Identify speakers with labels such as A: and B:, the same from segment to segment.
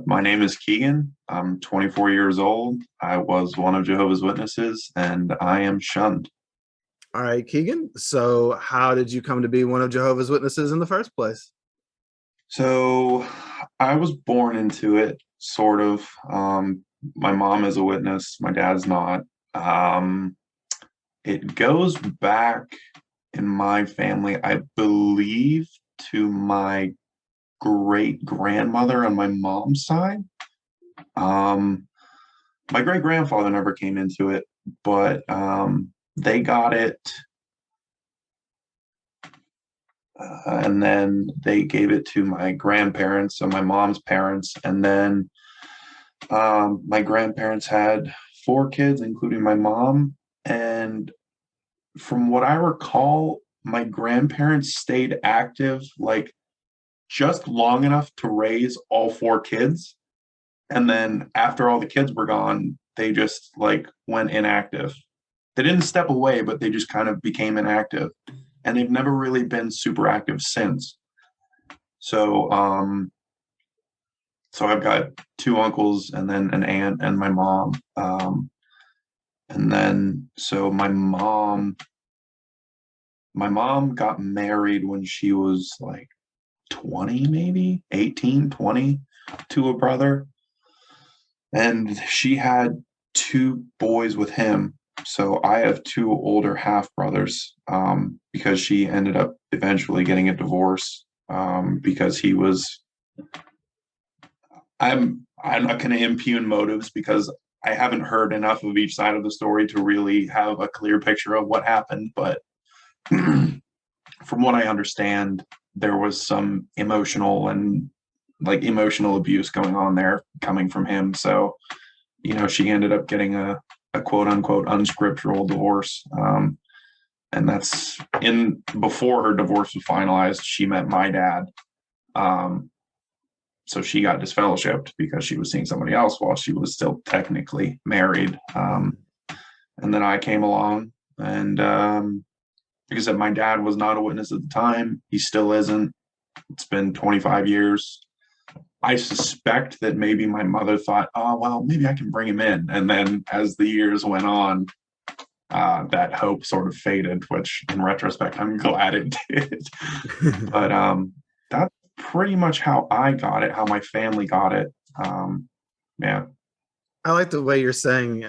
A: My name is Keagen. I'm 24 years old. I was one of Jehovah's Witnesses, and I am shunned.
B: All right, Keegan. So, how did you come to be one of Jehovah's Witnesses in the first place?
A: So I was born into it, sort of. My mom is a witness, my dad's not. Um, it goes back in my family, I believe, to my great grandmother on my mom's side. Um, my great grandfather never came into it, but they got it, and then they gave it to my grandparents, so my mom's parents, and then my grandparents had four kids, including my mom. And from what I recall, my grandparents stayed active like just long enough to raise all four kids. And then after all the kids were gone, they just like went inactive. They didn't step away, but they just kind of became inactive. And they've never really been super active since. So, so I've got two uncles and then an aunt and my mom. And then so my mom got married when she was like 20, maybe 18, 20, to a brother. And she had two boys with him. So I have two older half brothers, because she ended up eventually getting a divorce, because he was. I'm not going to impugn motives because I haven't heard enough of each side of the story to really have a clear picture of what happened. But from what I understand, there was some emotional abuse going on there coming from him. So, she ended up getting a quote unquote unscriptural divorce. And that's in before her divorce was finalized, she met my dad. So she got disfellowshipped because she was seeing somebody else while she was still technically married. And then I came along, and like I said, my dad was not a witness at the time. He still isn't. It's been 25 years. I suspect that maybe my mother thought, oh, well, maybe I can bring him in. And then as the years went on, that hope sort of faded, which in retrospect, I'm glad it did. But that's pretty much how I got it, how my family got it. Yeah.
B: I like the way you're saying.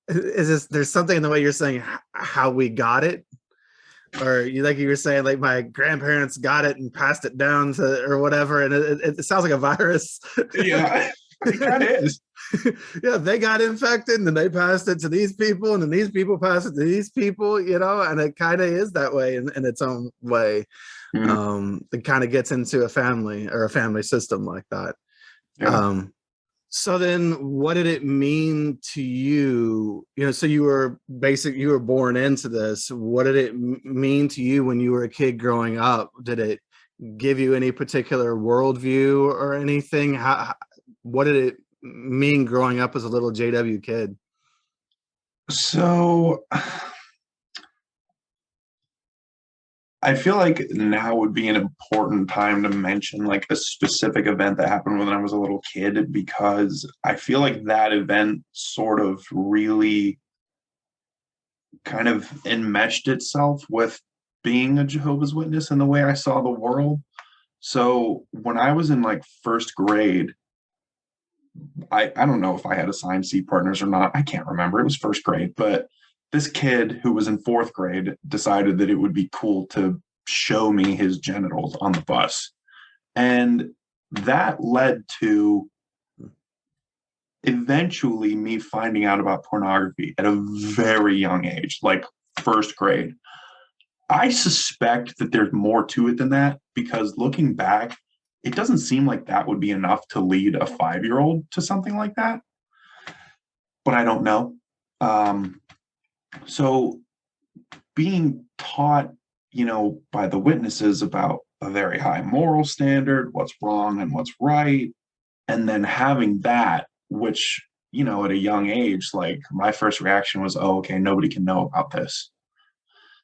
B: Is this there's something in the way you're saying how we got it, or you were saying like my grandparents got it and passed it down to or whatever, and it sounds like a virus.
A: Yeah, that is.
B: Yeah, they got infected and then they passed it to these people, and then these people passed it to these people, and it kind of is that way in its own way.
A: Mhm.
B: It kind of gets into a family or a family system like that.
A: Yeah.
B: So then what did it mean to you? So you were born into this. What did it mean to you when you were a kid growing up? Did it give you any particular worldview or anything? What did it mean growing up as a little JW kid?
A: So I feel like now would be an important time to mention like a specific event that happened when I was a little kid, because I feel like that event sort of really kind of enmeshed itself with being a Jehovah's Witness and the way I saw the world. So when I was in like first grade, I don't know if I had assigned seat partners or not. I can't remember. It was first grade, but this kid who was in fourth grade decided that it would be cool to show me his genitals on the bus. And that led to eventually me finding out about pornography at a very young age, like first grade. I suspect that there's more to it than that, because looking back, it doesn't seem like that would be enough to lead a 5-year-old to something like that, but I don't know. Um, so being taught, by the witnesses about a very high moral standard, what's wrong and what's right, and then having that, which, at a young age, like my first reaction was, oh, okay, nobody can know about this.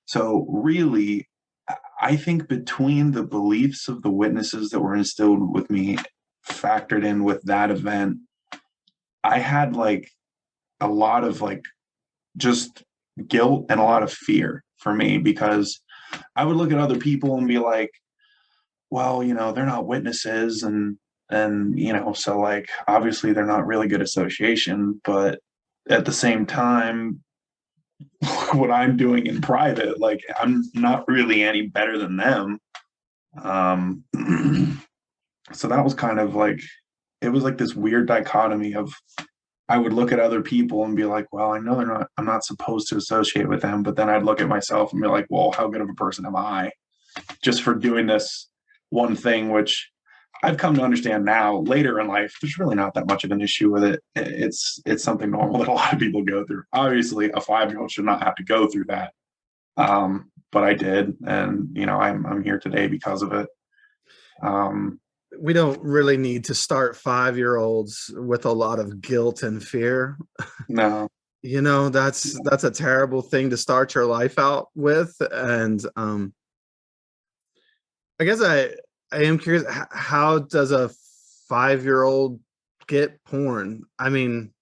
A: So really, I think between the beliefs of the witnesses that were instilled with me factored in with that event, I had like a lot of like just guilt and a lot of fear for me, because I would look at other people and be like, well, they're not witnesses, and so like obviously they're not really good association, but at the same time, what I'm doing in private, like I'm not really any better than them. Um, so that was kind of like, it was like this weird dichotomy of, I would look at other people and be like, well, I know I'm not supposed to associate with them. But then I'd look at myself and be like, well, how good of a person am I just for doing this one thing, which I've come to understand now later in life, there's really not that much of an issue with it. It's something normal that a lot of people go through. Obviously, a 5-year-old should not have to go through that. But I did. And, I'm here today because of it.
B: We don't really need to start 5-year-olds with a lot of guilt and fear.
A: No.
B: That's a terrible thing to start your life out with. And I guess I am curious, how does a 5-year-old get porn? I mean,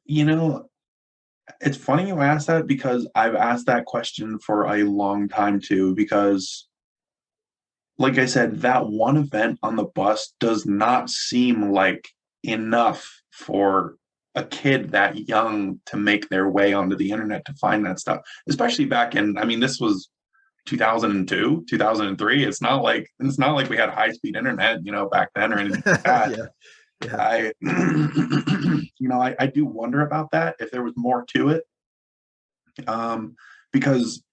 A: it's funny you ask that, because I've asked that question for a long time too, because like I said, that one event on the bus does not seem like enough for a kid that young to make their way onto the internet to find that stuff, especially back in, I mean, this was 2002, 2003. It's not like we had high-speed internet, back then or anything like that.
B: yeah, yeah.
A: I I do wonder about that, if there was more to it. Because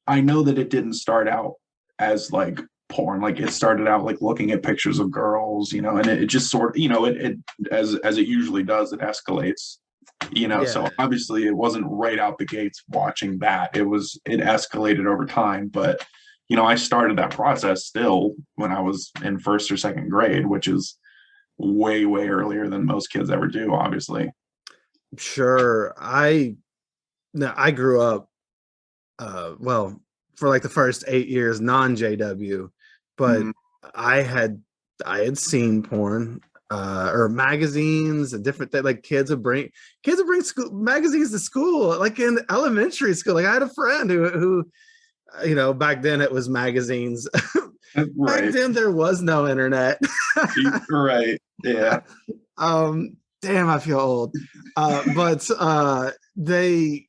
A: I know that it didn't start out as like porn. Like it started out like looking at pictures of girls, and it just sort of, it as it usually does, it escalates. So
B: Yeah.
A: obviously it wasn't right out the gates watching that. It escalated over time. But I started that process still when I was in first or second grade, which is way, way earlier than most kids ever do, obviously.
B: Sure. I grew up well, for like the first 8 years non-JW, but
A: Mhm.
B: I had I had seen porn or magazines and different things. Like kids would bring school magazines to school, like in elementary school. Like I had a friend who back then it was magazines. Back
A: Right.
B: then there was no internet.
A: Right. Yeah.
B: Damn, I feel old. But they,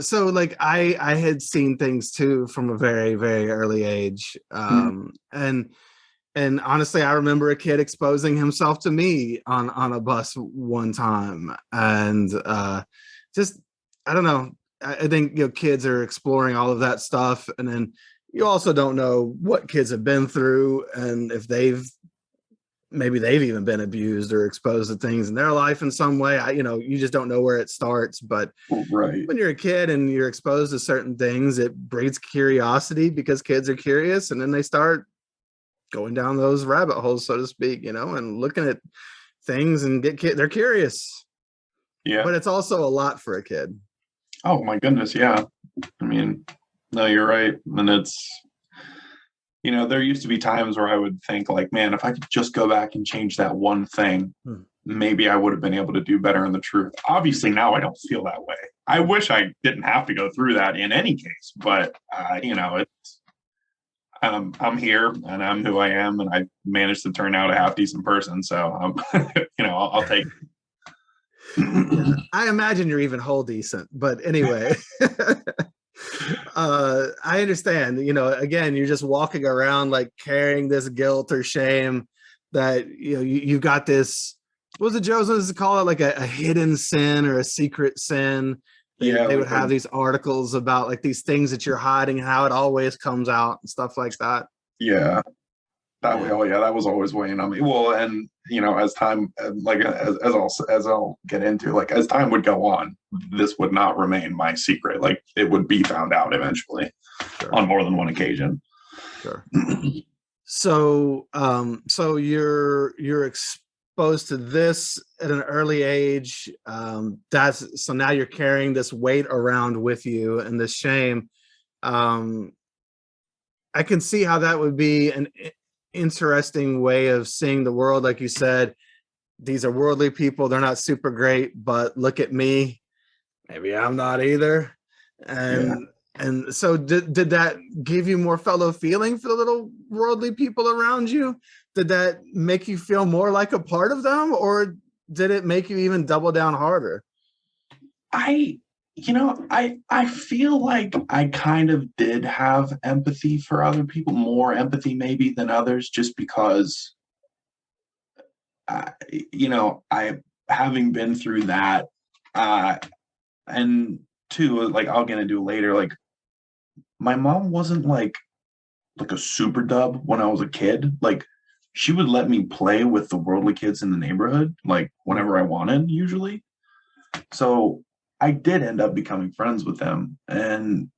B: so like I had seen things too from a very, very early age.
A: Mhm.
B: And honestly, I remember a kid exposing himself to me on a bus one time. And just I don't know. I think kids are exploring all of that stuff. And then you also don't know what kids have been through, and if maybe they've even been abused or exposed to things in their life in some way. You just don't know where it starts. But
A: Right.
B: when you're a kid and you're exposed to certain things, it breeds curiosity because kids are curious, and then they start going down those rabbit holes, so to speak, and looking at things and they're curious.
A: Yeah.
B: But it's also a lot for a kid.
A: Oh my goodness. Yeah. I mean, no, you're right. And there used to be times where I would think like, man, if I could just go back and change that one thing,
B: Hmm.
A: maybe I would have been able to do better in the truth. Obviously, now I don't feel that way. I wish I didn't have to go through that in any case, but it's I'm here and I'm who I am, and I managed to turn out a half decent person. So I'll take.
B: Yeah, I imagine you're even whole decent, but anyway. I understand, again, you're just walking around like carrying this guilt or shame that you've got this, what was it Joe's supposed to call it, like a hidden sin or a secret sin.
A: Yeah,
B: They
A: like
B: would have these articles about like these things that you're hiding, how it always comes out and stuff like that.
A: yeah. That way,
B: Yeah.
A: oh yeah, that was always weighing on me. Well, and as time, like as I'll get into, like as time would go on, this would not remain my secret. Like it would be found out eventually,
B: Sure.
A: on more than one occasion.
B: Sure. So you're exposed to this at an early age. That's so now you're carrying this weight around with you and this shame. I can see how that would be interesting way of seeing the world. Like you said, these are worldly people. They're not super great, but look at me. Maybe I'm not either.
A: Yeah.
B: And so did that give you more fellow feeling for the little worldly people around you? Did that make you feel more like a part of them, or did it make you even double down harder?
A: I I feel like I kind of did have empathy for other people, more empathy maybe than others, just because I having been through that, uh, and two, like I'll get into later, like my mom wasn't like a super dub when I was a kid. Like she would let me play with the worldly kids in the neighborhood, like whenever I wanted, usually. So I did end up becoming friends with them. And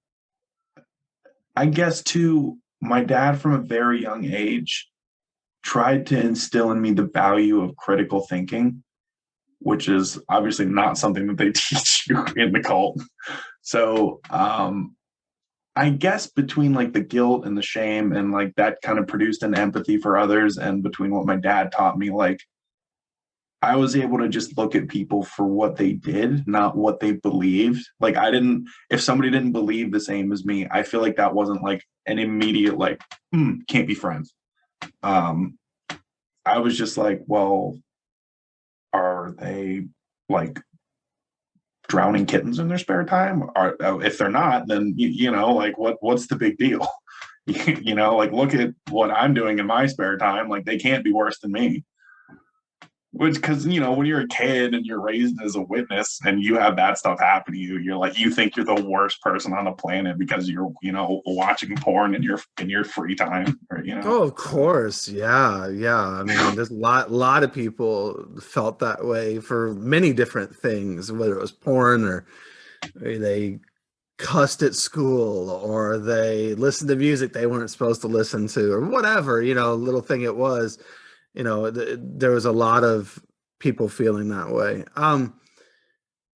A: I guess too, my dad from a very young age tried to instill in me the value of critical thinking, which is obviously not something that they teach you in the cult. So I guess between like the guilt and the shame and like that kind of produced an empathy for others, and between what my dad taught me, like I was able to just look at people for what they did, not what they believed. Like I didn't, if somebody didn't believe the same as me, I feel like that wasn't like an immediate like, can't be friends. Um, I was just like, well, are they like drowning kittens in their spare time? Are if they're not, then like what's the big deal? Like look at what I'm doing in my spare time. Like they can't be worse than me. Which, because when you're a kid and you're raised as a witness and you have that stuff happen to you, you're like you think you're the worst person on the planet because you're watching porn in your free time, or.
B: Oh, of course. Yeah. Yeah. I mean, there's a lot of people felt that way for many different things, whether it was porn or they cussed at school or they listened to music they weren't supposed to listen to or whatever, little thing it was, there was a lot of people feeling that way.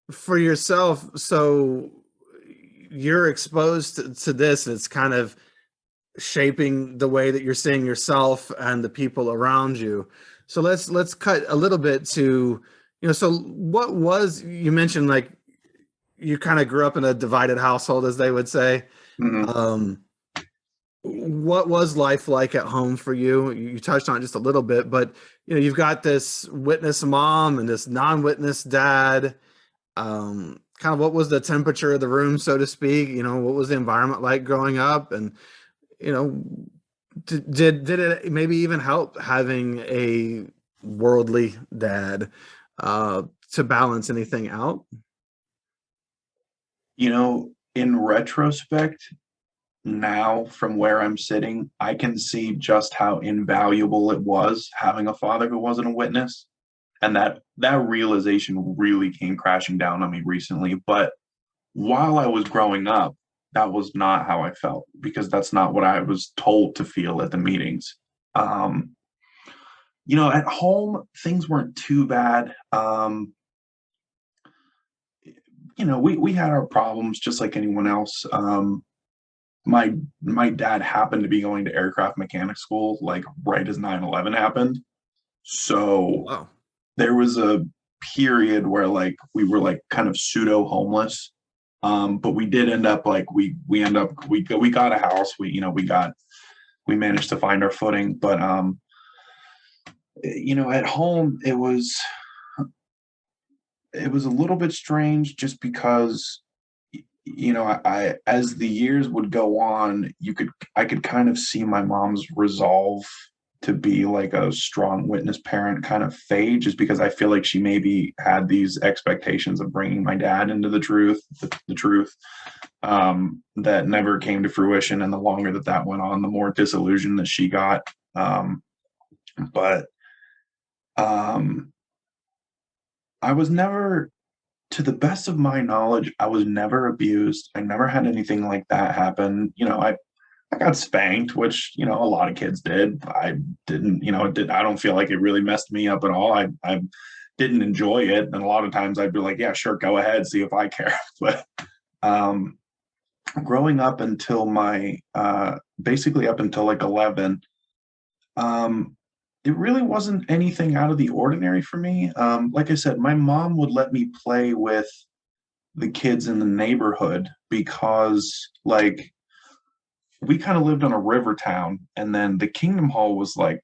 B: For yourself, so you're exposed to this and it's kind of shaping the way that you're seeing yourself and the people around you. So let's cut a little bit to, so what was, you mentioned like you kind of grew up in a divided household, as they would say.
A: Mhm.
B: Um, what was life like at home for you? You touched on it just a little bit, but you've got this witness mom and this non-witness dad. Kind of what was the temperature of the room, so to speak? What was the environment like growing up? And you know, did it maybe even help having a worldly dad to balance anything out?
A: In retrospect, now from where I'm sitting, I can see just how invaluable it was having a father who wasn't a witness. And that realization really came crashing down on me recently. But while I was growing up, that was not how I felt because that's not what I was told to feel at the meetings. Um, at home, things weren't too bad. We had our problems just like anyone else. My dad happened to be going to aircraft mechanic school like right as 9/11 happened. So
B: Wow.
A: there was a period where like we were like kind of pseudo homeless. But we did end up like we got a house. We managed to find our footing. But at home it was a little bit strange just because I as the years would go on, I could kind of see my mom's resolve to be like a strong witness parent kind of fade, just because I feel like she maybe had these expectations of bringing my dad into the truth, that never came to fruition. And the longer that went on, the more disillusioned that she got. But um, I was never, to the best of my knowledge, I was never abused. I never had anything like that happen. I got spanked, which, a lot of kids did. I didn't, I don't feel like it really messed me up at all. I didn't enjoy it. And a lot of times I'd be like, yeah, sure, go ahead, see if I care. But um, growing up until basically up until like 11, Um, it really wasn't anything out of the ordinary for me. Like I said, my mom would let me play with the kids in the neighborhood because, like, we kind of lived on a river town, and then the Kingdom Hall was like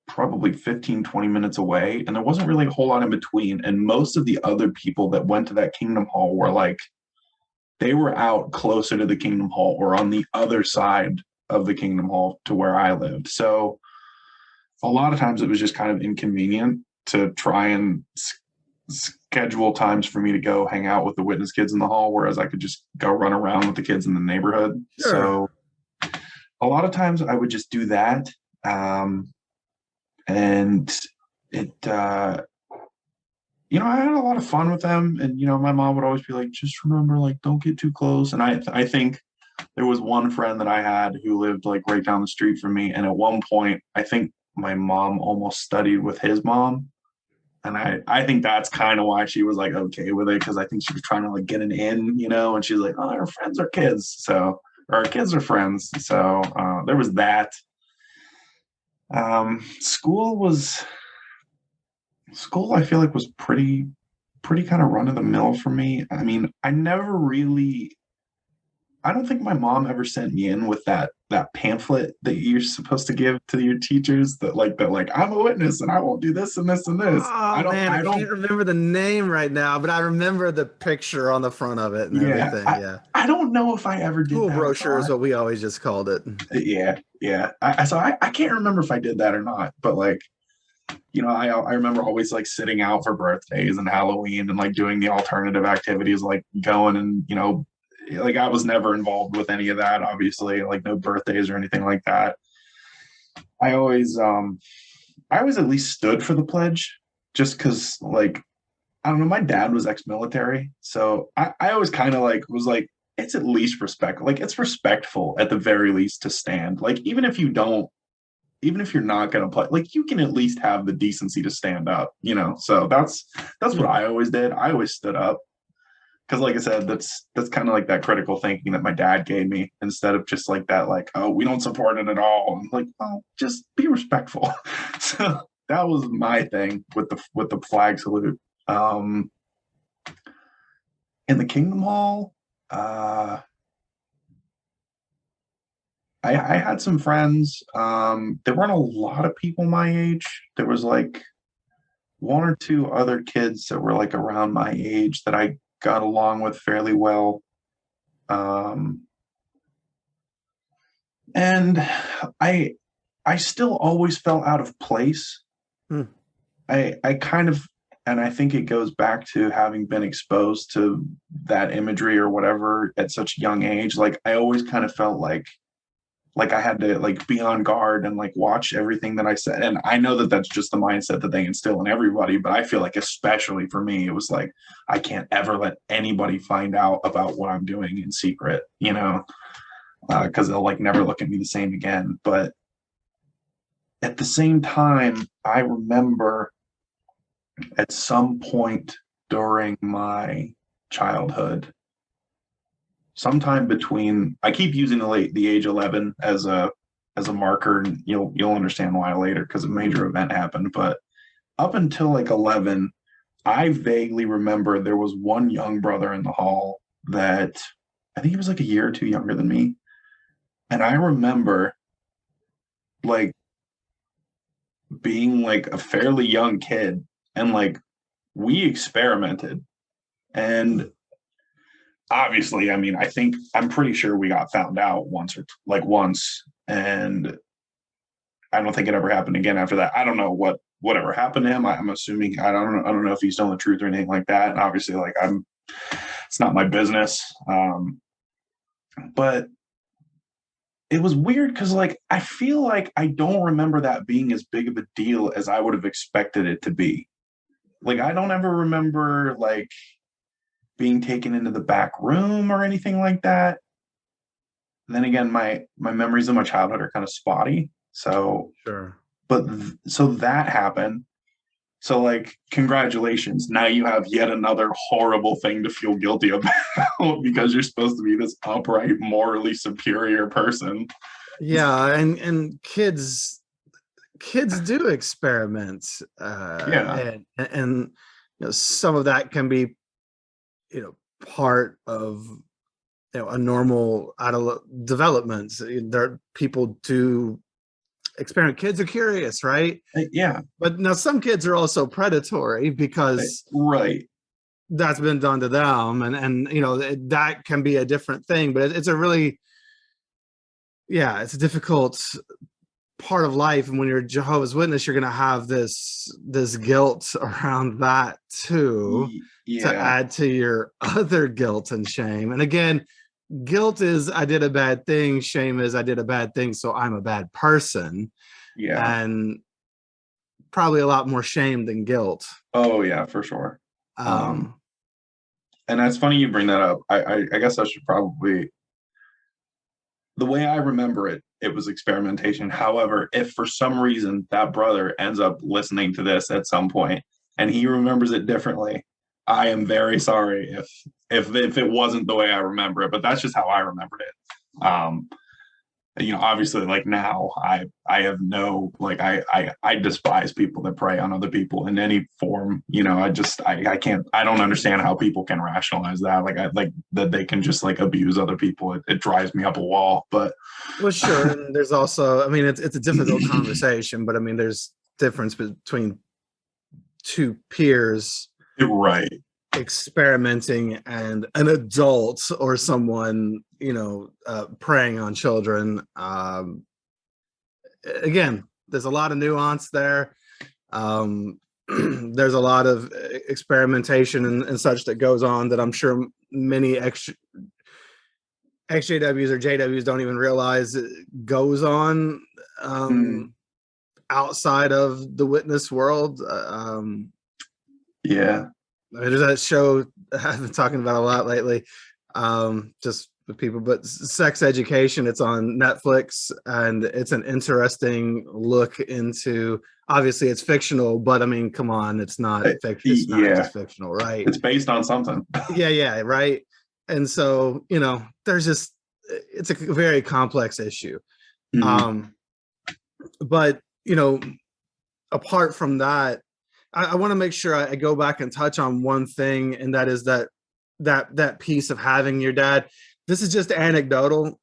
A: probably 15, 20 minutes away, and there wasn't really a whole lot in between. And most of the other people that went to that Kingdom Hall were like, they were out closer to the Kingdom Hall or on the other side of the Kingdom Hall to where I lived. So a lot of times it was just kind of inconvenient to try and schedule times for me to go hang out with the witness kids in the hall, whereas I could just go run around with the kids in the neighborhood.
B: Sure.
A: So a lot of times I would just do that. And it, I had a lot of fun with them. And, my mom would always be like, just remember, like, don't get too close. And I think there was one friend that I had who lived like right down the street from me. And at one point, I think my mom almost studied with his mom. And I think that's kind of why she was like okay with it, because I think she was trying to like get an in, and she's like, oh, our friends are kids. So, or our kids are friends. So there was that. School was school, I feel like was pretty kind of run of the mill for me. I mean, I don't think my mom ever sent me in with that pamphlet that you're supposed to give to your teachers that I'm a witness and I won't do this and this and this.
B: Oh man, I
A: I don't
B: can't remember the name right now, but I remember the picture on the front of it and
A: yeah,
B: everything. Yeah.
A: I don't know if I ever did
B: School
A: that or
B: brochure is
A: not.
B: what we always just called it.
A: Yeah, yeah. I can't remember if I did that or not, but like I remember always like sitting out for birthdays and Halloween and like doing the alternative activities, like going and like I was never involved with any of that, obviously, like no birthdays or anything like that. I always I always at least stood for the pledge just because like I don't know, my dad was ex-military, so I always kind of like was like it's at least like it's respectful at the very least to stand, like even if you're not going to play, like you can at least have the decency to stand up, So that's what
B: Hmm.
A: I always did. I always stood up because, like I said, that's kind of like that critical thinking that my dad gave me instead of just like that, like, oh, we don't support it at all. I'm like, oh, just be respectful. So that was my thing with the flag salute. Um, in the Kingdom Hall, uh, I had some friends. There weren't a lot of people my age. There was like one or two other kids that were like around my age that I got along with fairly well. Um, and I I still always felt out of place.
B: Hmm.
A: I kind of and I think it goes back to having been exposed to that imagery or whatever at such a young age. Like I always kind of felt like I had to like be on guard and like watch everything that I said. And I know that that's just the mindset that they instill in everybody, but I feel like especially for me, it was like I can't ever let anybody find out about what I'm doing in secret, because they'll like never look at me the same again. But at the same time, I remember at some point during my childhood, sometime between I keep using the age 11 as a marker, and you'll understand why later because a major event happened. But up until like 11, I vaguely remember there was one young brother in the hall that I think he was like a year or two younger than me. And I remember like being like a fairly young kid and like we experimented. And obviously, I mean, I'm pretty sure we got found out once. And I don't think it ever happened again after that. I don't know whatever happened to him. I'm assuming I don't know if he's telling the truth or anything like that. And obviously, like it's not my business. But it was weird because like I feel like I don't remember that being as big of a deal as I would have expected it to be. Like I don't ever remember like being taken into the back room or anything like that. And then again, my memories of my childhood are kind of spotty. So,
B: Sure.
A: so that happened. So like, congratulations. Now you have yet another horrible thing to feel guilty about because you're supposed to be this upright, morally superior person.
B: Yeah, and kids kids do experiment,
A: Yeah.
B: and some of that can be part of a normal adult development. There people do experiment. Kids are curious, right?
A: Yeah.
B: But now some kids are also predatory because
A: Right.
B: that's been done to them, and that can be a different thing. But it's a really, yeah, it's a difficult part of life. And when you're a Jehovah's Witness, you're going to have this guilt around that too, to
A: Yeah.
B: add to your other guilt and shame. And again, guilt is I did a bad thing. Shame is I did a bad thing, so I'm a bad person.
A: Yeah.
B: And probably a lot more shame than guilt.
A: Oh yeah, for sure. Um,
B: Um,
A: and that's funny you bring that up. I guess I should probably, the way I remember it, it was experimentation. However, if for some reason that brother ends up listening to this at some point and he remembers it differently, I am very sorry if it wasn't the way I remember it, but that's just how I remembered it. Obviously, like now I have no, like I despise people that prey on other people in any form. I can't, I don't understand how people can rationalize that. Like I like that they can just like abuse other people. It drives me up a wall. But
B: well, sure. And there's also, I mean, it's a difficult conversation, but I mean, there's difference between two peers
A: right.
B: experimenting and an adult or someone preying on children. Again, there's a lot of nuance there. There's a lot of experimentation and such that goes on that I'm sure many ex-JWs or JWs don't even realize it goes on
A: Mm,
B: outside of the witness world.
A: yeah.
B: There's that show I've been talking about a lot lately, just with people, but Sex Education. It's on Netflix, and it's an interesting look into. Obviously, it's fictional, but I mean, come on, it's not fiction. It's not
A: Yeah.
B: just fictional, right?
A: It's based on something.
B: Yeah, right. And so, there's just it's a very complex issue.
A: Mhm.
B: Um, but apart from that, I want to make sure I go back and touch on one thing, and that is that piece of having your dad. This is just anecdotal.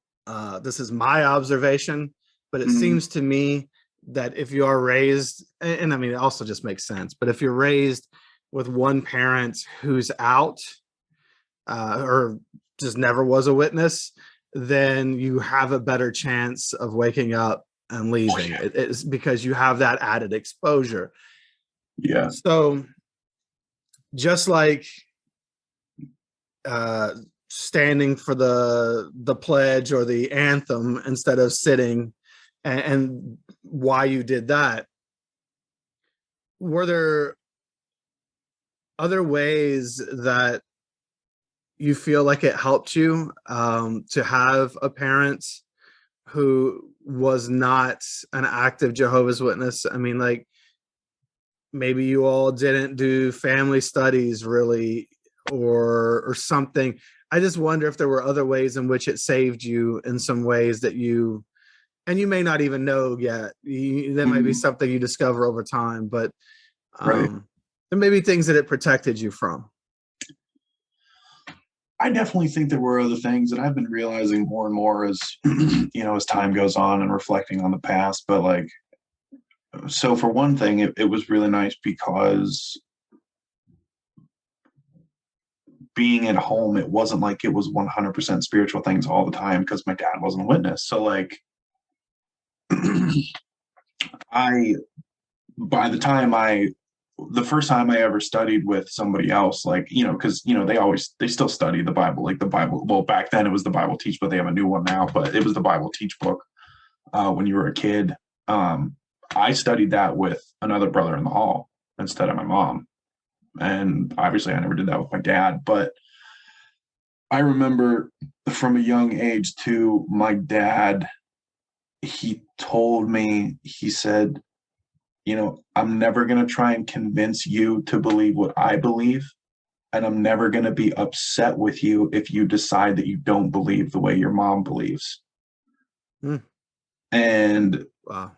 B: This is my observation, but it
A: Mhm.
B: seems to me that if you are raised, and I mean, it also just makes sense, but if you're raised with one parent who's out, or just never was a witness, then you have a better chance of waking up and
A: Oh
B: leaving.
A: yeah.
B: It's because you have that added exposure.
A: Yeah.
B: So just like uh, standing for the pledge or the anthem instead of sitting, and why you did that, were there other ways that you feel like it helped you to have a parent who was not an active Jehovah's Witness? I mean, like maybe you all didn't do family studies really, or something. I just wonder if there were other ways in which it saved you in some ways that you may not even know yet. That might be
A: Mhm.
B: something you discover over time, but
A: Right.
B: there may be things that it protected you from.
A: I definitely think there were other things that I've been realizing more and more as as time goes on and reflecting on the past. But like, so for one thing, it was really nice because being at home, it wasn't like it was 100% spiritual things all the time because my dad wasn't a witness. So like, I by the first time I ever studied with somebody else, like, because, they still study the Bible, like the Bible. Well, back then it was the Bible Teach, but they have a new one now, but it was the Bible Teach book when you were a kid. I studied that with another brother in the hall instead of my mom. And obviously I never did that with my dad, but I remember from a young age too, my dad, he told me, he said, I'm never going to try and convince you to believe what I believe. And I'm never going to be upset with you if you decide that you don't believe the way your mom believes.
B: Hmm.
A: And
B: Wow.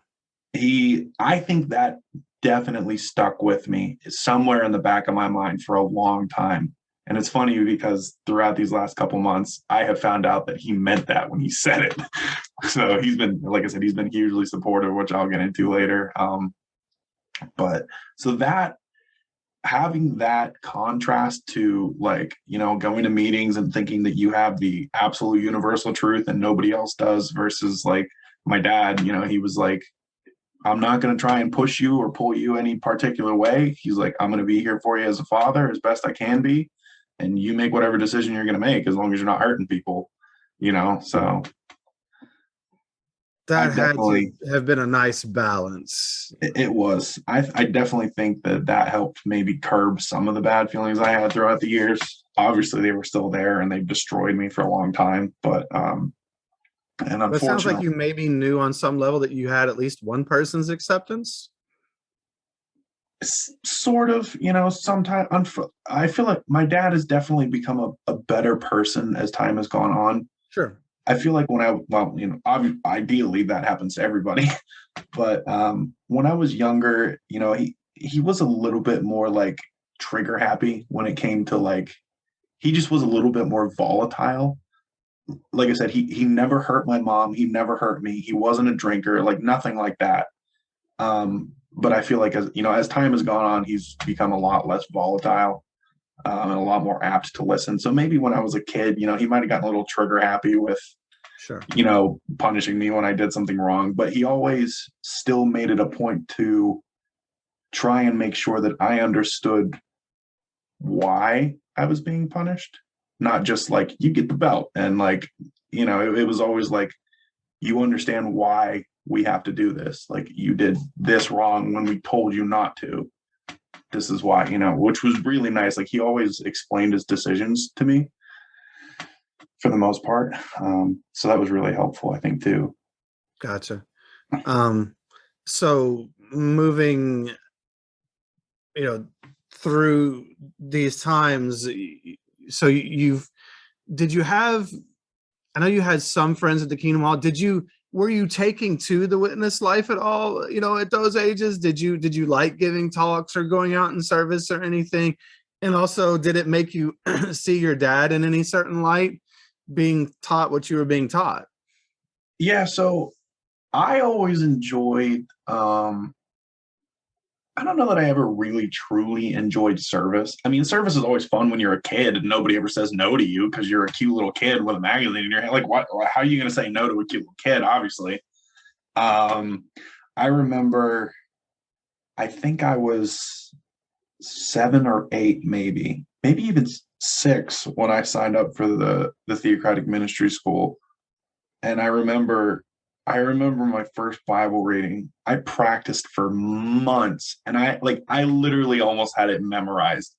A: I think that definitely stuck with me somewhere in the back of my mind for a long time. And it's funny because throughout these last couple months, I have found out that he meant that when he said it. So he's been, like I said, he's been hugely supportive, which I'll get into later. But so that having that contrast to, like, going to meetings and thinking that you have the absolute universal truth and nobody else does, versus like my dad, he was like, I'm not going to try and push you or pull you any particular way. He's like, I'm going to be here for you as a father as best I can be. And you make whatever decision you're going to make as long as you're not hurting people. So I
B: That had to
A: definitely,
B: have been a nice balance.
A: it was, I definitely think that helped maybe curb some of the bad feelings I had throughout the years. Obviously, they were still there and they've destroyed me for a long time. And
B: But it sounds like
A: unfortunately,
B: you maybe knew on some level that you had at least one person's acceptance.
A: sort of, sometimes I feel like my dad has definitely become a better person as time has gone on.
B: Sure.
A: I feel like well, ideally that happens to everybody, but when I was younger, he was a little bit more like trigger happy when it came to, like, he just was a little bit more volatile. Like I said, he never hurt my mom, he never hurt me, he wasn't a drinker, like nothing like that. But I feel like, as time has gone on, he's become a lot less volatile, and a lot more apt to listen. So maybe when I was a kid, he might have gotten a little trigger happy with,
B: Sure.
A: punishing me when I did something wrong, but he always still made it a point to try and make sure that I understood why I was being punished, not just like, you get the belt. And like, it was always like, you understand why we have to do this. Like, you did this wrong when we told you not to. This is why, which was really nice. Like, he always explained his decisions to me for the most part. So that was really helpful, I think, too.
B: Gotcha. Um, so moving, you know, through these times, so you've, did you have, I know you had some friends at the Kingdom Hall. Were you taking to the witness life at all, at those ages? Did you like giving talks or going out in service or anything? And also, did it make you see your dad in any certain light, being taught what you were being taught?
A: Yeah. So I always enjoyed, I don't know that I ever really truly enjoyed service. I mean, service is always fun when you're a kid and nobody ever says no to you because you're a cute little kid with a magazine in your hand. Like, what? How are you going to say no to a cute little kid? Obviously. Um, I remember, I think I was 7 or 8, maybe even 6 when I signed up for the theocratic ministry school. And I remember my first Bible reading. I practiced for months and I literally almost had it memorized.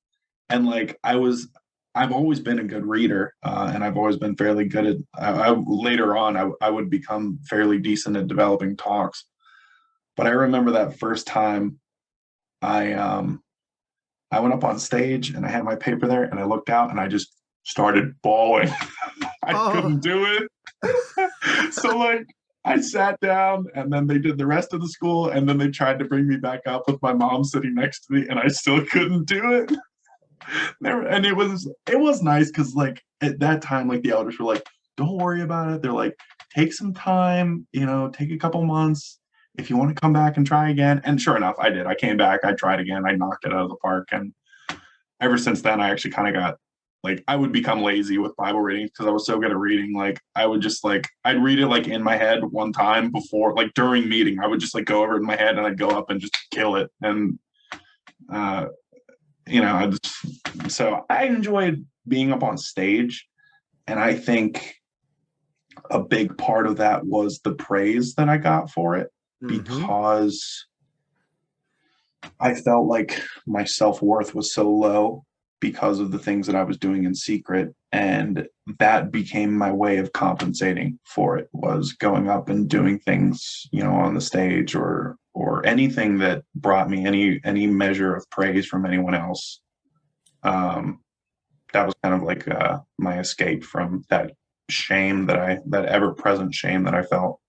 A: And like, I've always been a good reader, and I've always been fairly good at, later on, I would become fairly decent at developing talks. But I remember that first time I, I went up on stage and I had my paper there and I looked out and I just started bawling. I
B: Oh,
A: couldn't do it. So like, I sat down and then they did the rest of the school and then they tried to bring me back up with my mom sitting next to me and I still couldn't do it. And it was nice because like at that time, like the elders were like, don't worry about it. They're like, take some time, take a couple months. If you want to come back and try again. And sure enough, I did. I came back, I tried again, I knocked it out of the park. And ever since then, I actually kind of got, like, I would become lazy with Bible readings because I was so good at reading. Like, I would just like, I'd read it like in my head one time before, like during meeting, I would just like go over it in my head and I'd go up and just kill it. And, uh, so I enjoyed being up on stage. And I think a big part of that was the praise that I got for it,
B: mm-hmm.
A: because I felt like my self-worth was so low because of the things that I was doing in secret. And that became my way of compensating for it, was going up and doing things, on the stage, or anything that brought me any measure of praise from anyone else. Um, that was kind of like, my escape from that shame, that ever present shame that I felt.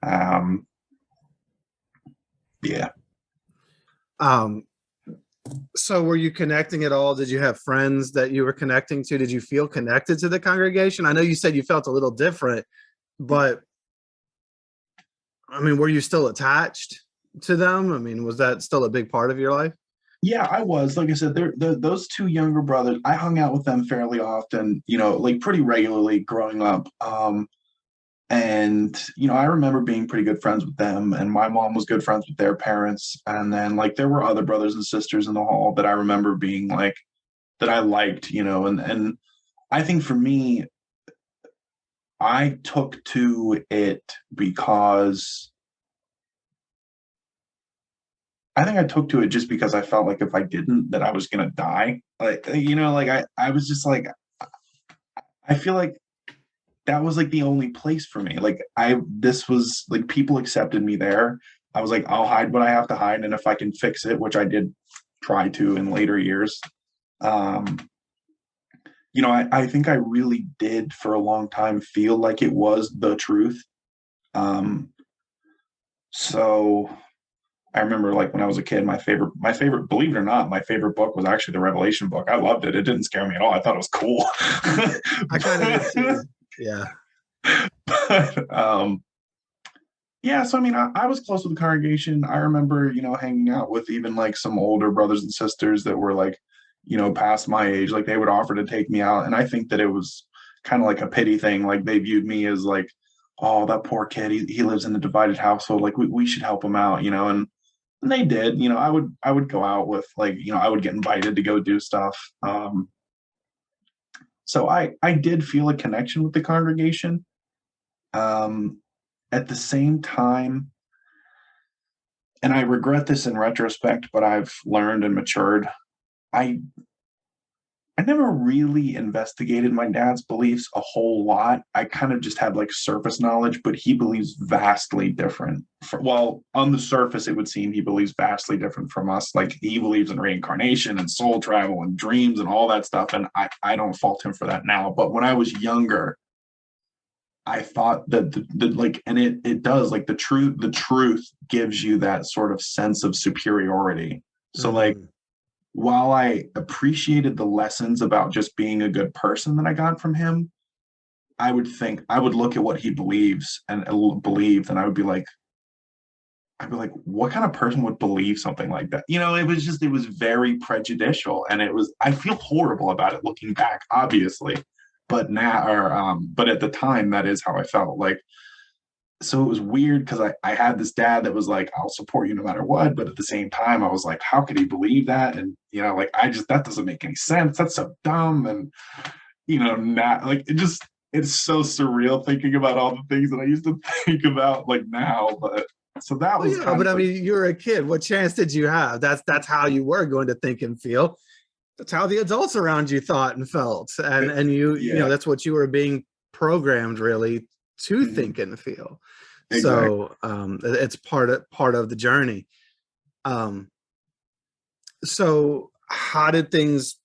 A: Um, Yeah.
B: Um, so were you connecting at all? Did you have friends that you were connecting to? Did you feel connected to the congregation? I know you said you felt a little different, but I mean, were you still attached to them? I mean, was that still a big part of your life?
A: Yeah, I was. Like I said, those two younger brothers, I hung out with them fairly often, like pretty regularly growing up. And I remember being pretty good friends with them, and my mom was good friends with their parents. And then like there were other brothers and sisters in the hall that I remember being like that I liked, and I think for me, I took to it because I think I took to it just because I felt like if I didn't, that I was gonna die. Like like I was just like I feel like that was like the only place for me. Like this was like people accepted me there. I was like, I'll hide what I have to hide, and if I can fix it, which I did try to in later years, um, I think I really did for a long time feel like it was the truth. Um, so I remember like when I was a kid, my favorite, believe it or not, my favorite book was actually the Revelation book. I loved it. It didn't scare me at all. I thought it was cool.
B: I kind of did too. Yeah.
A: but, yeah, so I mean, I was close with the congregation. I remember, hanging out with even like some older brothers and sisters that were like, past my age. Like they would offer to take me out, and I think that it was kind of like a pity thing. Like they viewed me as like, oh, that poor kid. He lives in a divided household. Like we should help him out, and they did. I would go out with like, I would get invited to go do stuff. So I did feel a connection with the congregation. Um, at the same time, and I regret this in retrospect, but I've learned and matured. I I never really investigated my dad's beliefs a whole lot. I kind of just had like surface knowledge, but he believes vastly different. Well, on the surface, it would seem he believes vastly different from us. Like he believes in reincarnation and soul travel and dreams and all that stuff. And I don't fault him for that now. But when I was younger, I thought that like, and it does like the truth gives you that sort of sense of superiority. So like
B: Mhm.
A: while I appreciated the lessons about just being a good person that I got from him, I would look at what he believes and believed, and I'd be like, what kind of person would believe something like that? It was very prejudicial, and I feel horrible about it looking back, obviously, but but at the time, that is how I felt. Like, so it was weird because I had this dad that was like, I'll support you no matter what. But at the same time, I was like, how could he believe that? And, like, that doesn't make any sense. That's so dumb. And, not like it's so surreal thinking about all the things that I used to think about like now. But so that
B: Well,
A: was
B: yeah,
A: kind
B: but
A: of
B: I
A: like,
B: mean, you're a kid. What chance did you have? That's how you were going to think and feel. That's how the adults around you thought and felt, and
A: yeah,
B: that's what you were being programmed really to
A: mhm,
B: think and feel.
A: exactly.
B: So it's part of the journey. Um, so how did things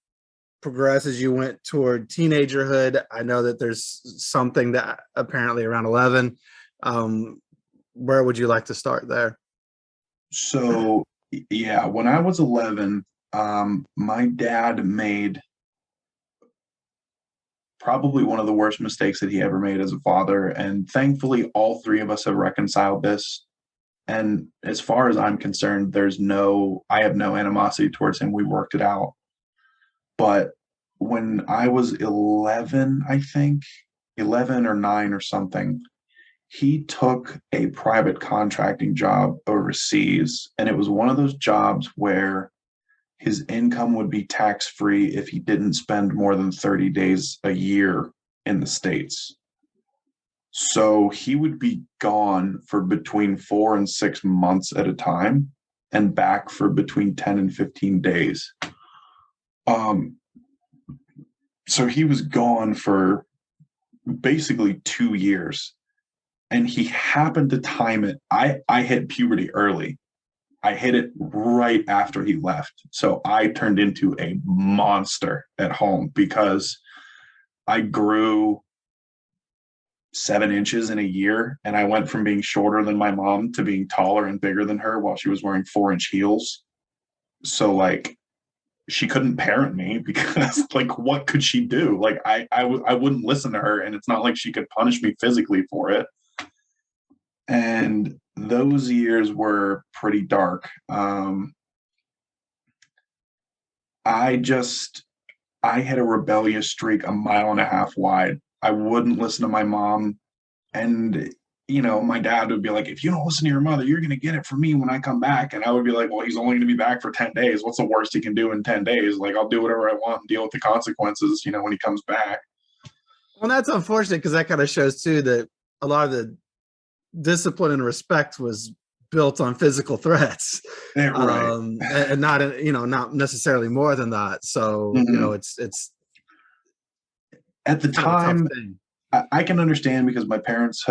B: progress as you went toward teenagerhood? I know that there's something that apparently around 11. Um, where would you like to start there?
A: So, yeah, when I was 11, my dad made probably one of the worst mistakes that he ever made as a father. And thankfully, all three of us have reconciled this. And as far as I'm concerned, I have no animosity towards him. We worked it out. But when I was 11, I think 11 or 9 or something, he took a private contracting job overseas. And it was one of those jobs where his income would be tax free if he didn't spend more than 30 days a year in the States. So he would be gone for between 4 and 6 months at a time and back for between 10 and 15 days. Um, so he was gone for basically 2 years, and he happened to time it. I hit puberty early. I hit it right after he left. So I turned into a monster at home because I grew 7 inches in a year. And I went from being shorter than my mom to being taller and bigger than her while she was wearing 4 inch heels. So like she couldn't parent me because like what could she do? Like I wouldn't listen to her, and it's not like she could punish me physically for it. And those years were pretty dark. I just I had a rebellious streak a mile and a half wide. I wouldn't listen to my mom. And, my dad would be like, if you don't listen to your mother, you're going to get it from me when I come back. And I would be like, well, he's only going to be back for 10 days. What's the worst he can do in 10 days? Like, I'll do whatever I want and deal with the consequences, when he comes back.
B: Well, that's unfortunate because that kind of shows too that a lot of the discipline and respect was built on physical threats,
A: Right.
B: and not not necessarily more than that. So
A: Mhm.
B: it's
A: At the
B: kind of a tough
A: time,
B: thing.
A: I can understand because my parents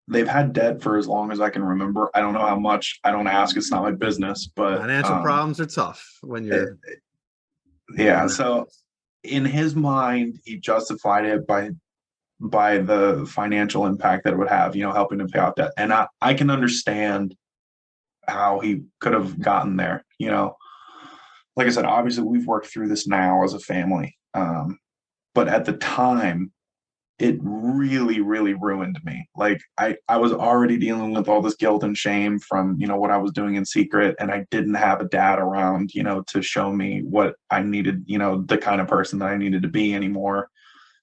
A: they've had debt for as long as I can remember. I don't know how much. I don't ask. It's not my business. But
B: Financial problems are tough when
A: it,
B: you're
A: yeah.
B: in that
A: So
B: place.
A: in his mind, he justified it by the financial impact that it would have, helping him pay off debt. And I can understand how he could have gotten there. Like I said, obviously we've worked through this now as a family. But at the time, it really, really ruined me. Like I was already dealing with all this guilt and shame from, what I was doing in secret. And I didn't have a dad around, to show me what I needed, the kind of person that I needed to be anymore.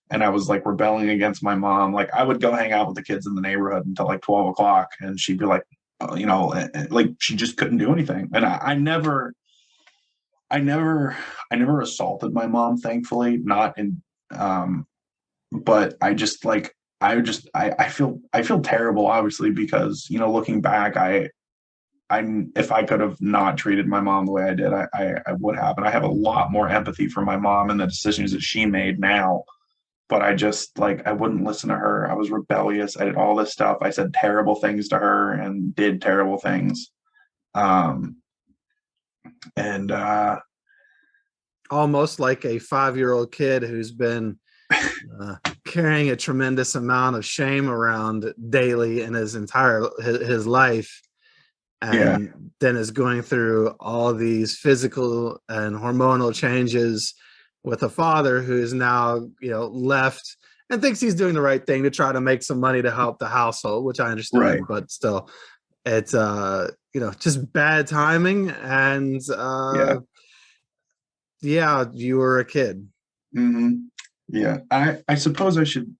A: And I was like rebelling against my mom. Like I would go hang out with the kids in the neighborhood until like 12 o'clock, and she'd be like, like she just couldn't do anything. And I never, I never assaulted my mom, thankfully, not in, but I feel terrible, obviously, because, looking back, if I could have not treated my mom the way I did, I would have. And I have a lot more empathy for my mom and the decisions that she made now. But I just like I wouldn't listen to her. I was rebellious. I did all this stuff. I said terrible things to her and did terrible things. Um, and
B: Almost like a 5-year-old kid who's been uh, carrying a tremendous amount of shame around daily in his entire his life,
A: yeah,
B: and then is going through all these physical and hormonal changes with a father who is now left and thinks he's doing the right thing to try to make some money to help the household, which I
A: right.
B: understand, but still it's just bad timing. And
A: Yeah.
B: yeah, you were a kid.
A: hmm Yeah. I suppose I should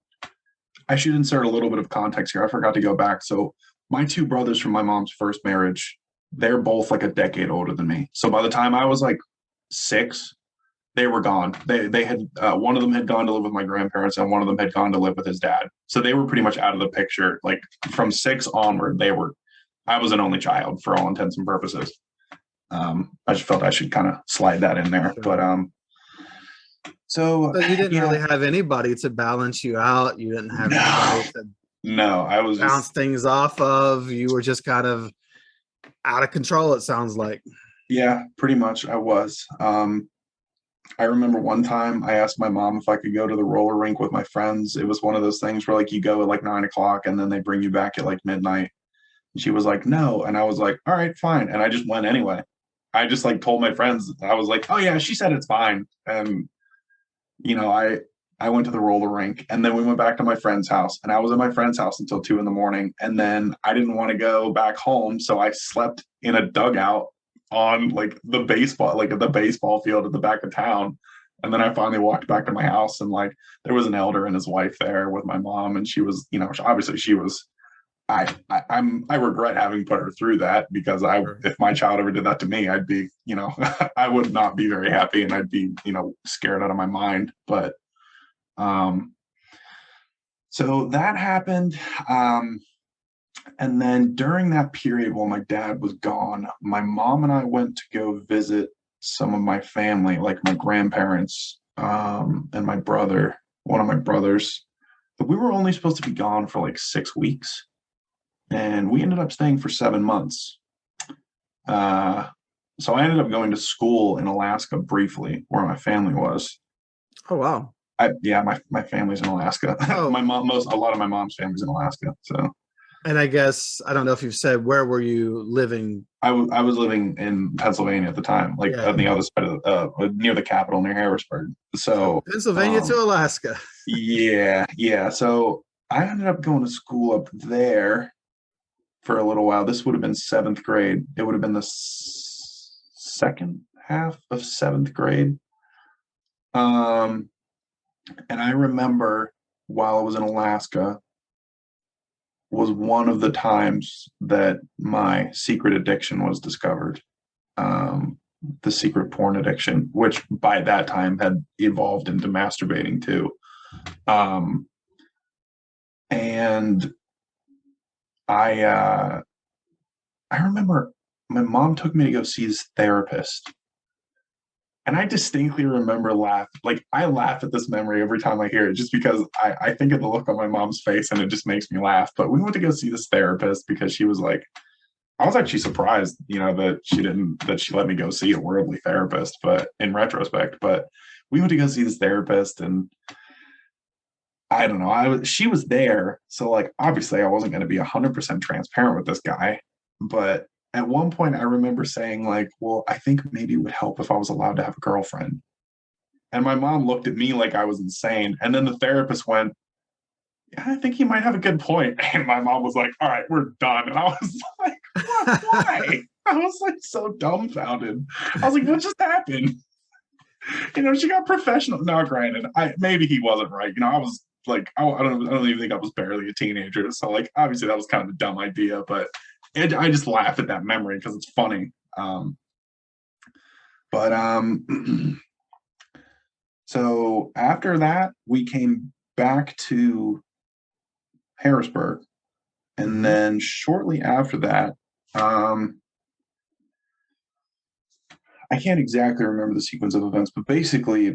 A: insert a little bit of context here. I forgot to go back. So my two brothers from my mom's first marriage, they're both like a decade older than me. So by the time I was like 6, they were gone. They had one of them had gone to live with my grandparents, and one of them had gone to live with his dad. So they were pretty much out of the picture. Like from 6 onward, they were. I was an only child for all intents and purposes. I just felt I should kind of slide that in there. But
B: Sure.
A: so
B: So you didn't really
A: yeah,
B: have anybody to balance you out. You didn't have
A: no,
B: anybody to
A: no, I was
B: bounce
A: just
B: things off of. You were just kind of out of control, it sounds like.
A: yeah, pretty much I was. I remember one time I asked my mom if I could go to the roller rink with my friends. It was one of those things where like you go at like 9 o'clock and then they bring you back at like midnight. And she was like, no. And I was like, all right, fine. And I just went anyway. I just like told my friends, I was like, oh yeah, she said it's fine. And you know, I went to the roller rink, and then we went back to my friend's house, and I was at my friend's house until 2 in the morning. And then I didn't want to go back home. So I slept in a dugout on like the baseball field at the back of town. And then I finally walked back to my house, and like there was an elder and his wife there with my mom, and she was, obviously she was. I regret having put her through that, because
B: Sure.
A: if my child ever did that to me, I'd be, I would not be very happy, and I'd be, scared out of my mind. But um, so that happened. And then during that period while my dad was gone, my mom and I went to go visit some of my family, like my grandparents, and my brother, one of my brothers. But we were only supposed to be gone for like 6 weeks, and we ended up staying for 7 months. Uh, so I ended up going to school in Alaska briefly, where my family was.
B: Oh wow.
A: Yeah, my family's in Alaska.
B: Oh,
A: A lot of my mom's family's in Alaska. So
B: and I guess I don't know if you've said where were you living?
A: I was living in Pennsylvania at the time, like
B: Yeah.
A: on the other side of near the capital, near Harrisburg.
B: So
A: So
B: Pennsylvania to Alaska.
A: yeah, yeah. So I ended up going to school up there for a little while. This would have been seventh grade. It would have been the second half of seventh grade. Um, and I remember while I was in Alaska was one of the times that my secret addiction was discovered. The secret porn addiction, which by that time had evolved into masturbating too. Um, and I I remember my mom took me to go see this therapist. And I distinctly remember like I laugh at this memory every time I hear it, just because I think of the look on my mom's face and it just makes me laugh. But we went to go see this therapist because she was like, I was actually surprised, that she let me go see a worldly therapist, but in retrospect, but we went to go see this therapist and I don't know, she was there. So like, obviously I wasn't going to be 100% transparent with this guy, but at one point I remember saying like, well, I think maybe it would help if I was allowed to have a girlfriend. And my mom looked at me like I was insane. And then the therapist went, yeah, I think he might have a good point. And my mom was like, all right, we're done. And I was like, what? Why? I was like so dumbfounded. I was like, what just happened? She got professional. Now, granted, maybe he wasn't right. I was like, I don't even think I was barely a teenager. So like, obviously that was kind of a dumb idea, but I just laugh at that memory because it's funny. But so after that, we came back to Harrisburg. And
B: Mhm.
A: then shortly after that, I can't exactly remember the sequence of events, but basically,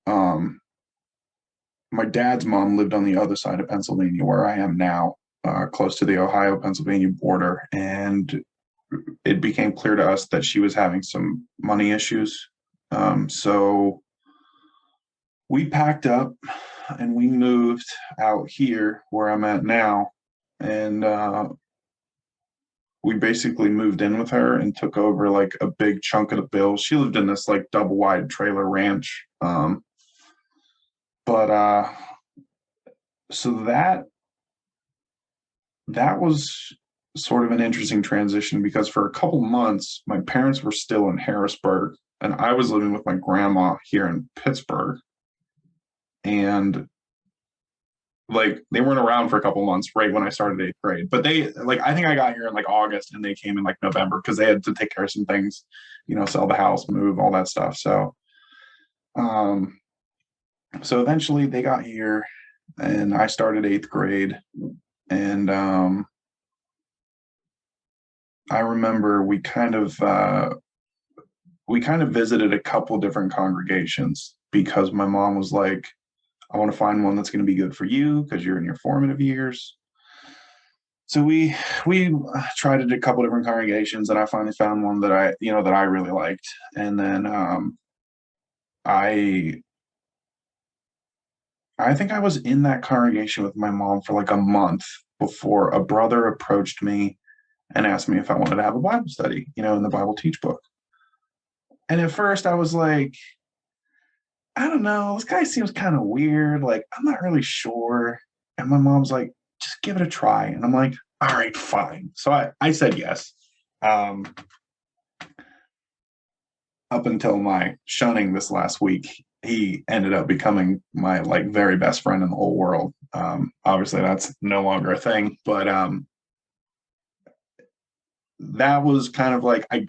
A: um, my dad's mom lived on the other side of Pennsylvania, where I am now, close to the Ohio-Pennsylvania border, and it became clear to us that she was having some money issues. So we packed up and we moved out here where I'm at now, and we basically moved in with her and took over like a big chunk of the bill. She lived in this like double wide trailer ranch. But so that was sort of an interesting transition because for a couple months my parents were still in Harrisburg and I was living with my grandma here in Pittsburgh. And like they weren't around for a couple months right when I started eighth grade. But they like I think I got here in like August and they came in like November because they had to take care of some things, sell the house, move, all that stuff. Um so eventually they got here and I started eighth grade. And I remember we kind of visited a couple different congregations because my mom was like, I want to find one that's going to be good for you because you're in your formative years. So we tried it at a couple different congregations, and I finally found one that I really liked. And then I I think I was in that congregation with my mom for like a month before a brother approached me and asked me if I wanted to have a Bible study, in the Bible Teach book. And at first I was like, I don't know, this guy seems kind of weird. Like, I'm not really sure. And my mom's like, just give it a try. And I'm like, all right, fine. So I said yes. Um, Up until my shunning this last week, he ended up becoming my like very best friend in the whole world. Obviously that's no longer a thing, but that was kind of like I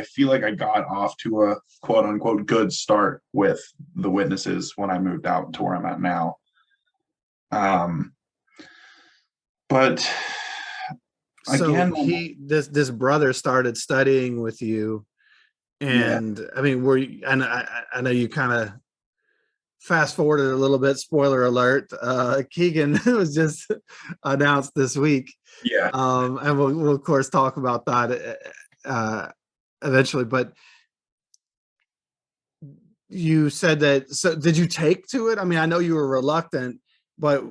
A: feel like I got off to a quote unquote good start with the witnesses when I moved out to where I'm at now. Um, but
B: So
A: again,
B: this brother started studying with you,
A: yeah,
B: and I mean, were you, and I know you kind of fast forwarded a little bit. Spoiler alert: Keagen was just announced this week,
A: yeah,
B: and we'll of course talk about that eventually. But you said that, so did you take to it? I mean, I know you were reluctant, but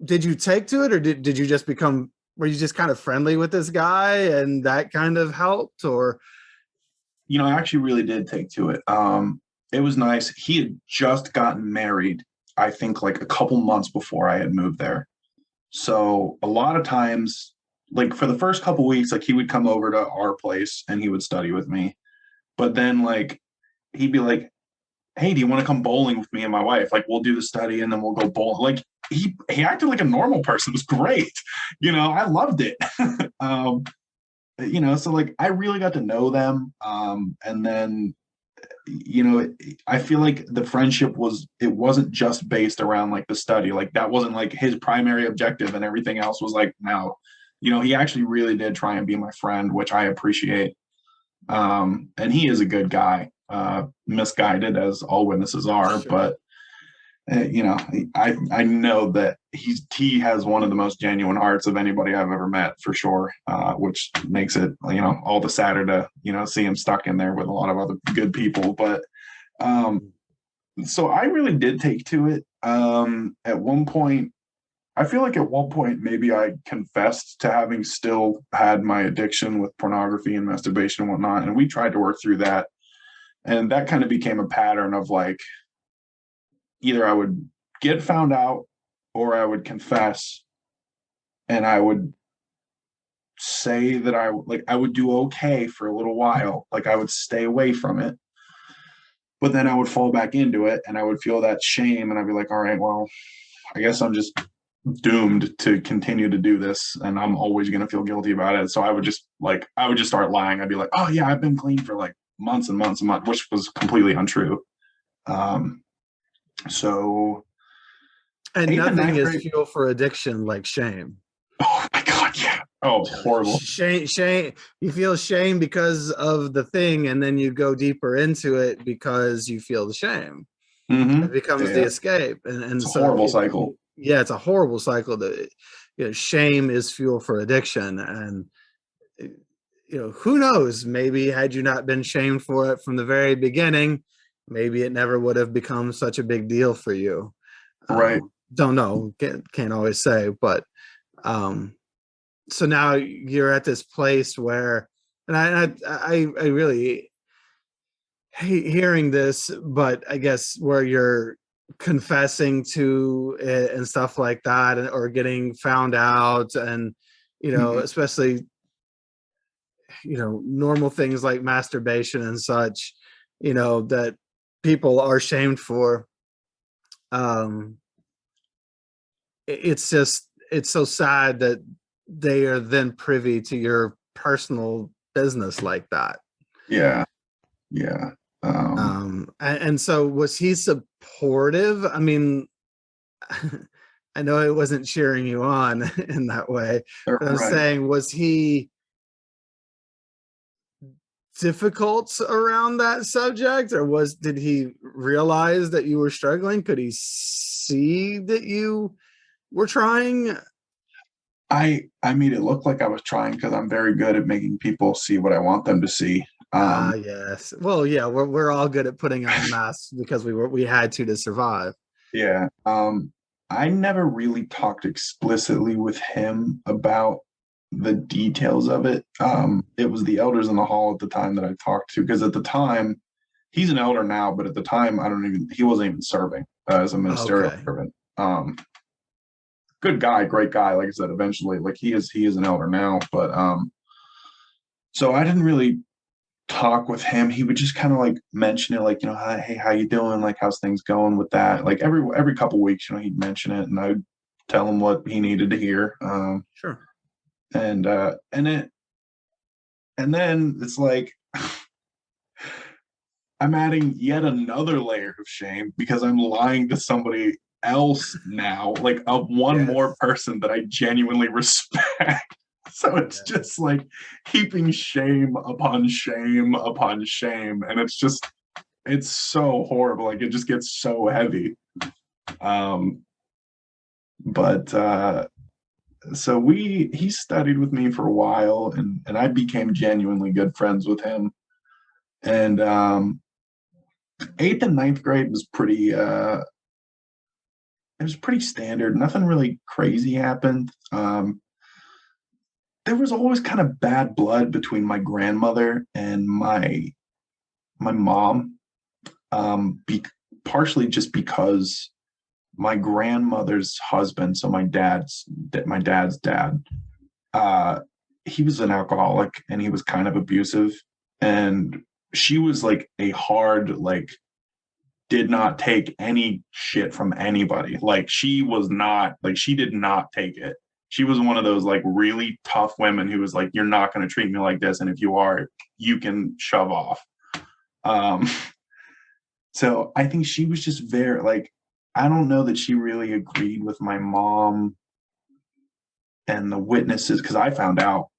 B: did you take to it, or did you just become, were you just kind of friendly with this guy and that kind of helped? Or
A: I actually really did take to it. It was nice. He had just gotten married, I think like a couple months before I had moved there. So a lot of times, like for the first couple weeks, like he would come over to our place and he would study with me. But then like he'd be like, "Hey, do you want to come bowling with me and my wife? Like we'll do the study and then we'll go bowling." Like he acted like a normal person. It was great. I loved it. um, so like I really got to know them. And then I feel like the friendship it wasn't just based around like the study. Like that wasn't like his primary objective, and everything else was like, no, he actually really did try and be my friend, which I appreciate. And he is a good guy, misguided as all witnesses are,
B: sure.
A: but I know that he has one of the most genuine hearts of anybody I've ever met for sure, which makes it all the sadder to see him stuck in there with a lot of other good people. But
B: Mhm.
A: so I really did take to it. At one point, I feel like at one point maybe I confessed to having still had my addiction with pornography and masturbation and whatnot, and we tried to work through that, and that kind of became a pattern of like either I would get found out or I would confess, and I would say that I would do okay for a little while, like I would stay away from it, but then I would fall back into it and I would feel that shame and I'd be like, all right, well, I guess I'm just doomed to continue to do this and I'm always going to feel guilty about it. So I would just start lying. I'd be like, oh yeah, I've been clean for like months and months and months, which was completely untrue. Um, so
B: And
A: eighth and
B: nothing
A: ninth
B: is
A: grade.
B: fuel for addiction like shame.
A: Oh my God, yeah. Oh, horrible.
B: Shame, you feel shame because of the thing, and then you go deeper into it because you feel the shame. It becomes the
A: Yeah,
B: escape,
A: it's
B: and
A: a
B: so
A: horrible cycle.
B: yeah, it's a horrible cycle. That shame is fuel for addiction, and who knows? Maybe had you not been shamed for it from the very beginning, maybe it never would have become such a big deal for you.
A: Right.
B: Don't know, can't always say, but um, so now you're at this place where, and I really hate hearing this, but I guess where you're confessing to it and stuff like that, or getting found out, and
A: Mhm.
B: especially normal things like masturbation and such, that people are shamed for. Um, it's just, it's so sad that they are then privy to your personal business like that.
A: Yeah. Yeah.
B: And so was he supportive? I mean, I know it wasn't cheering you on in that way, but I'm
A: Right.
B: saying, was he difficult around that subject, or did he realize that you were struggling? Could he see that you were trying?
A: I made it look like I was trying because I'm very good at making people see what I want them to see.
B: Ah, yes. Well, yeah, we're all good at putting on masks because we had to survive.
A: Yeah. I never really talked explicitly with him about the details of it. It was the elders in the hall at the time that I talked to because at the time he's an elder now, but at the time he wasn't even serving as a ministerial
B: Okay.
A: servant. Good guy, great guy. Like I said, eventually, like he is an elder now, but so I didn't really talk with him. He would just kind of like mention it, like, "Hi, hey, how you doing? Like, how's things going with that?" Like every couple weeks, he'd mention it, and I'd tell him what he needed to hear.
B: Sure.
A: And then it's like I'm adding yet another layer of shame because I'm lying to somebody else now, like one more
B: Yes.
A: person that I genuinely respect. So it's
B: Yeah.
A: just like heaping shame upon shame upon shame. And it's so horrible. Like it just gets so heavy. Um, but so he studied with me for a while and I became genuinely good friends with him. And Eighth and ninth grade was pretty it was pretty standard. Nothing really crazy happened. There was always kind of bad blood between my grandmother and my mom. Be, partially just because my grandmother's husband, so my dad's dad, uh, he was an alcoholic and he was kind of abusive, and she was like a hard like did not take any shit from anybody. Like she was not like she did not take it. She was one of those like really tough women who was like, "You're not going to treat me like this, and if you are, you can shove off." Um, so I think she was just very like, I don't know that she really agreed with my mom and the witnesses because I found out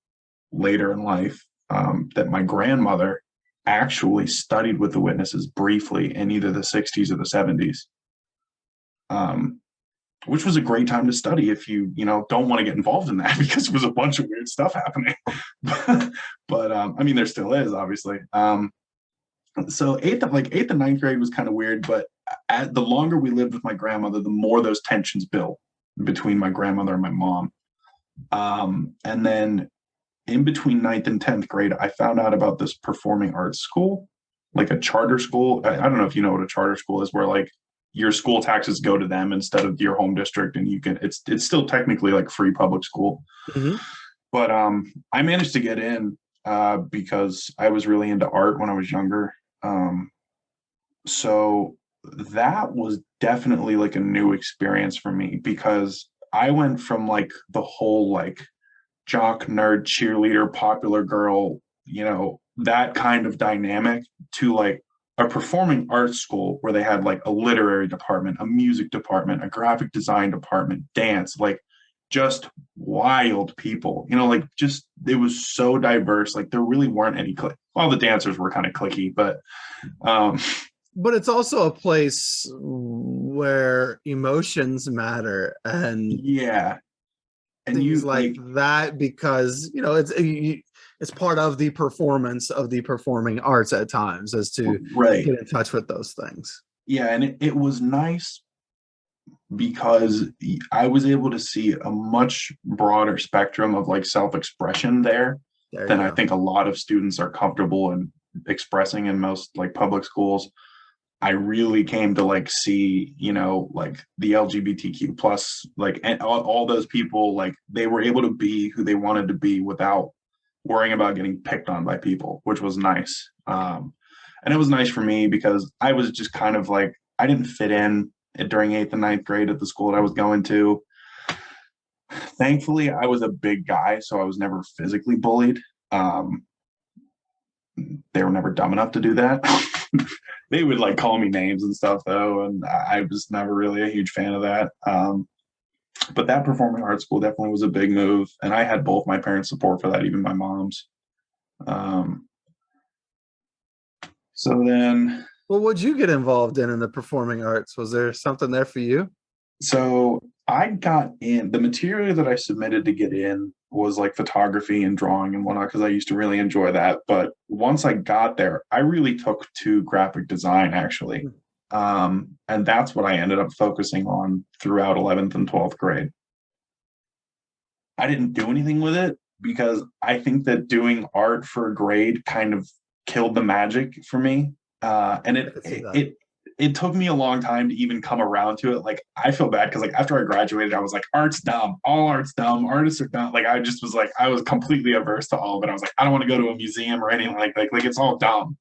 A: later in life that my grandmother actually studied with the witnesses briefly in either the 60s or the 70s, um, which was a great time to study if you know don't want to get involved in that because there was a bunch of weird stuff happening. But I mean, there still is obviously. So eighth and ninth grade was kind of weird, but the longer we lived with my grandmother, the more those tensions built between my grandmother and my mom. And then in between ninth and 10th grade, I found out about this performing arts school, like a charter school. I don't know if you know what a charter school is, where like your school taxes go to them instead of your home district, and you can it's still technically like free public school.
B: Mm-hmm.
A: But I managed to get in because I was really into art when I was younger. Um, so that was definitely like a new experience for me because I went from like the whole like jock, nerd, cheerleader, popular girl, you know, that kind of dynamic to like a performing arts school where they had like a literary department, a music department, a graphic design department, dance, like just wild people, you know, like just it was so diverse. Like there really weren't any well, the dancers were kind of clicky, but um
B: But it's also a place where emotions matter and
A: yeah. And
B: things
A: you
B: like
A: like
B: that, because it's part of the performance of the performing arts at times, as to
A: right.
B: get in touch with those things.
A: Yeah, and it was nice because I was able to see a much broader spectrum of like self-expression there
B: There you
A: than I
B: go.
A: think a lot of students are comfortable in expressing in most like public schools. I really came to like see, you know, like the LGBTQ plus, like and all those people, like they were able to be who they wanted to be without worrying about getting picked on by people, which was nice. And it was nice for me because I was just kind of like, I didn't fit in during eighth and ninth grade at the school that I was going to. Thankfully, I was a big guy, so I was never physically bullied. Um, they were never dumb enough to do that. They would like call me names and stuff though, and I was never really a huge fan of that. But that performing arts school definitely was a big move, and I had both my parents' support for that, even my mom's. Um, so then,
B: Well, what'd you get involved in the performing arts? Was there something there for you?
A: so I got in. The material that I submitted to get in was like photography and drawing and whatnot because I used to really enjoy that. But once I got there, I really took to graphic design actually. And that's what I ended up focusing on throughout 11th and 12th grade. I didn't do anything with it because I think that doing art for a grade kind of killed the magic for me. And
B: I
A: it,
B: could see
A: it
B: that.
A: it it took me a long time to even come around to it. Like I feel bad because like after I graduated, I was like, art's dumb. All art's dumb. Artists are dumb. Like I just was like, I was completely averse to all of it. I was like, I don't want to go to a museum or anything like it's all dumb.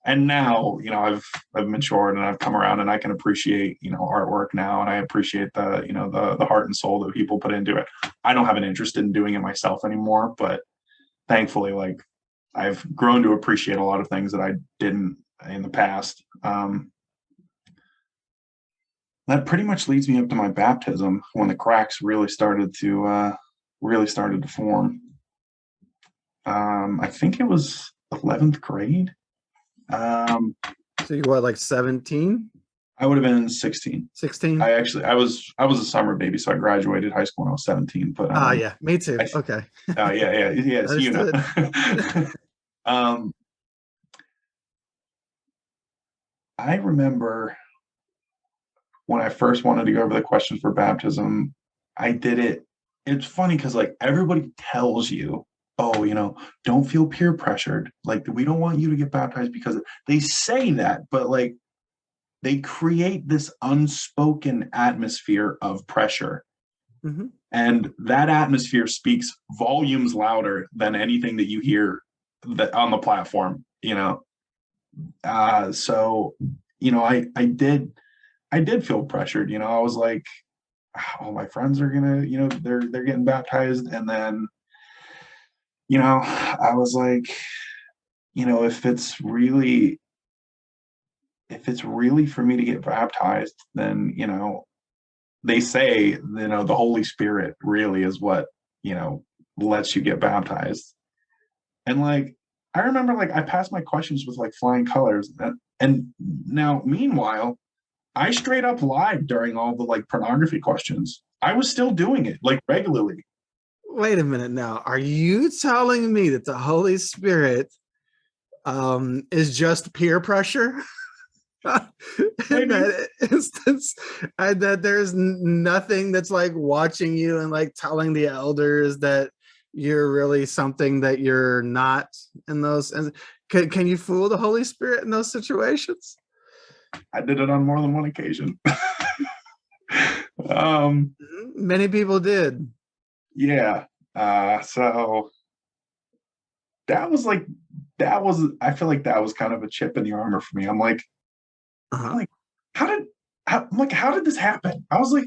A: And now, you know, I've matured and I've come around and I can appreciate, you know, artwork now, and I appreciate the, you know, the heart and soul that people put into it. I don't have an interest in doing it myself anymore, but thankfully, like I've grown to appreciate a lot of things that I didn't in the past. That pretty much leads me up to my baptism when the cracks really started to form. I think it was 11th grade. Um,
B: So you were like 17,
A: I would have been 16.
B: 16?
A: I was a summer baby, so I graduated high school when I was 17. But
B: Ah, yeah, me too.
A: I
B: Okay.
A: yeah, so you know.
B: Understood.
A: um, I remember when I first wanted to go over the questions for baptism, I did it. It's funny because like everybody tells you, oh, don't feel peer pressured. Like we don't want you to get baptized because they say that, but like they create this unspoken atmosphere of pressure.
B: Mm-hmm.
A: And that atmosphere speaks volumes louder than anything that you hear that on the platform. So, I did feel pressured. I was like, oh, my friends are gonna, they're getting baptized. And then, I was like, if it's really for me to get baptized, then, they say, the Holy Spirit really is what, lets you get baptized. And like, I remember like I passed my questions with like flying colors. And now, meanwhile, I straight up lied during all the like pornography questions. I was still doing it like regularly.
B: Wait a minute now. Are you telling me that the Holy Spirit is just peer pressure? In
A: Maybe.
B: that instance, and that there's nothing that's like watching you and like telling the elders that you're really something that you're not in those. And can you fool the Holy Spirit in those situations?
A: I did it on more than one occasion. um,
B: Many people did.
A: yeah. So that was like I feel like that was kind of a chip in the armor for me. I'm like,
B: Uh-huh.
A: how did this happen? I was like,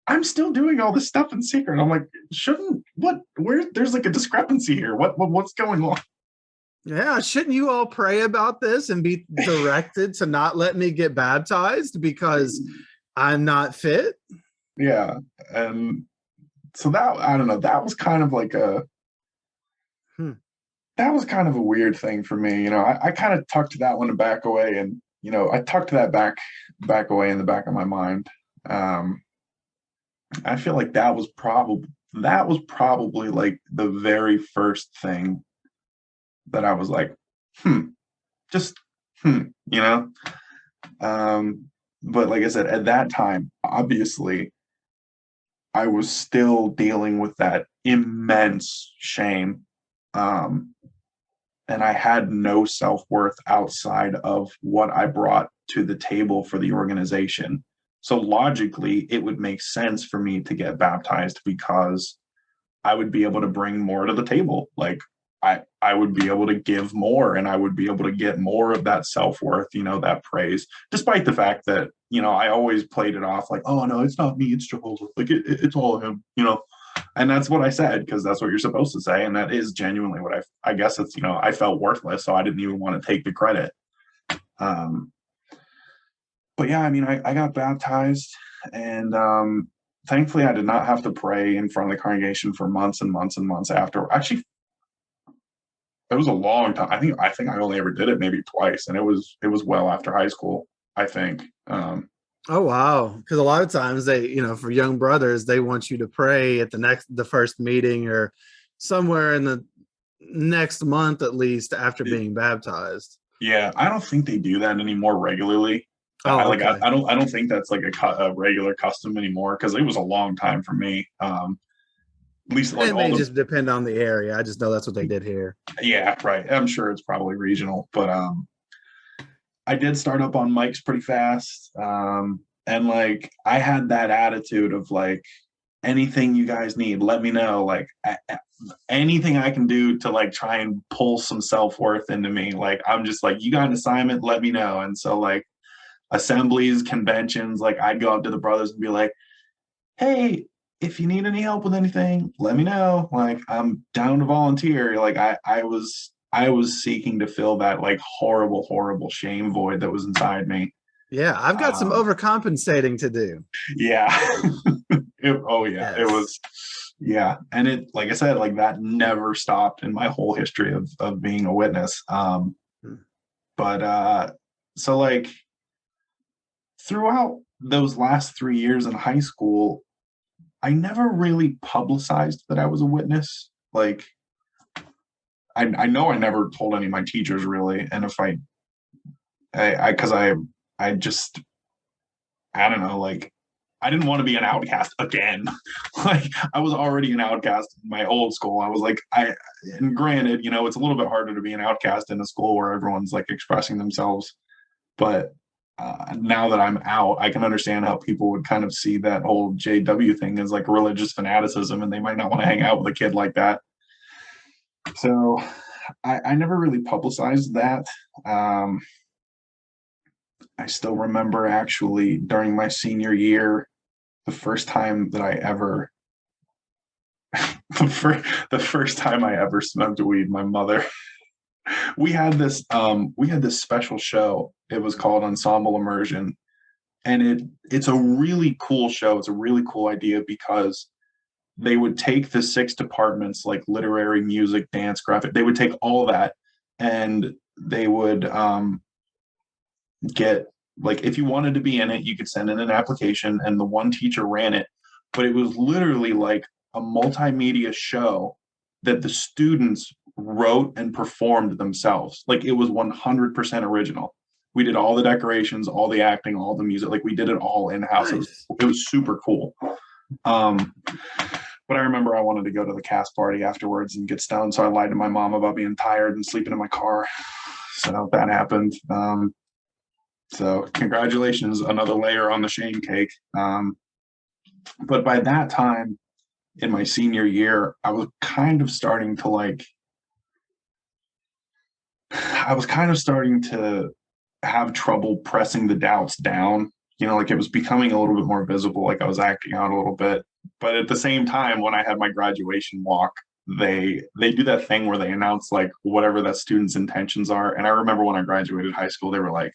A: I'm still doing all this stuff in secret. I'm like, there's like a discrepancy here. What's going on?
B: Yeah, shouldn't you all pray about this and be directed to not let me get baptized because I'm not fit?
A: Yeah. And so that, I don't know,
B: Hmm.
A: that was kind of a weird thing for me. I kind of tucked that one back away, and I tucked that back away in the back of my mind. Um, I feel like that was probably like the very first thing that I was like, hmm, just hmm, you know. But like I said, at that time, obviously, I was still dealing with that immense shame. Um, and I had no self worth outside of what I brought to the table for the organization. So logically, it would make sense for me to get baptized because I would be able to bring more to the table. Like I would be able to give more, and I would be able to get more of that self-worth, that praise, despite the fact that, I always played it off like, oh no, it's not me, it's Jehovah. Like it's all him. And that's what I said, because that's what you're supposed to say. And that is genuinely what I guess it's, I felt worthless. So I didn't even want to take the credit. Um, but yeah, I mean, I got baptized, and thankfully I did not have to pray in front of the congregation for months and months and months after. Actually, it was a long time. I think I only ever did it maybe twice, and it was well after high school, I think.
B: Oh wow. Because a lot of times they, for young brothers, they want you to pray at the first meeting or somewhere in the next month at least after being baptized.
A: Yeah, I don't think they do that anymore regularly. I
B: Oh,
A: like
B: okay.
A: I don't think that's like a regular custom anymore, because it was a long time for me. At least like
B: It
A: all
B: may
A: the
B: just depend on the area. I just know that's what they did here.
A: yeah, right. I'm sure it's probably regional, but I did start up on mics pretty fast. And like I had that attitude of like, anything you guys need, let me know. Like anything I can do to like try and pull some self-worth into me. Like I'm just like, you got an assignment, let me know. And so like assemblies, conventions, like I'd go up to the brothers and be like, hey, if you need any help with anything, let me know. Like I'm down to volunteer. Like I was seeking to fill that like horrible, horrible shame void that was inside me.
B: Yeah, I've got some
A: Um,
B: overcompensating to do.
A: yeah. Oh yeah, it
B: Yes.
A: was. Yeah, and it, like I said, like that never stopped in my whole history of being a witness.
B: Hmm.
A: But so like throughout those last 3 years in high school, I never really publicized that I was a witness. Like I know I never told any of my teachers really, and if I because I I just, I don't know, like, I didn't want to be an outcast again. Like, I was already an outcast in my old school. I was like, and granted, you know, it's a little bit harder to be an outcast in a school where everyone's like expressing themselves. But now that I'm out, I can understand how people would kind of see that whole JW thing as like religious fanaticism, and they might not want to hang out with a kid like that. So I never really publicized that. I still remember actually during my senior year, the first time that I ever, the first time I ever smoked weed, my mother, we had this special show. It was called Ensemble Immersion, and it's a really cool show. It's a really cool idea because they would take the six departments like literary, music, dance, graphic. They would take all that, and they would get, like, if you wanted to be in it, you could send in an application, and the one teacher ran it. But it was literally like a multimedia show that the students wrote and performed themselves. Like, it was 100% original. We did all the decorations, all the acting, all the music. Like, we did it all in house.
B: Nice.
A: It was super cool. But I remember I wanted to go to the cast party afterwards and get stoned, so I lied to my mom about being tired and sleeping in my car. So that happened. So congratulations, another layer on the shame cake. But by that time, in my senior year, I was kind of starting to have trouble pressing the doubts down. You know, like, it was becoming a little bit more visible, like I was acting out a little bit. But at the same time, when I had my graduation walk, they do that thing where they announce like whatever that student's intentions are. And I remember when I graduated high school, they were like,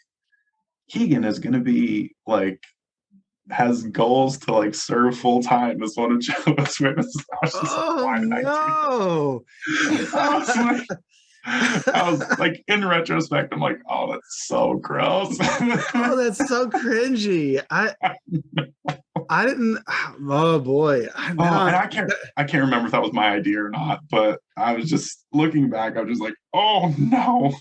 A: Keagen is going to be like, has goals to like serve full time as one of Jehovah's Witnesses. I was just like,
B: Oh
A: why did I
B: no.
A: do that? I was like, in retrospect, I'm like, oh, that's so gross.
B: Oh, that's so cringy. I didn't. Oh boy.
A: Oh, and
B: Now,
A: I can't remember if that was my idea or not, but I was just looking back, I was just like, oh no.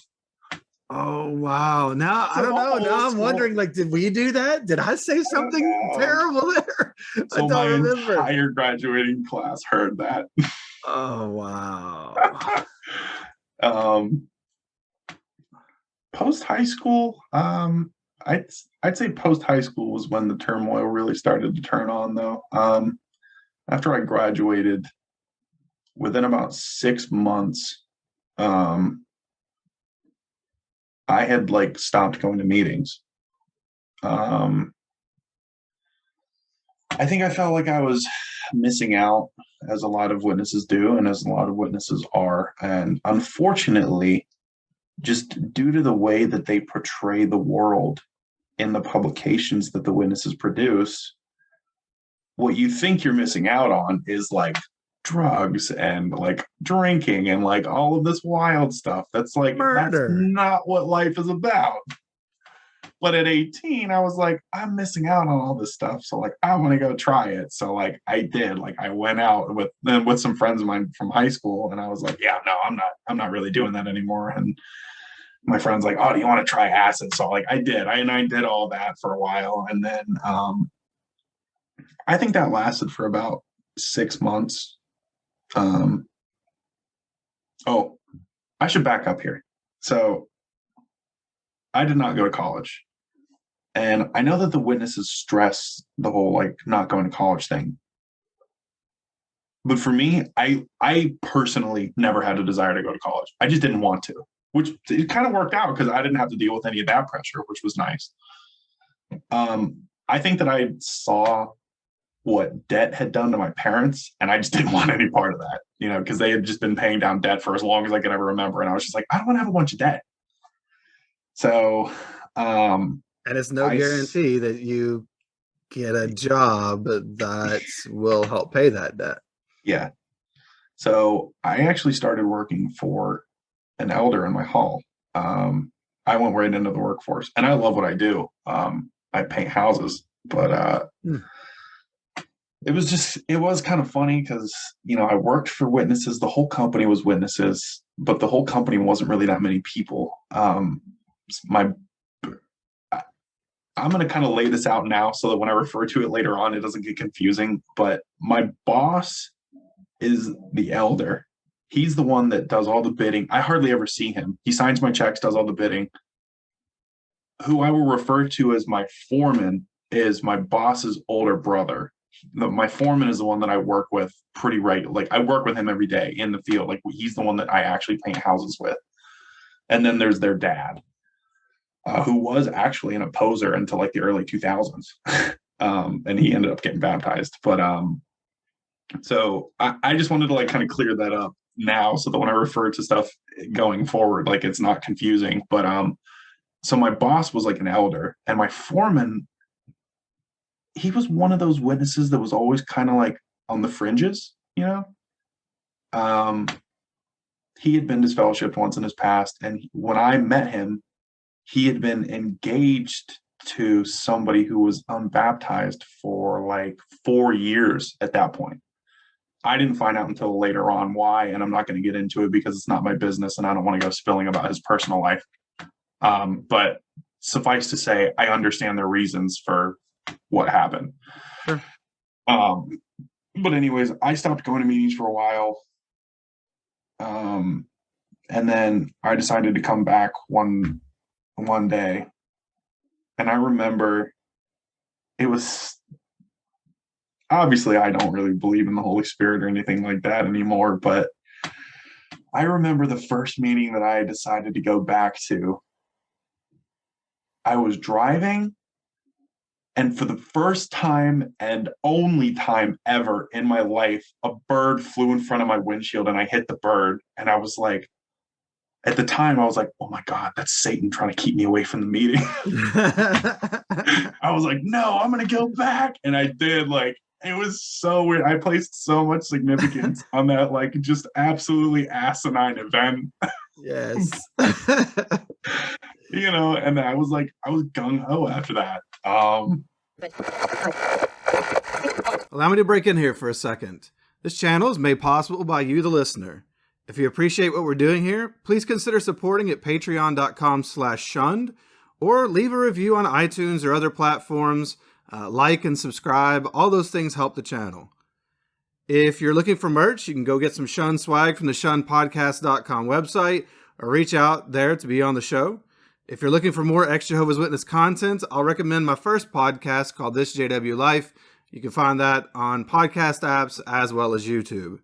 B: oh wow. Now I
A: So
B: don't
A: the
B: know.
A: whole
B: Now I'm
A: school,
B: wondering, like, did we do that? Did I say
A: I don't
B: something
A: know.
B: terrible there? I
A: So
B: don't
A: my
B: remember.
A: entire graduating class heard that.
B: Oh wow.
A: um, Post high school, I'd say post high school was when the turmoil really started to turn on, though. After I graduated, within about 6 months, um, I had like stopped going to meetings. Um, I think I felt like I was missing out, as a lot of witnesses do, and as a lot of witnesses are. And unfortunately, just due to the way that they portray the world in the publications that the witnesses produce, what you think you're missing out on is like drugs and like drinking and like all of this wild stuff. That's
B: Murder.
A: not what life is about. But at 18, I was like, I'm missing out on all this stuff. So like, I want to go try it. So like, I did. Like, I went out with some friends of mine from high school, and I was like, yeah, no, I'm not really doing that anymore. And my friend's like, oh, do you want to try acid? So like, I did. I did all that for a while, and then I think that lasted for about 6 months. Um, oh, I should back up here. So I did not go to college. And I know that the witnesses stress the whole like not going to college thing. But for me, I personally never had a desire to go to college. I just didn't want to, which it kind of worked out because I didn't have to deal with any of that pressure, which was nice. I think that I saw what debt had done to my parents, and I just didn't want any part of that, you know, because they had just been paying down debt for as long as I could ever remember. And I was just like, I don't want to have a bunch of debt. So
B: And it's no
A: I,
B: guarantee that you get a job that will help pay that debt.
A: yeah. So I actually started working for an elder in my hall. I went right into the workforce, and I love what I do. I paint houses, but it was kind of funny because, you know, I worked for witnesses. The whole company was witnesses, but the whole company wasn't really that many people. My I'm going to kind of lay this out now so that when I refer to it later on, it doesn't get confusing. But my boss is the elder. He's the one that does all the bidding. I hardly ever see him. He signs my checks, does all the bidding. Who I will refer to as my foreman is my boss's older brother. My foreman is the one that I work with pretty regularly. Like I work with him every day in the field. Like he's the one that I actually paint houses with. And then there's their dad, who was actually an opposer until like the early 2000s. And he ended up getting baptized. But so I just wanted to like kind of clear that up now so that when I refer to stuff going forward, like it's not confusing. But so my boss was like an elder, and my foreman, he was one of those witnesses that was always kind of like on the fringes, you know. Um, he had been disfellowshipped once in his past, and when I met him, he had been engaged to somebody who was unbaptized for like 4 years at that point. I didn't find out until later on why, and I'm not going to get into it because it's not my business, and I don't want to go spilling about his personal life. But suffice to say, I understand their reasons for what happened.
B: Sure.
A: But anyways, I stopped going to meetings for a while. And then I decided to come back one day. And I remember it was obviously I don't really believe in the Holy Spirit or anything like that anymore, but I remember the first meeting that I decided to go back to. I was driving, and for the first time and only time ever in my life, a bird flew in front of my windshield and I hit the bird. And I was like, at the time, I was like, oh my God, that's Satan trying to keep me away from the meeting. I was like, no, I'm going to go back. And I did. Like, it was so weird. I placed so much significance on that, like, just absolutely asinine event.
B: Yes.
A: You know, and I was like, I was gung ho after that.
B: Allow me to break in here for a second. This channel is made possible by you, the listener. If you appreciate what we're doing here, please consider supporting at patreon.com/shunned, or leave a review on iTunes or other platforms. Like and subscribe. All those things help the channel. If you're looking for merch, you can go get some Shunned swag from the shunnedpodcast.com website, or reach out there to be on the show. If you're looking for more ex-Jehovah's Witness content, I'll recommend my first podcast called This JW Life. You can find that on podcast apps as well as YouTube.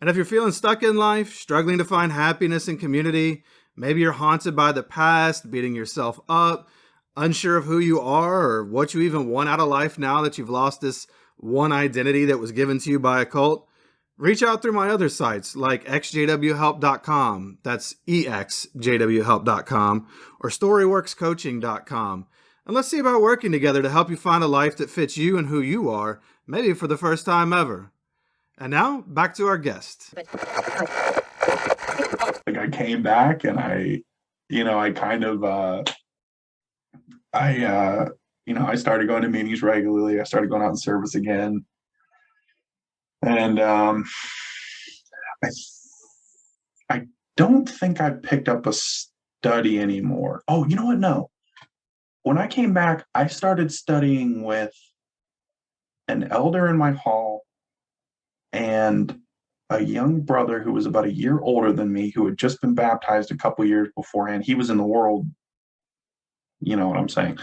B: And if you're feeling stuck in life, struggling to find happiness and community, maybe you're haunted by the past, beating yourself up, unsure of who you are or what you even want out of life now that you've lost this one identity that was given to you by a cult, reach out through my other sites like ex-JWhelp.com, that's ex-JWhelp.com, or storyworkscoaching.com. And let's see about working together to help you find a life that fits you and who you are, maybe for the first time ever. And now, back to our guest.
A: Like I came back and I started going to meetings regularly. I started going out in service again. And I don't think I picked up a study anymore. Oh, you know what? No. When I came back, I started studying with an elder in my hall and a young brother who was about a year older than me, who had just been baptized a couple years beforehand. He was in the world, you know what I'm saying?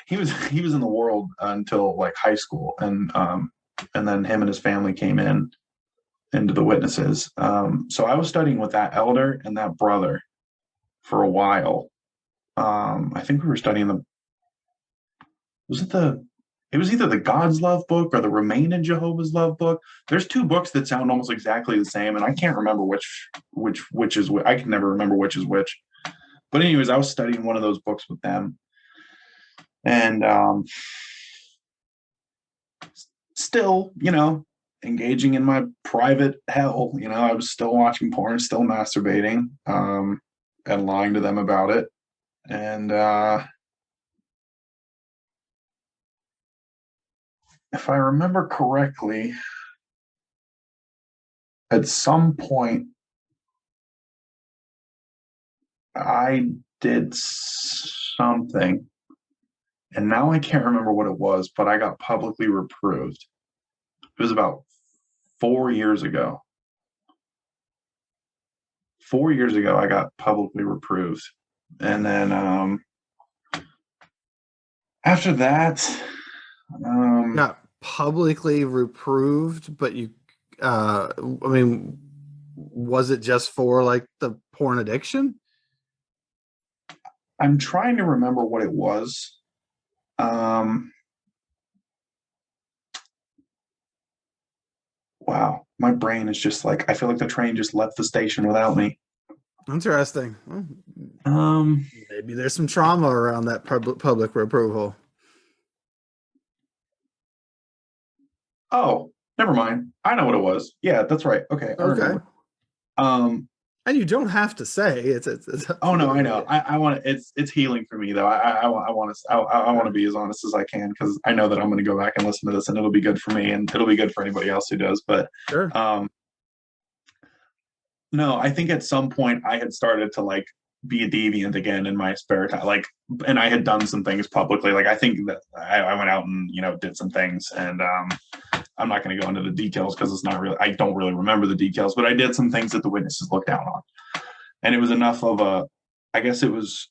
A: He was in the world until like high school, and then him and his family came into the witnesses. So I was studying with that elder and that brother for a while. I think we were studying it was either the God's Love book or the Remain in Jehovah's Love book. There's two books that sound almost exactly the same, and I can't remember which is which. I can never remember which is which. But anyways, I was studying one of those books with them, and still, engaging in my private hell. I was still watching porn, still masturbating, and lying to them about it. And if I remember correctly, at some point, I did something And now I can't remember what it was, but I got publicly reproved. It was about 4 years ago. 4 years ago, I got publicly reproved. And then after that,
B: Got publicly reproved, but you, I mean, was it just for like the porn addiction?
A: I'm trying to remember what it was. Wow, my brain is just like, I feel like the train just left the station without me.
B: Interesting. Well,
A: Um,
B: maybe there's some trauma around that public approval.
A: oh, never mind. I know what it was. Yeah, that's right. Okay, I
B: Okay.
A: remember. Um,
B: And you don't have to say it's up
A: oh
B: to
A: no, I
B: you.
A: know. I want to. It's healing for me though. I want to. I want to be as honest as I can because I know that I'm going to go back and listen to this and it'll be good for me and it'll be good for anybody else who does. But
B: Sure.
A: um, no, I think at some point I had started to like be a deviant again in my spare time. Like, and I had done some things publicly. Like, I think that I went out and did some things, and I'm not going to go into the details because it's not really. I don't really remember the details, but I did some things that the witnesses looked down on, and it was enough of a. I guess it was.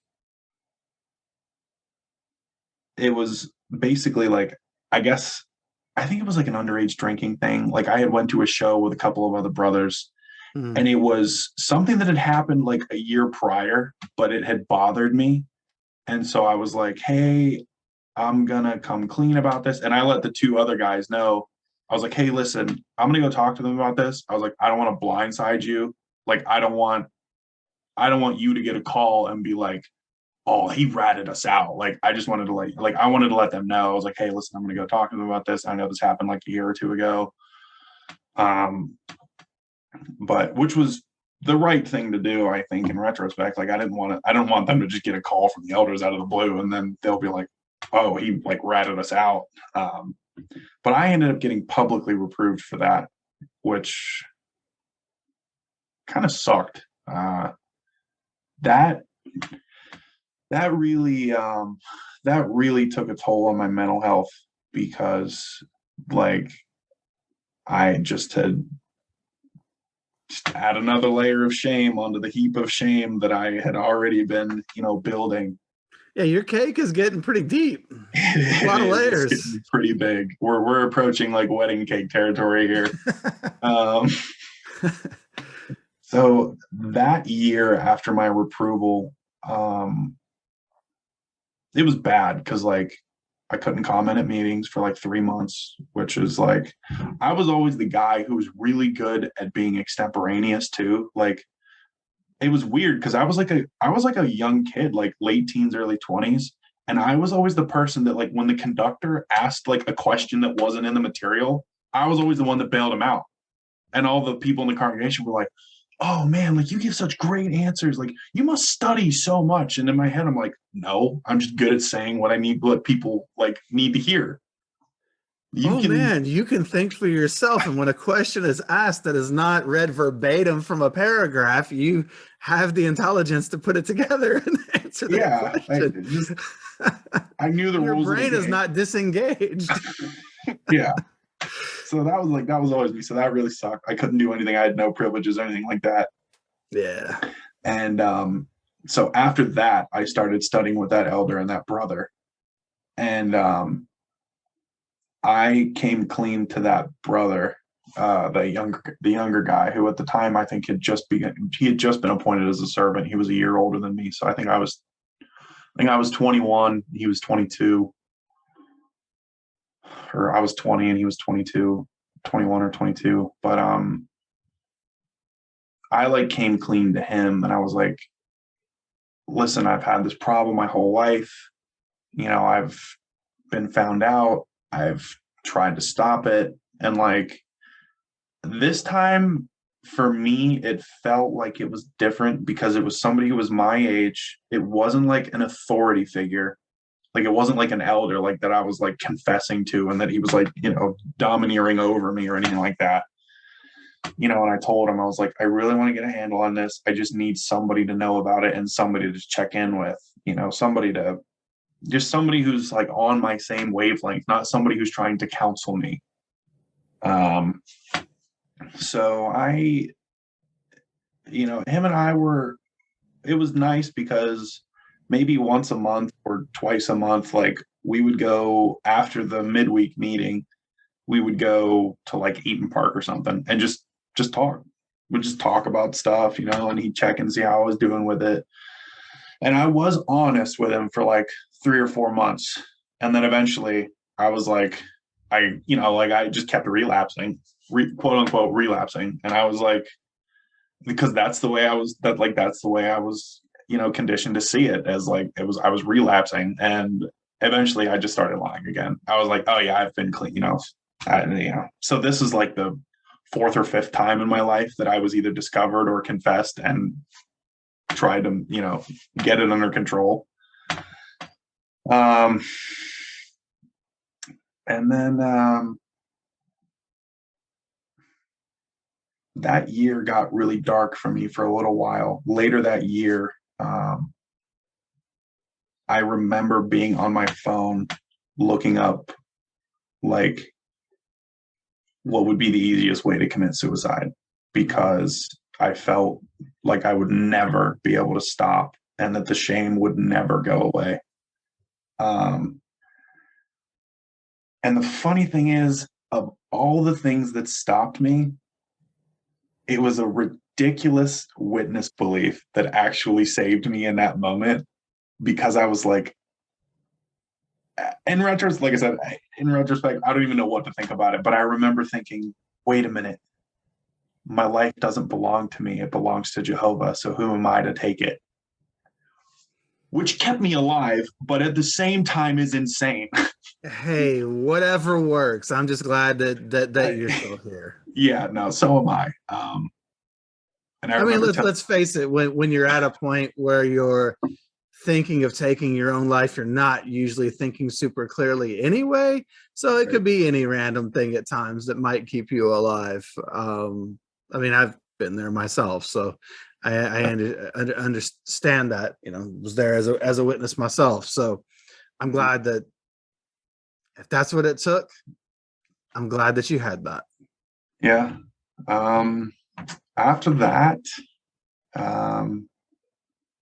A: It was basically like, I guess I think it was like an underage drinking thing. Like I had went to a show with a couple of other brothers
B: Mm.
A: and it was something that had happened like a year prior, but it had bothered me. And so I was like, hey, I'm gonna come clean about this. And I let the two other guys know. I was like, hey, listen, I'm gonna go talk to them about this. I was like, I don't want to blindside you. Like, I don't want you to get a call and be like, oh, he ratted us out. Like, I just wanted to I wanted to let them know. I was like, hey, listen, I'm gonna go talk to them about this. I know this happened like a year or two ago. Um, but which was the right thing to do, I think, in retrospect. Like I didn't want them to just get a call from the elders out of the blue and then they'll be like, oh, he like ratted us out. But I ended up getting publicly reproved for that, which kind of sucked. That that really that really took a toll on my mental health because like I just had add another layer of shame onto the heap of shame that I had already been, building.
B: Yeah, your cake is getting pretty deep. A
A: It
B: lot of
A: is. It's
B: layers.
A: getting pretty big. We're approaching like wedding cake territory here. Um, so that year after my reproval, um, it was bad because like I couldn't comment at meetings for like 3 months, which is like I was always the guy who was really good at being extemporaneous too. Like it was weird because I was like a young kid, like late teens, early 20s. And I was always the person that like when the conductor asked like a question that wasn't in the material, I was always the one that bailed him out. And all the people in the congregation were like, oh man, like you give such great answers. Like you must study so much. And in my head, I'm like, no, I'm just good at saying what people like need to hear. You
B: Oh
A: can
B: man, you can think for yourself. And when a question is asked that is not read verbatim from a paragraph, you have the intelligence to put it together and answer that
A: yeah,
B: question.
A: I knew the
B: Your
A: rules of the
B: brain is
A: game.
B: not disengaged.
A: Yeah. So that was always me. So that really sucked. I couldn't do anything. I had no privileges or anything like that.
B: Yeah.
A: And so after that, I started studying with that elder and that brother. And I came clean to that brother, the younger guy who at the time I think he had just been appointed as a servant. He was a year older than me. So I think I was 21, he was 22, or I was 20 and he was 22, 21 or 22. But I like came clean to him and I was like, listen, I've had this problem my whole life. I've been found out. I've tried to stop it. And like this time for me, it felt like it was different because it was somebody who was my age. It wasn't like an authority figure. Like it wasn't like an elder like that I was like confessing to and that he was like, domineering over me or anything like that. And I told him, I was like, I really want to get a handle on this. I just need somebody to know about it and somebody to check in with, somebody to just somebody who's like on my same wavelength, not somebody who's trying to counsel me. Um, so him and I were, it was nice because maybe once a month or twice a month, like we would go after the midweek meeting, we would go to like Eaton Park or something and just talk. We'd just talk about stuff, and he'd check and see how I was doing with it. And I was honest with him for like 3 or 4 months. And then eventually I was like, I just kept relapsing, quote unquote relapsing. And I was like, because that's the way that's the way I was, conditioned to see it, as like I was relapsing. And eventually I just started lying again. I was like, oh yeah, I've been clean, so this is like the fourth or fifth time in my life that I was either discovered or confessed and tried to, get it under control. And then that year got really dark for me for a little while. Later that year, I remember being on my phone looking up like what would be the easiest way to commit suicide, because I felt like I would never be able to stop and that the shame would never go away. And the funny thing is, of all the things that stopped me, it was a ridiculous witness belief that actually saved me in that moment, because I was like, in retrospect, like I said, in retrospect, I don't even know what to think about it, but I remember thinking, wait a minute, my life doesn't belong to me. It belongs to Jehovah. So who am I to take it? Which kept me alive, but at the same time is insane.
B: Hey, whatever works. I'm just glad that you're still here.
A: Yeah, no, so am I. And I
B: I mean,
A: remember
B: let's face it, when you're at a point where you're thinking of taking your own life, you're not usually thinking super clearly anyway. So it could be any random thing at times that might keep you alive. I mean, I've been there myself, so I understand that. Was there as a witness myself. So I'm glad that if that's what it took, I'm glad that you had that.
A: Yeah. After that, um,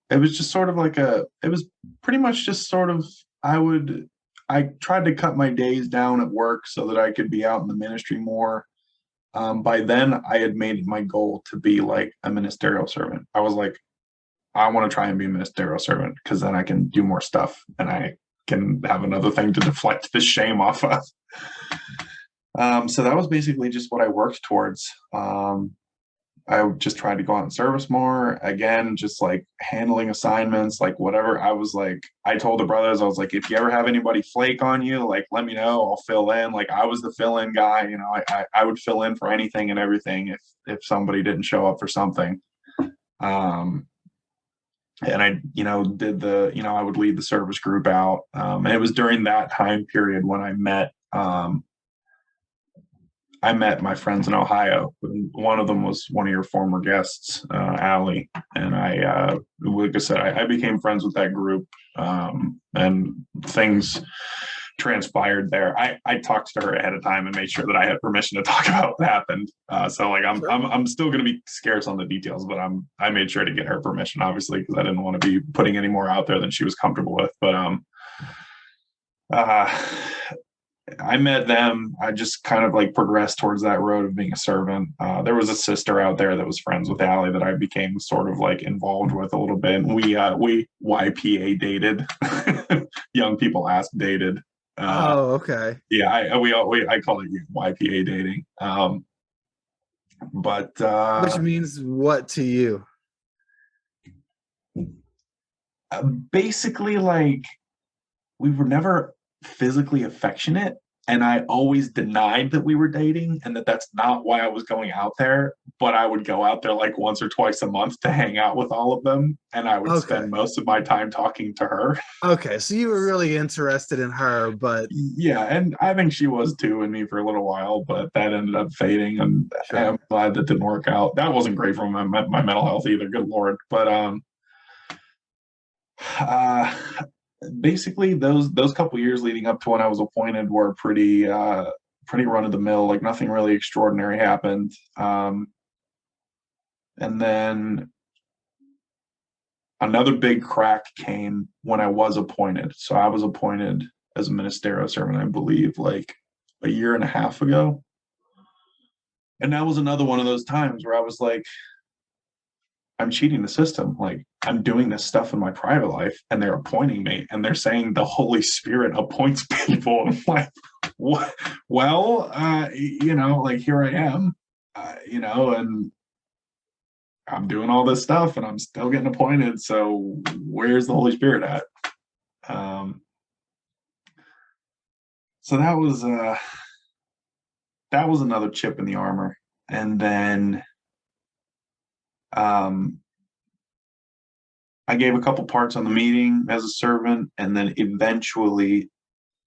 A: it was just sort of like it was pretty much just sort of, I tried to cut my days down at work so that I could be out in the ministry more. By then I had made it my goal to be like a ministerial servant. I was like, I want to try and be a ministerial servant because then I can do more stuff and I can have another thing to deflect the shame off of. So that was basically just what I worked towards. I just tried to go out and service more. Again, just like handling assignments, like whatever. I was like, I told the brothers, I was like, if you ever have anybody flake on you, like let me know. I'll fill in. Like I was the fill-in guy. I would fill in for anything and everything if somebody didn't show up for something. And I, did I would lead the service group out. And it was during that time period when I met my friends in Ohio. One of them was one of your former guests, Allie, and like I said, I became friends with that group, and things transpired there. I talked to her ahead of time and made sure that I had permission to talk about what happened. So like I'm still going to be scarce on the details, but I made sure to get her permission, obviously, because I didn't want to be putting any more out there than she was comfortable with. But I met them. I just kind of like progressed towards that road of being a servant. There was a sister out there that was friends with Allie that I became sort of like involved with a little bit. We YPA dated. Young people ask dated.
B: Oh, okay.
A: Yeah, I call it YPA dating. But
B: Which means what to you?
A: basically, like we were never physically affectionate, and I always denied that we were dating and that that's not why I was going out there. But I would go out there like once or twice a month to hang out with all of them, and I would spend most of my time talking to her.
B: Okay, so you were really interested in her, but
A: yeah, and I think she was too in me for a little while, but that ended up fading, and sure. I'm glad that didn't work out. That wasn't great for my mental health either. Good Lord, but basically those couple years leading up to when I was appointed were pretty run of the mill. Like nothing really extraordinary happened. And then another big crack came when I was appointed. So I was appointed as a ministerial servant, I believe, like a year and a half ago. And that was another one of those times where I was like, I'm cheating the system. Like I'm doing this stuff in my private life and they're appointing me and they're saying the Holy Spirit appoints people. And I'm like, what? Well, like here I am, and I'm doing all this stuff and I'm still getting appointed. So where's the Holy Spirit at? So that was another chip in the armor. And then I gave a couple parts on the meeting as a servant, and then eventually,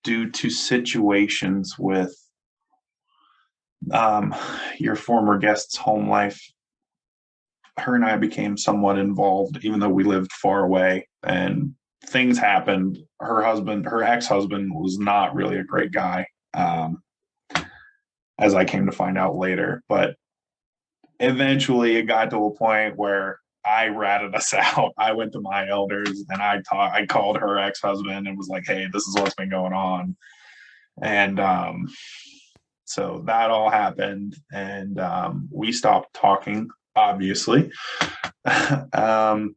A: due to situations with your former guest's home life, her and I became somewhat involved, even though we lived far away. And things happened. Her ex-husband, was not really a great guy, as I came to find out later. But eventually, it got to a point where I ratted us out. I went to my elders and I called her ex-husband and was like, "Hey, this is what's been going on." And so that all happened, and we stopped talking, obviously. And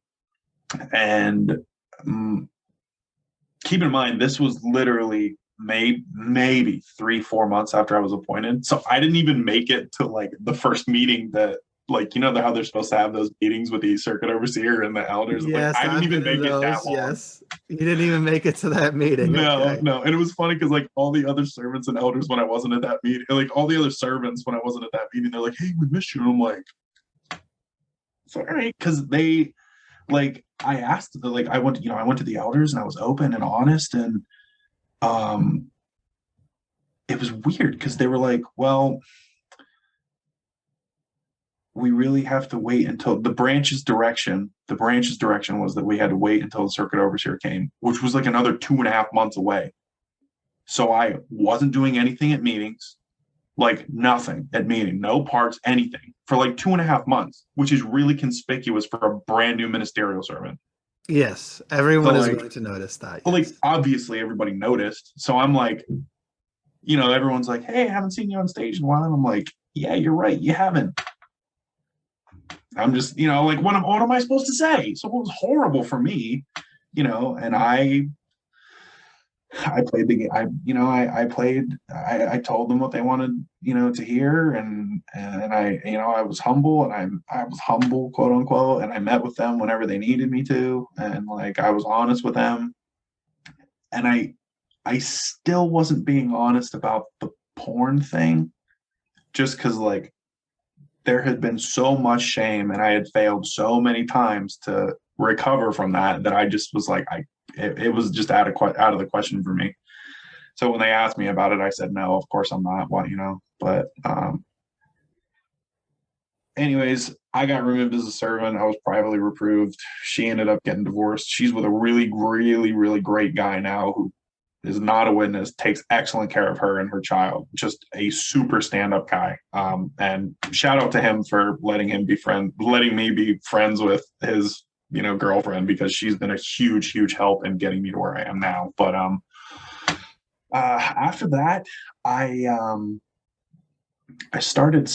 A: keep in mind, this was literally maybe 3-4 months after I was appointed. So I didn't even make it to like the first meeting that, like, how they're supposed to have those meetings with the circuit overseer and the elders. Like
B: Yes,
A: I didn't
B: I've
A: even
B: been to
A: make it that
B: those.
A: long.
B: Yes. You didn't even make it to that meeting.
A: No,
B: Okay.
A: no. And it was funny because like all the other servants and elders, when I wasn't at that meeting, like all the other servants when I wasn't at that meeting, they're like, "Hey, we missed you." And I'm like, it's all right. Because they, like, I asked like I went to the elders and I was open and honest, and um it was weird because they were like, "Well, we really have to wait until the branch's direction was that we had to wait until the circuit overseer came, which was like another 2.5 months away." So I wasn't doing anything at meetings, like nothing at meeting, no parts, anything for like 2.5 months, which is really conspicuous for a brand new ministerial servant.
B: Yes,
A: So
B: everyone is
A: like,
B: going to notice that.
A: like
B: Yes.
A: obviously everybody noticed. So I'm like, everyone's like, "Hey, I haven't seen you on stage in a while." And I'm like, "Yeah, you're right, you haven't." I'm just, like, what am I supposed to say? So it was horrible for me, and I played the game. I played. I told them what they wanted, to hear, and I was humble, and I was humble, quote unquote, and I met with them whenever they needed me to, and like I was honest with them, and I still wasn't being honest about the porn thing, just because like there had been so much shame, and I had failed so many times to recover from that I just was like, it was just out of the question for me. So when they asked me about it, I said no, of course I'm not. But anyways, I got removed as a servant. I was privately reproved. She ended up getting divorced. She's with a really, really, really great guy now who is not a witness, takes excellent care of her and her child. Just a super stand-up guy. And shout out to him for letting me be friends with his, girlfriend, because she's been a huge, huge help in getting me to where I am now. But after that, I started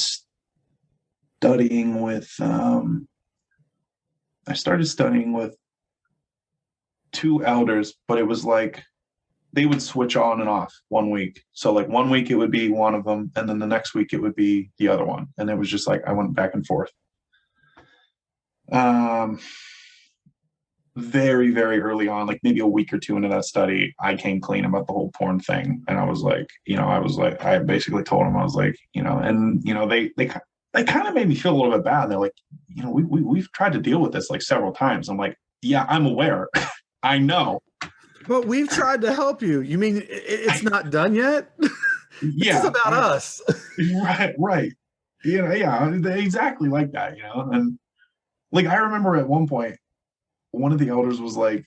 A: studying with two elders, but it was like they would switch on and off one week. So like one week it would be one of them, and then the next week it would be the other one, and it was just like I went back and forth. Very, very early on, like maybe a week or two into that study, I came clean about the whole porn thing, and I was like, I basically told them, I was like, and they kind of made me feel a little bit bad. They're like, we've tried to deal with this like several times. I'm like, yeah, I'm aware. I know.
B: But we've tried to help you. You mean it's not done yet? This is
A: Yeah,
B: about us.
A: right. Yeah, exactly like that, and like I remember at one point, one of the elders was like,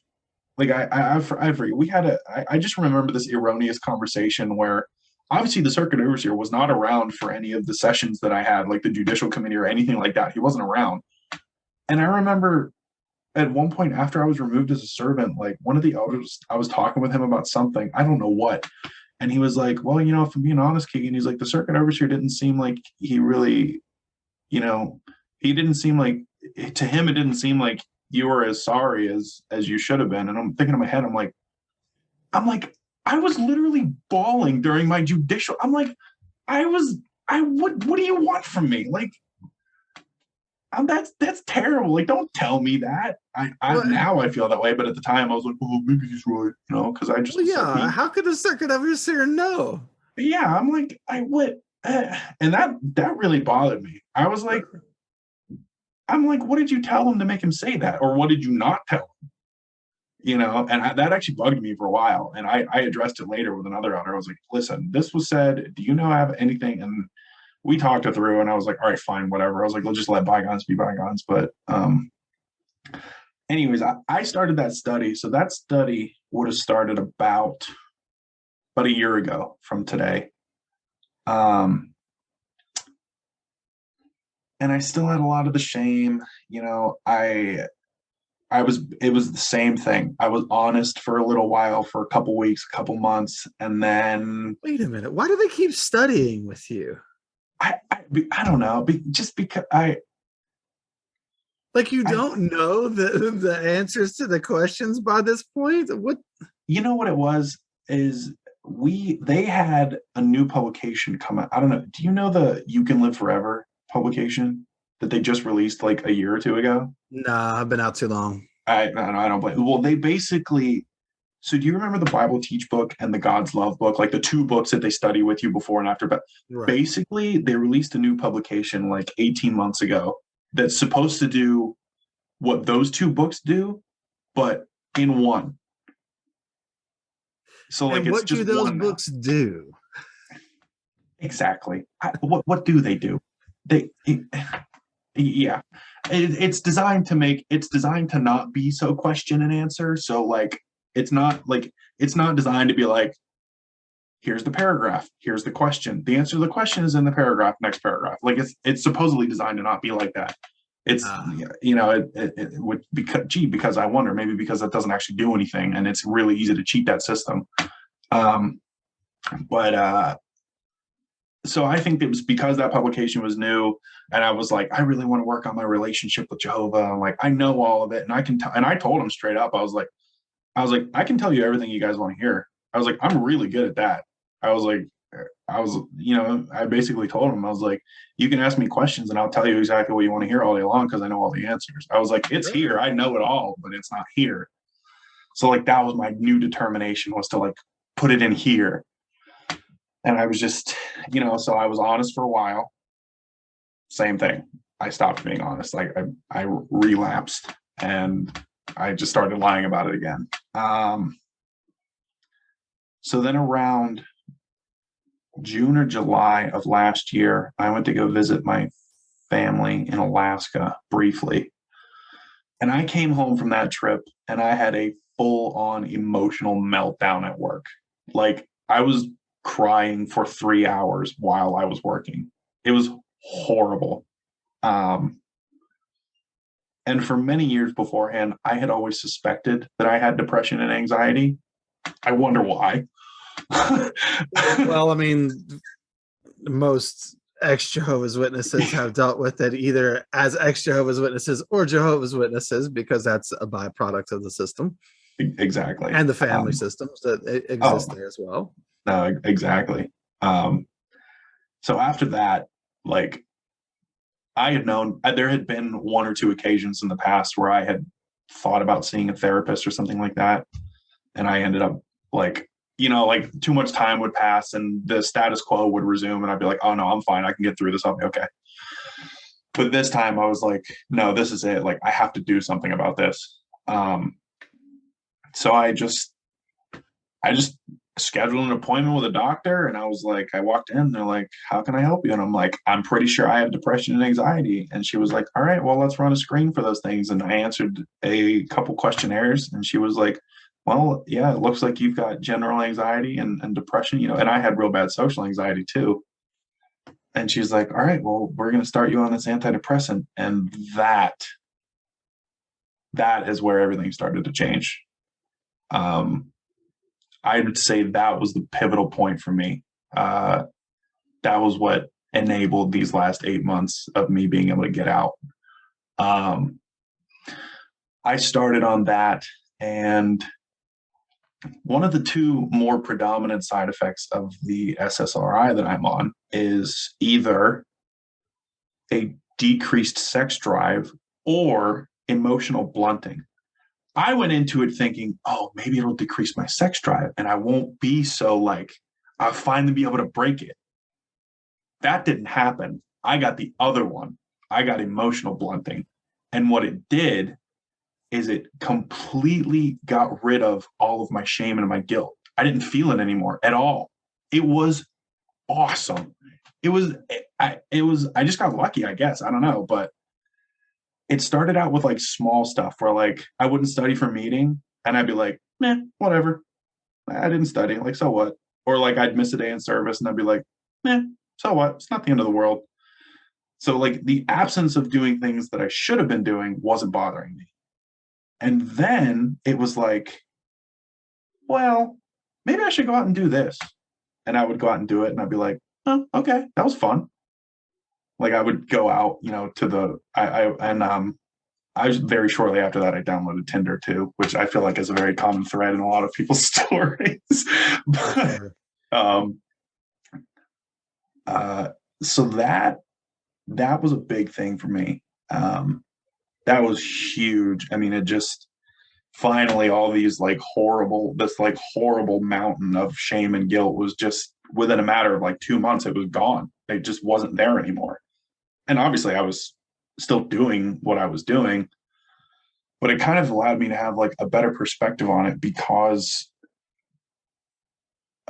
A: like I forget. We had I just remember this erroneous conversation where obviously the circuit overseer was not around for any of the sessions that I had, like the judicial committee or anything like that. He wasn't around. And I remember at one point after I was removed as a servant, like one of the elders, I was talking with him about something, I don't know what. And he was like, well, if I'm being honest, Keagen, he's like, the circuit overseer didn't seem like he really, you know, he didn't seem like, to him, it didn't seem like you were as sorry as you should have been. And I'm thinking in my head, I'm like, I was literally bawling during my judicial. I'm like, what do you want from me? Like, that's terrible. Like, don't tell me that. I
B: Well,
A: now I feel that way, but at the time I was like, oh, maybe he's right, because I just
B: well,
A: was like,
B: yeah. How could the circuit overseer know?
A: yeah. I'm like, I what, and that really bothered me. I'm like, what did you tell him to make him say that, or what did you not tell him? That actually bugged me for a while, and I addressed it later with another elder. I was like, listen, this was said. Do you know I have anything? And we talked it through, and I was like, all right, fine, whatever. I was like, let's just let bygones be bygones. But anyways, I started that study. So that study would have started about a year ago from today. And I still had a lot of the shame. It was the same thing. I was honest for a little while, for a couple weeks, a couple months, and then
B: Wait a minute. Why do they keep studying with you?
A: I don't know, just because
B: Like you
A: I
B: don't know the answers to the questions by this point? What?
A: you know what it was is they had a new publication come out. I don't know. Do you know the You Can Live Forever publication that they just released like a year or two ago?
B: Nah, I've been out too long.
A: I don't blame. Well, they basically. So do you remember the Bible Teach book and the God's Love book, like the two books that they study with you before and after? But
B: Right.
A: basically, they released a new publication like 18 months ago that's supposed to do what those two books do, but in one. So like
B: And
A: it's
B: what do
A: just
B: those
A: one now.
B: books do?
A: Exactly. What do they do? They yeah. It's designed to not be so question and answer. So it's not designed to be like, here's the paragraph, here's the question. The answer to the question is in the paragraph, next paragraph. Like it's supposedly designed to not be like that. It's
B: Ah,
A: it would because I wonder, maybe because that doesn't actually do anything and it's really easy to cheat that system. Um but so I think it was because that publication was new, and I was like, I really want to work on my relationship with Jehovah. I'm like, I know all of it, and I can tell. And I told him straight up, I was like, I can tell you everything you guys want to hear. I was like, I'm really good at that. I was like, I basically told him, I was like, you can ask me questions and I'll tell you exactly what you want to hear all day long because I know all the answers. I was like, it's
B: sure.
A: here. I know it all, but it's not here. So like that was my new determination, was to like put it in here. And I was just, so I was honest for a while. Same thing. I stopped being honest. Like I relapsed and I just started lying about it again. So then around June or July of last year, I went to go visit my family in Alaska briefly. And I came home from that trip and I had a full on emotional meltdown at work. Like I was crying for 3 hours while I was working. It was horrible. Um, and for many years beforehand, I had always suspected that I had depression and anxiety. I wonder why.
B: Well, I mean, most ex-Jehovah's Witnesses have dealt with it either as ex-Jehovah's Witnesses or Jehovah's Witnesses because that's a byproduct of the system
A: Exactly.
B: and the family systems that
A: Oh,
B: exist there as well.
A: no, exactly. So after that, like I had known there had been one or two occasions in the past where I had thought about seeing a therapist or something like that. And I ended up like, like too much time would pass and the status quo would resume. And I'd be like, oh no, I'm fine. I can get through this. I'll be okay. But this time I was like, no, this is it. Like I have to do something about this. So I just scheduled an appointment with a doctor and I was like, I walked in, they're like, how can I help you? And I'm like, I'm pretty sure I have depression and anxiety. And she was like, all right, well, let's run a screen for those things. And I answered a couple questionnaires and she was like, well, yeah, it looks like you've got general anxiety and depression, and I had real bad social anxiety too. And she's like, all right, well, we're going to start you on this antidepressant. And that is where everything started to change. Um, I would say that was the pivotal point for me. Uh, that was what enabled these last 8 months of me being able to get out. Um, I started on that, and one of the two more predominant side effects of the SSRI that I'm on is either a decreased sex drive or emotional blunting. I went into it thinking, oh, maybe it'll decrease my sex drive and I won't be so like, I'll finally be able to break it. That didn't happen. I got the other one. I got emotional blunting. And what it did is it completely got rid of all of my shame and my guilt. I didn't feel it anymore at all. It was awesome. I just got lucky, I guess. I don't know, but it started out with like small stuff where like I wouldn't study for meeting and I'd be like, whatever. I didn't study. Like, so what? Or like I'd miss a day in service and I'd be like, so what? It's not the end of the world. So like the absence of doing things that I should have been doing wasn't bothering me. And then it was like, well, maybe I should go out and do this. And I would go out and do it and I'd be like, oh, okay, that was fun. Like I would go out, to the I was very shortly after that I downloaded Tinder too, which I feel like is a very common thread in a lot of people's stories. But um uh so that was a big thing for me. That was huge. I mean, it just finally all these like horrible mountain of shame and guilt was just within a matter of like 2 months, it was gone. It just wasn't there anymore. And obviously I was still doing what I was doing, but it kind of allowed me to have like a better perspective on it because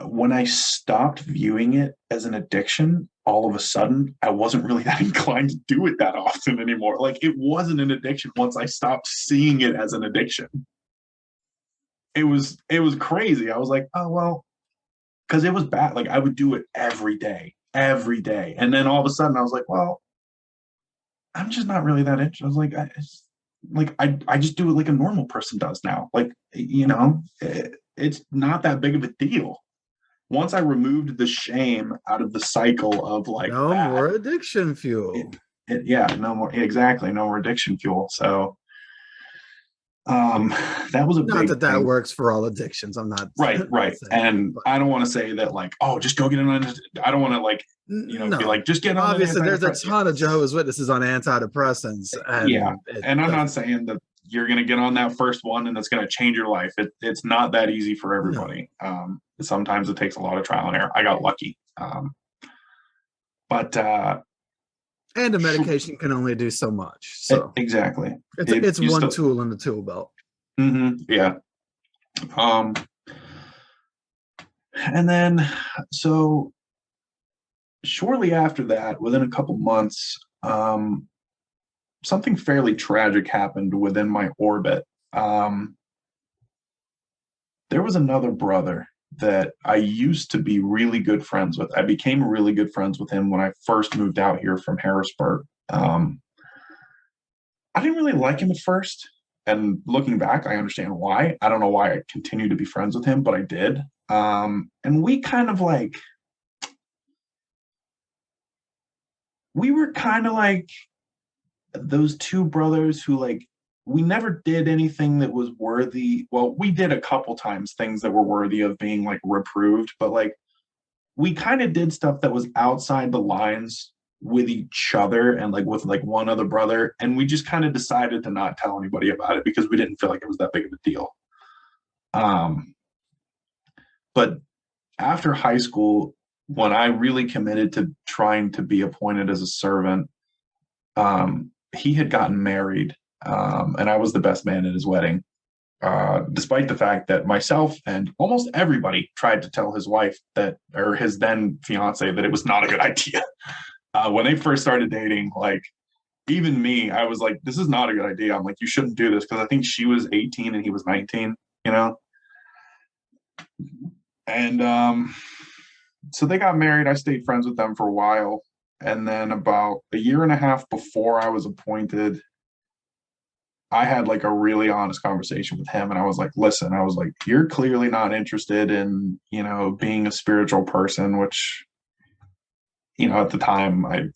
A: when I stopped viewing it as an addiction, all of a sudden I wasn't really that inclined to do it that often anymore. Like it wasn't an addiction once I stopped seeing it as an addiction. It was crazy. I was like, oh well, because it was bad. Like I would do it every day. And then all of a sudden I was like, well, I'm just not really that interested. I was like, I just do it like a normal person does now. Like, it's not that big of a deal. Once I removed the shame out of the cycle of like
B: no
A: that,
B: more addiction fuel.
A: yeah, no more, exactly, no more addiction fuel. So, um, that was a
B: Not
A: big
B: that that
A: thing.
B: works for all addictions. I'm not
A: Right. And
B: but
A: I don't want to say that like, oh, just go get an. I don't want to like, be
B: no.
A: like, just get on an
B: Obviously, there's a
A: antidepressant.
B: ton of Jehovah's Witnesses on antidepressants,
A: Yeah,
B: and it
A: and I'm not
B: doesn't.
A: saying that you're going to get on that first one and it's going to change your life. It's not that easy for
B: No,
A: everybody. Sometimes it takes a lot of trial and error. I got lucky, but
B: and the medication can only do so much. So
A: exactly,
B: it's
A: you
B: one
A: still,
B: tool in the tool belt.
A: yeah. Um, and then so shortly after that, within a couple months, something fairly tragic happened within my orbit. Um, there was another brother that I used to be really good friends with. I became really good friends with him when I first moved out here from Harrisburg. I didn't really like him at first. And looking back, I understand why. I don't know why I continued to be friends with him, but I did. And we were kind of like those two brothers who like we never did anything that was worthy. Well, we did a couple times things that were worthy of being like reproved, but like we kind of did stuff that was outside the lines with each other and like with like one other brother, and we just kind of decided to not tell anybody about it because we didn't feel like it was that big of a deal. Um, but after high school, when I really committed to trying to be appointed as a servant, he had gotten married, and I was the best man at his wedding. Despite the fact that myself and almost everybody tried to tell his wife that, or his then fiance, that it was not a good idea. When they first started dating, like even me, I was like, this is not a good idea. I'm like, you shouldn't do this because I think she was 18 and he was 19, you know? And so they got married. I stayed friends with them for a while. And then about a year and a half before I was appointed, I had like a really honest conversation with him. And I was like, listen, I was like, you're clearly not interested in, being a spiritual person, which, at the time I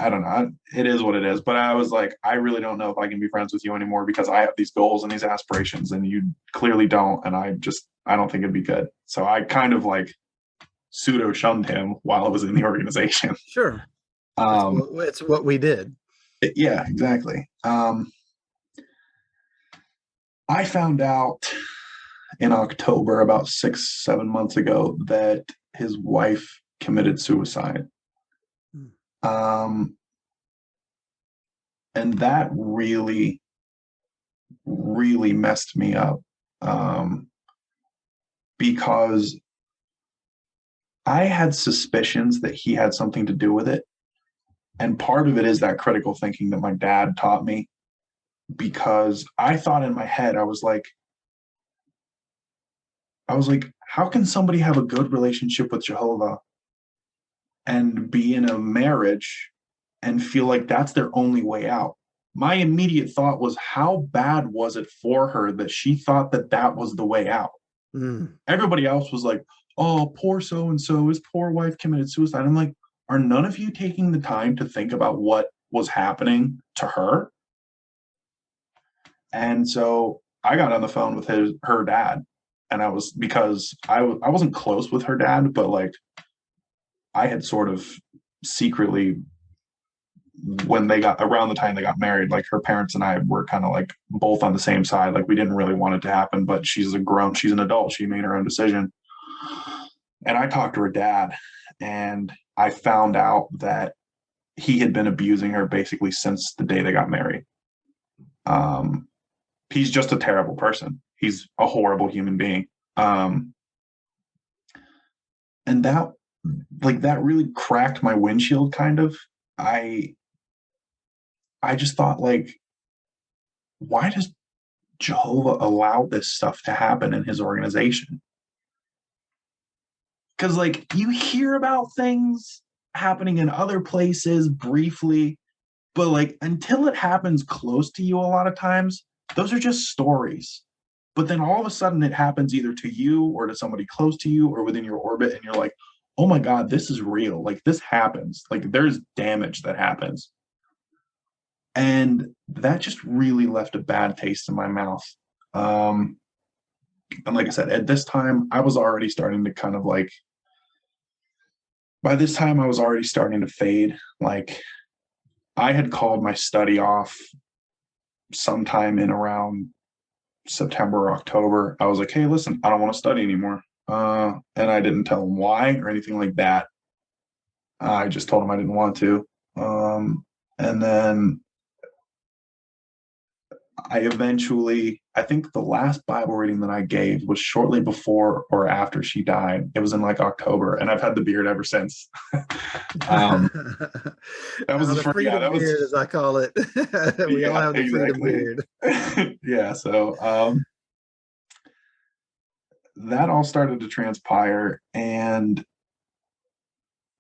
A: don't know. It is what it is. But I was like, I really don't know if I can be friends with you anymore because I have these goals and these aspirations and you clearly don't. And I don't think it'd be good. So I kind of like pseudo shunned him while I was in the organization.
B: Sure.
A: Um,
B: It's what we did.
A: yeah, exactly. I found out in October, about 6, 7 months ago, that his wife committed suicide.
B: Hmm.
A: Um, and that really, really messed me up, because I had suspicions that he had something to do with it. And part of it is that critical thinking that my dad taught me, because I thought in my head, I was like, how can somebody have a good relationship with Jehovah and be in a marriage and feel like that's their only way out? My immediate thought was, how bad was it for her that she thought that that was the way out?
B: Mm.
A: Everybody else was like, oh, poor so and so, his poor wife committed suicide. I'm like, are none of you taking the time to think about what was happening to her? And so I got on the phone with her dad, and because I wasn't close with her dad, but like I had sort of secretly, when they got around the time they got married, like her parents and I were kind of like both on the same side. Like we didn't really want it to happen, but she's an adult. She made her own decision. And I talked to her dad, and I found out that he had been abusing her basically since the day they got married. Um, he's just a terrible person. He's a horrible human being. Um, and that really cracked my windshield kind of. I I just thought, like, why does Jehovah allow this stuff to happen in his organization? Because like you hear about things happening in other places briefly, but like until it happens close to you a lot of times, those are just stories. But then all of a sudden it happens either to you or to somebody close to you or within your orbit, and you're like, oh my God, this is real. Like this happens. Like there's damage that happens. And that just really left a bad taste in my mouth. Um, and like I said, at this time, I was already starting to kind of like, by this time, I was already starting to fade. Like I had called my study off sometime in around September or October. I was like, hey, listen, I don't want to study anymore. And I didn't tell him why or anything like that. I just told him I didn't want to. And then I think the last Bible reading that I gave was shortly before or after she died. It was in like October, and I've had the beard ever since. um, that was
B: The
A: yeah,
B: freedom
A: that was
B: beard, as I call it. We all
A: yeah,
B: have the freedom
A: exactly.
B: beard.
A: Yeah, so that all started to transpire, and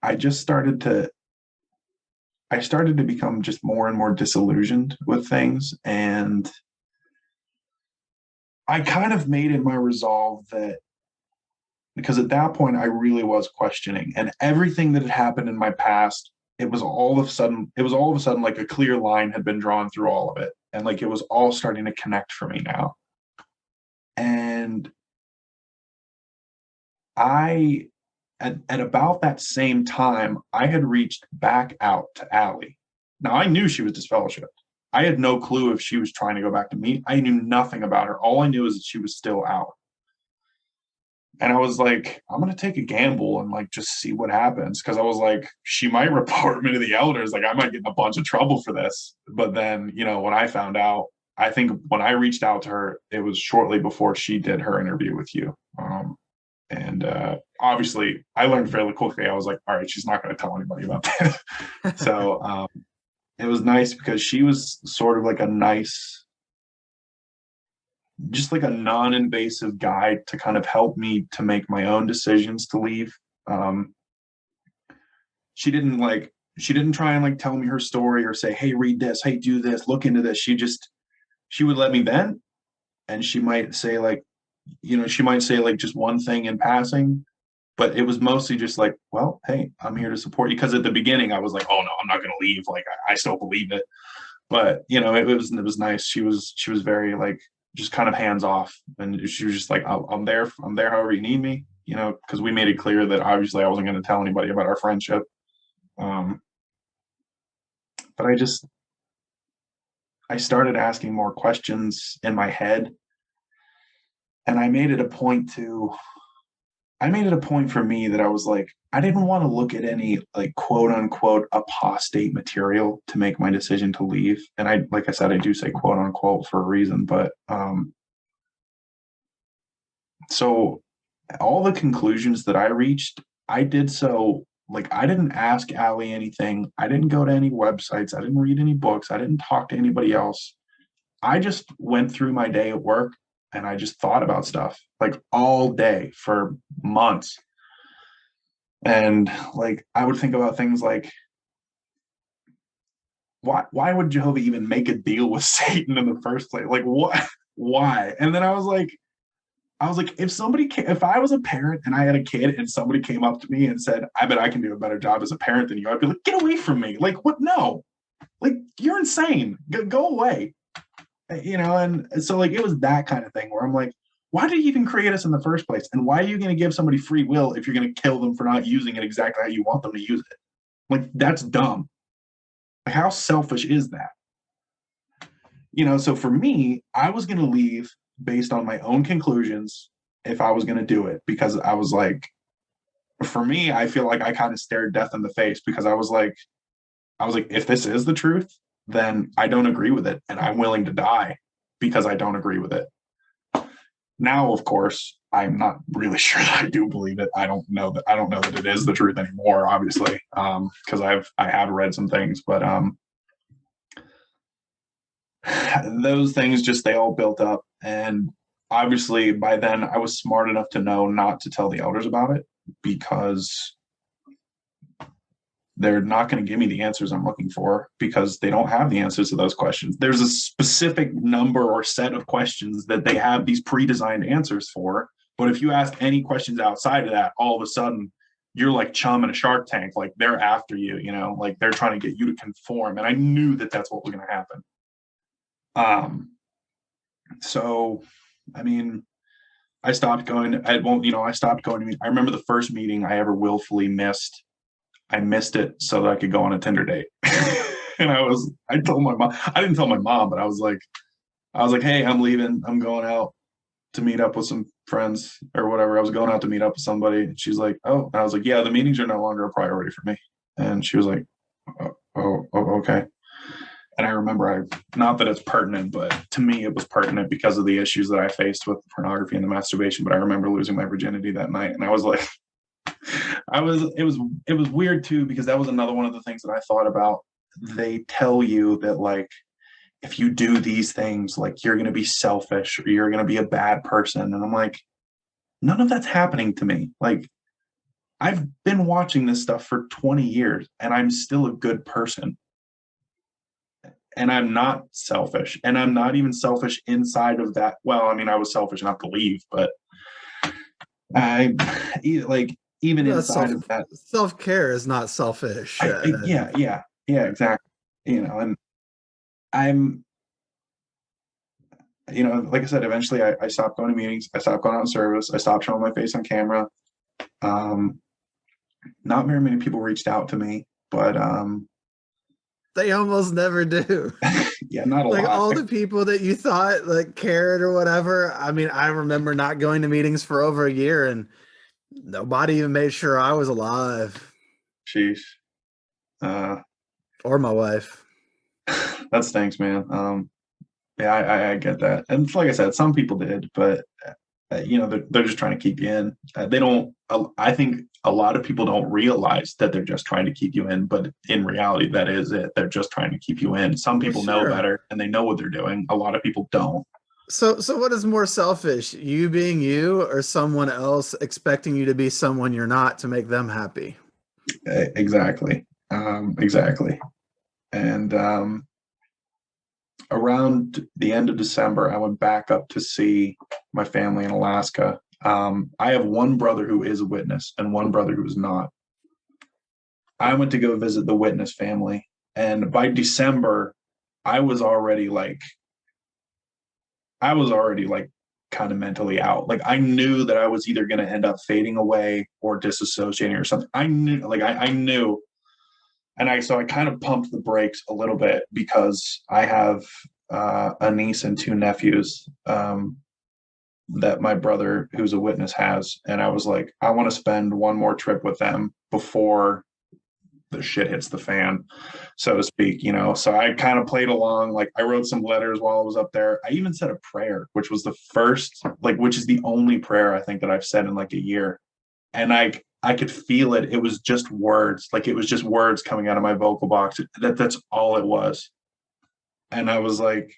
A: I just started to become just more and more disillusioned with things, and I kind of made it my resolve that, because at that point I really was questioning, and everything that had happened in my past, it was all of a sudden like a clear line had been drawn through all of it, and like it was all starting to connect for me now. And I at about that same time, I had reached back out to Allie. Now I knew she was disfellowshipped. I had no clue if she was trying to go back to me. I knew nothing about her. All I knew is that she was still out. And I was like, I'm gonna take a gamble and like just see what happens. Cause I was like, she might report me to the elders. Like I might get in a bunch of trouble for this. But then, when I found out, I think when I reached out to her, it was shortly before she did her interview with you. And obviously I learned fairly quickly. I was like, all right, she's not going to tell anybody about this. So it was nice because she was sort of like a nice just like a non-invasive guide to kind of help me to make my own decisions to leave. Um, she didn't try and like tell me her story or say, hey, read this, hey, do this, look into this. She would let me vent, and she might say like, she might say like just one thing in passing, but it was mostly just like, well, hey, I'm here to support you. Because at the beginning I was like, oh no, I'm not going to leave, like I still believe it. But it was nice. She was very like just kind of hands off, and she was just like, I'm there however you need me, because we made it clear that obviously I wasn't going to tell anybody about our friendship. um but I started asking more questions in my head, and I made it a point for me that I was like, I didn't want to look at any like quote unquote apostate material to make my decision to leave. And like I said, I do say quote unquote for a reason, but so all the conclusions that I reached, I did so like I didn't ask Allie anything. I didn't go to any websites. I didn't read any books. I didn't talk to anybody else. I just went through my day at work, and I just thought about stuff like all day for months. And like I would think about things like, why would Jehovah even make a deal with Satan in the first place? Like what? Why? And then I was like, if I was a parent and I had a kid and somebody came up to me and said, I bet I can do a better job as a parent than you, I'd be like, get away from me. Like, what? No, like, you're insane. Go away. And so like, it was that kind of thing where I'm like, why did you even create us in the first place? And why are you going to give somebody free will if you're going to kill them for not using it exactly how you want them to use it? Like, that's dumb. Like, how selfish is that? So for me, I was going to leave based on my own conclusions if I was going to do it, because I was like, for me, I feel like I kind of stared death in the face, because I was like, if this is the truth, then I don't agree with it, and I'm willing to die because I don't agree with it. Now, of course, I'm not really sure that I do believe it. I don't know that it is the truth anymore, obviously, because I have read some things, but those things just, they all built up, and obviously by then I was smart enough to know not to tell the elders about it, because they're not going to give me the answers I'm looking for, because they don't have the answers to those questions. There's a specific number or set of questions that they have these pre-designed answers for. But if you ask any questions outside of that, all of a sudden you're like chum in a Shark Tank. Like, they're after you, like they're trying to get you to conform. And I knew that that's what was going to happen. So, I mean, I stopped going. I stopped going to meet. I remember the first meeting I ever willfully missed. I missed it so that I could go on a Tinder date. And I told my mom, I didn't tell my mom, but I was like, hey, I'm leaving. I'm going out to meet up with some friends or whatever. I was going out to meet up with somebody. And she's like, oh, and I was like, yeah, the meetings are no longer a priority for me. And she was like, oh, okay. And I remember, not that it's pertinent, but to me it was pertinent because of the issues that I faced with pornography and the masturbation. But I remember losing my virginity that night, and I was like, it was weird too, because that was another one of the things that I thought about. They tell you that like, if you do these things, like you're going to be selfish or you're going to be a bad person. And I'm like, none of that's happening to me. Like, I've been watching this stuff for 20 years and I'm still a good person. And I'm not selfish. And I'm not even selfish inside of that. Well, I mean, I was selfish enough to leave, but I like, even inside of that,
B: self-care is not selfish.
A: yeah, exactly. And I'm, like I said, eventually I stopped going to meetings. I stopped going out in service. I stopped showing my face on camera. Not very many people reached out to me, but
B: they almost never do.
A: Yeah, not a
B: like
A: lot.
B: all the people that you thought like cared or whatever. I mean, I remember not going to meetings for over a year, and nobody even made sure I was alive.
A: Sheesh.
B: Or my wife.
A: That stinks, man. Yeah, I get that. And like I said, some people did, but they're just trying to keep you in. They don't. I think a lot of people don't realize that they're just trying to keep you in, but in reality, that is it. They're just trying to keep you in. Some people know better and they know what they're doing. A lot of people don't.
B: So what is more selfish, you being you or someone else expecting you to be someone you're not to make them happy?
A: Exactly. Exactly. And around the end of December, I went back up to see my family in Alaska. I have one brother who is a witness and one brother who is not. I went to go visit the witness family, and by December, I was already like, I was already like kind of mentally out. Like I knew that I was either going to end up fading away or disassociating or something. I knew, like I knew, and so I kind of pumped the brakes a little bit because I have a niece and two nephews that my brother, who's a witness, has, and I was like, I want to spend one more trip with them before the shit hits the fan, so to speak, you know. So I kind of played along. Like I wrote some letters while I was up there. I even said a prayer, which was the first, like, which is the only prayer I think that I've said in like a year. And I could feel it. It was just words. Like it was just words coming out of my vocal box. That's all it was. And I was like,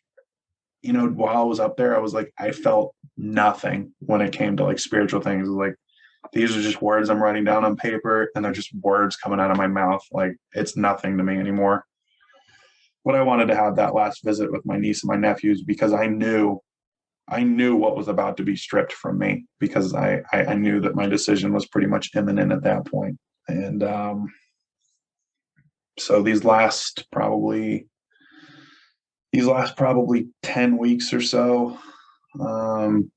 A: you know, while I was up there, I was like, I felt nothing when it came to like spiritual things. Like these are just words I'm writing down on paper, and they're just words coming out of my mouth. Like it's nothing to me anymore. But I wanted to have that last visit with my niece and my nephews because I knew what was about to be stripped from me because I knew that my decision was pretty much imminent at that point. And so these last probably 10 weeks or so, um,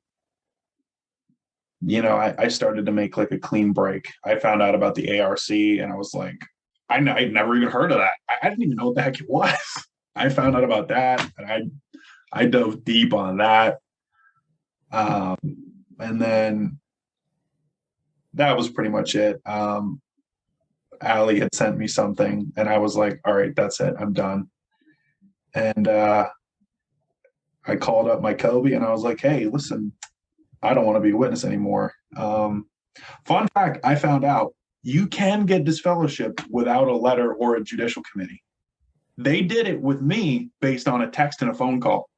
A: you know, I started to make like a clean break. I found out about the ARC and I was like, I'd never even heard of that. I didn't even know what the heck it was. I found out about that and I dove deep on that. Um, and then that was pretty much it. Allie had sent me something and I was like, all right, that's it. I'm done. And I called up my Kobe and I was like, hey, listen, I don't want to be a witness anymore. Fun fact, I found out you can get disfellowship without a letter or a judicial committee. They did it with me based on a text and a phone call.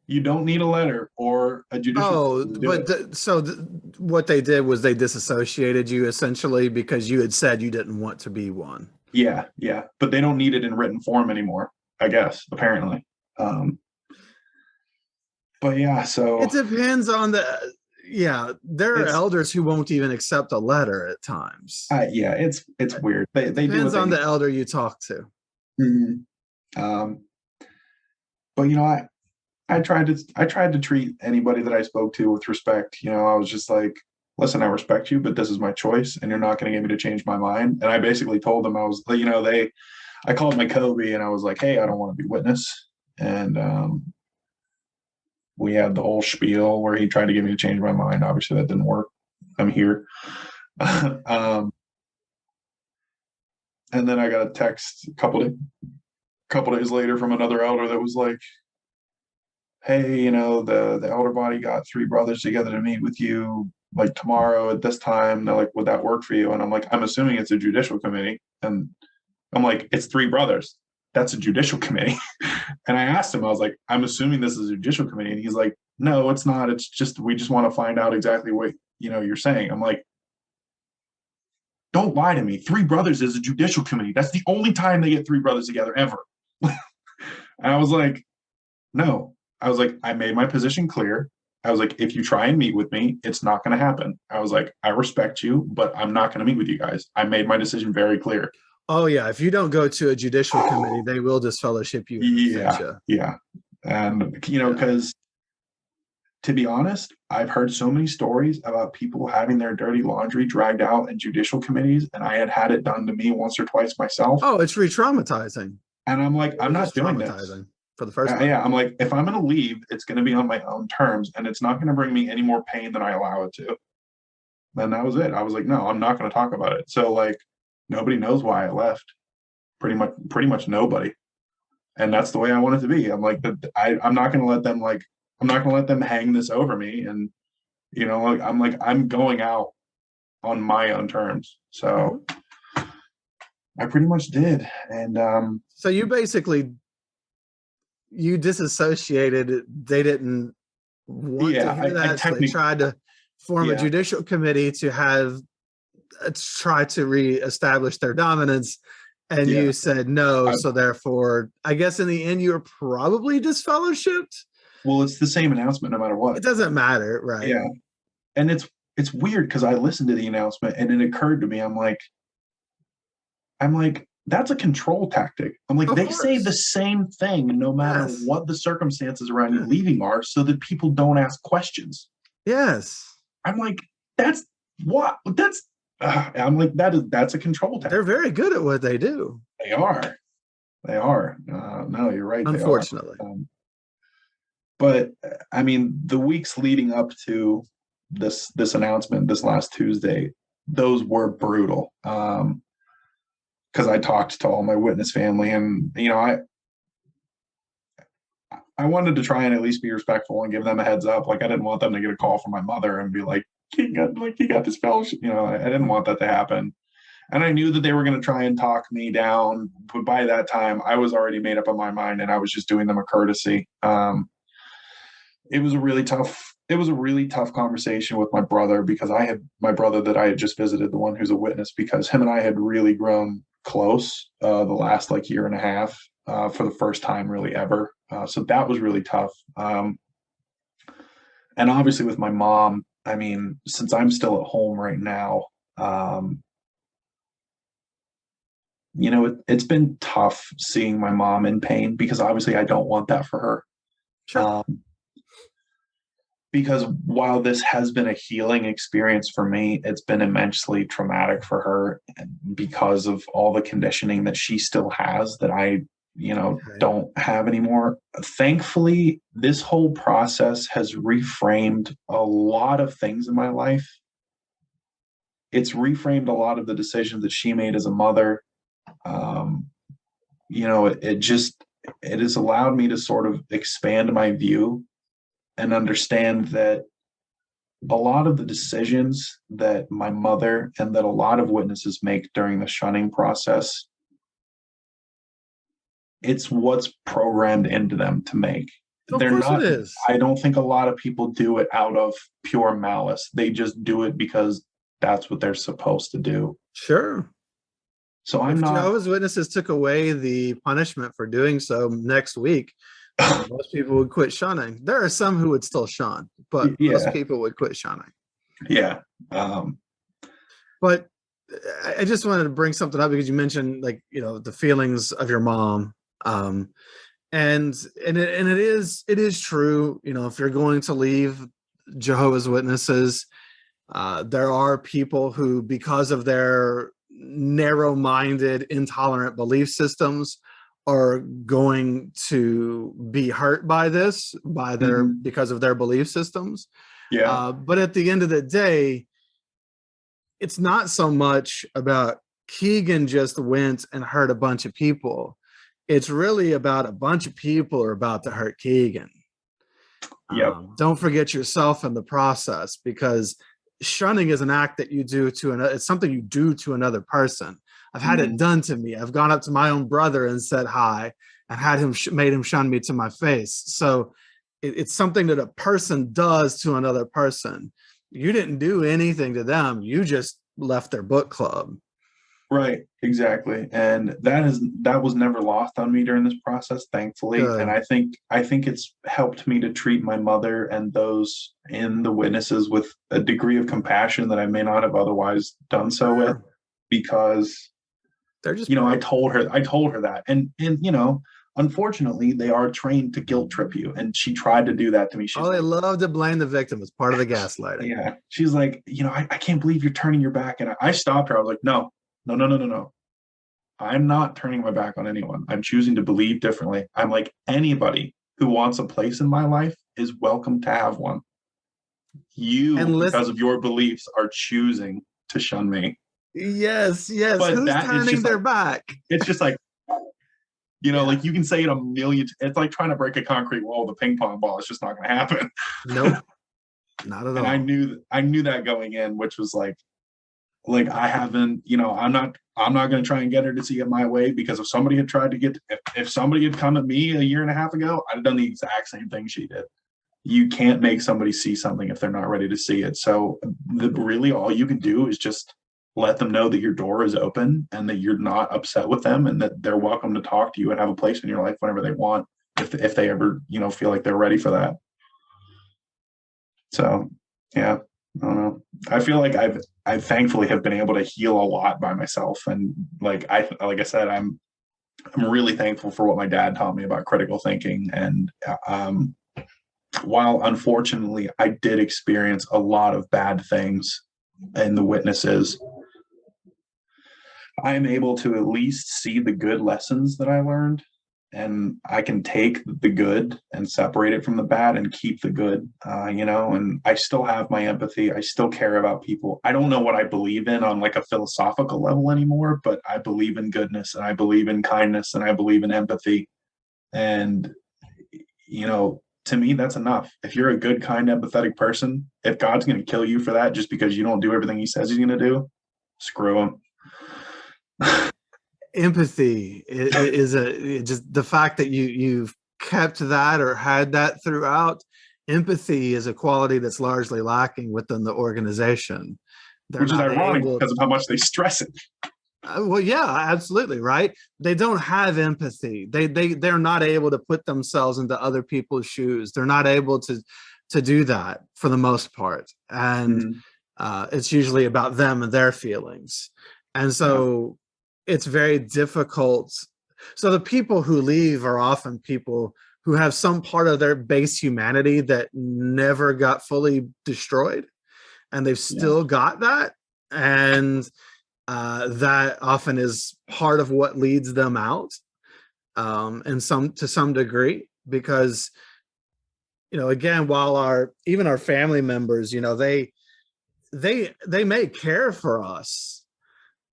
A: You don't need a letter or a judicial
B: Oh,
A: committee to do it.
B: what they did was they disassociated you essentially because you had said you didn't want to be one.
A: Yeah, yeah. But they don't need it in written form anymore, I guess, apparently. Um, but yeah,
B: It
A: so
B: depends on yeah, there are
A: it's
B: elders who won't even accept a letter at times.
A: yeah, it's weird.
B: It
A: They do what
B: depends
A: they
B: on
A: need.
B: the elder you talk to.
A: Mhm. Um, but you know, I tried to treat anybody that I spoke to with respect. You know, I was just like, listen, I respect you, but this is my choice, and you're not going to get me to change my mind. And I basically told them I was, you know, I called my Kobe and I was like, hey, I don't want to be witness. And we had the whole spiel where he tried to get me to change my mind. Obviously, that didn't work. I'm here. um, and then I got a text couple days later from another elder that was like, hey, you know, the elder body got three brothers together to meet with you like tomorrow at this time. They're like, would that work for you? And I'm like, I'm assuming it's a judicial committee. And I'm like, it's three brothers. That's a judicial committee. And I asked him, I was like, I'm assuming this is a judicial committee. And he's like, no, it's not. It's just we just want to find out exactly what you know you're saying. I'm like, don't lie to me. Three brothers is a judicial committee. That's the only time they get three brothers together ever. And I was like, no. I was like, I made my position clear. I was like, if you try and meet with me, it's not going to happen. I was like, I respect you, but I'm not going to meet with you guys. I made my decision very clear.
B: Oh yeah, if you don't go to a judicial committee, they will disfellowship you and refuse
A: Yeah,
B: you.
A: yeah. And, you know,
B: Yeah.
A: because to be honest, I've heard so many stories about people having their dirty laundry dragged out in judicial committees, and I had it done to me once or twice myself.
B: Oh, it's re-traumatizing.
A: And I'm like,
B: It
A: I'm
B: was
A: not
B: just
A: doing this.
B: traumatizing for the first time.
A: Yeah, I'm like, if I'm going to leave, it's going to be on my own terms, and it's not going to bring me any more pain than I allow it to. And that was it. I was like, no, I'm not going to talk about it. So like, nobody knows why I left. Pretty much nobody. And that's the way I want it to be. I'm like, I'm not going to let them I'm not going to let them hang this over me. And you know, I'm going out on my own terms.
B: Mhm.
A: So I pretty much did. And
B: So you basically you disassociated. They didn't want to
A: Yeah,
B: hear
A: I
B: that, so they
A: technically,
B: tried to form a
A: yeah,
B: judicial committee to have try to reestablish their dominance. And
A: yeah.
B: you said no,
A: I,
B: so therefore, I guess in the end, you were probably disfellowshipped.
A: well, it's the same announcement no matter what.
B: It doesn't matter, right?
A: Yeah, and it's weird because I listened to the announcement and it occurred to me. I'm like, that's a control tactic. I'm like,
B: Of
A: they say the
B: course.
A: same thing no matter
B: Yes.
A: what the circumstances around you
B: Yes.
A: leaving are, so that people don't ask questions.
B: Yes.
A: I'm like, that's what that's. I'm like, that's a control
B: They're
A: tactic.
B: very good at what they do,
A: They are. They are. No, you're right. They are.
B: unfortunately.
A: But I mean, the weeks leading up to this announcement, this last Tuesday, those were brutal. Because I talked to all my witness family, and I wanted to try and at least be respectful and give them a heads up. Like, I didn't want them to get a call from my mother and be like, he got this fellowship. I didn't want that to happen. And I knew that they were going to try and talk me down, but by that time, I was already made up in my mind, and I was just doing them a courtesy. It was a really tough conversation with my brother, because I had my brother that I had just visited, the one who's a witness, because him and I had really grown close the last like year and a half, for the first time really ever. So that was really tough. And obviously with my mom, I mean, since I'm still at home right now, it's been tough seeing my mom in pain, because obviously I don't want that for her.
B: Sure.
A: Because while this has been a healing experience for me, it's been immensely traumatic for her, because of all the conditioning that she still has that I,
B: Okay.
A: don't have anymore. Thankfully, this whole process has reframed a lot of things in my life. It's reframed a lot of the decisions that she made as a mother. Um, it has allowed me to sort of expand my view and understand that a lot of the decisions that my mother and that a lot of witnesses make during the shunning process, it's what's programmed into them to make.
B: Of
A: They're
B: course it
A: not,
B: is.
A: I don't think a lot of people do it out of pure malice. They just do it because that's what they're supposed to do.
B: Sure.
A: So I'm
B: If
A: not,
B: Jehovah's Witnesses took away the punishment for doing so next week, most people would quit shunning. There are some who would still shun, but most
A: yeah,
B: people would quit shunning.
A: yeah, um,
B: But I just wanted to bring something up because you mentioned, like, the feelings of your mom. Um, and it is true, if you're going to leave Jehovah's Witnesses, there are people who, because of their narrow-minded, intolerant belief systems, are going to be hurt by this,
A: mhm,
B: because of their belief systems.
A: yeah,
B: But at the end of the day, it's not so much about Keagen just went and hurt a bunch of people. It's really about a bunch of people are about to hurt Keagen.
A: yep,
B: Don't forget yourself in the process, because shunning is an act that you do to another. It's something you do to another person. I've had it
A: mhm,
B: done to me. I've gone up to my own brother and said hi, and had him made him shun me to my face. So it's something that a person does to another person. You didn't do anything to them. You just left their book club.
A: right, exactly. And that was never lost on me during this process, thankfully. And
B: Good.
A: I think it's helped me to treat my mother and those in the witnesses with a degree of compassion that I may not have otherwise done so with,
B: Sure.
A: because
B: They're just
A: I told her that. And unfortunately, they are trained to guilt trip you, and she tried to do that to me. She's
B: oh, they
A: like,
B: love to blame the victim as part of the gaslighting.
A: yeah, she's like, I can't believe you're turning your back. And I stopped her. I was like, no, no, no, no, no, no. I'm not turning my back on anyone. I'm choosing to believe differently. I'm like, anybody who wants a place in my life is welcome to have one. You,
B: And listen,
A: because of your beliefs, are choosing to shun me.
B: yes, yes.
A: But
B: Who's
A: that is
B: turning
A: just
B: their
A: like,
B: back?
A: it's just like,
B: Yeah.
A: like you can say it a million. It's like trying to break a concrete wall with a ping pong ball. It's just not going to happen.
B: Nope. Not at
A: And
B: all.
A: I knew that going in, which was like, like I haven't, I'm not going to try and get her to see it my way, because if somebody had tried to get, if somebody had come at me a year and a half ago, I'd have done the exact same thing she did. You can't make somebody see something if they're not ready to see it. So really all you can do is just let them know that your door is open and that you're not upset with them, and that they're welcome to talk to you and have a place in your life whenever they want, if they ever, feel like they're ready for that. So yeah, I don't know. I feel like I thankfully have been able to heal a lot by myself. And like I said, I'm really thankful for what my dad taught me about critical thinking. And while unfortunately I did experience a lot of bad things in the witnesses, I am able to at least see the good lessons that I learned, and I can take the good and separate it from the bad and keep the good, and I still have my empathy. I still care about people. I don't know what I believe in on like a philosophical level anymore, but I believe in goodness, and I believe in kindness, and I believe in empathy. And, to me, that's enough. If you're a good, kind, empathetic person, if God's going to kill you for that just because you don't do everything he says he's going to do, screw him.
B: Empathy is just the fact that you've kept that or had that throughout. Empathy is a quality that's largely lacking within the organization. They're
A: Which is
B: not
A: ironic
B: able.
A: because of how much they stress it.
B: Well, yeah, absolutely, right. They don't have empathy. They're not able to put themselves into other people's shoes. They're not able to do that for the most part, and it's usually about them and their feelings. And so it's very difficult. So the people who leave are often people who have some part of their base humanity that never got fully destroyed, and they've still got that. And that often is part of what leads them out, and to some degree, because again, while even our family members, they may care for us,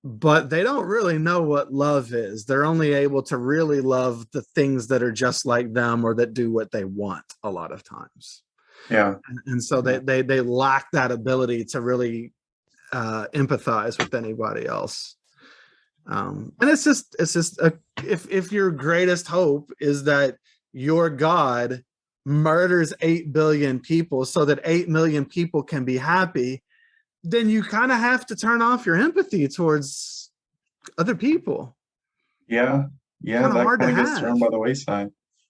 B: but they don't really know what love is. They're only able to really love the things that are just like them or that do what they want a lot of times.
A: Yeah.
B: And so they lack that ability to really empathize with anybody else. And it's just if your greatest hope is that your God murders 8 billion people so that 8 million people can be happy, then you kind of have to turn off your empathy towards other people.
A: Yeah.
B: Kind of
A: That
B: hard to
A: kind of gets
B: have.
A: thrown by the wayside.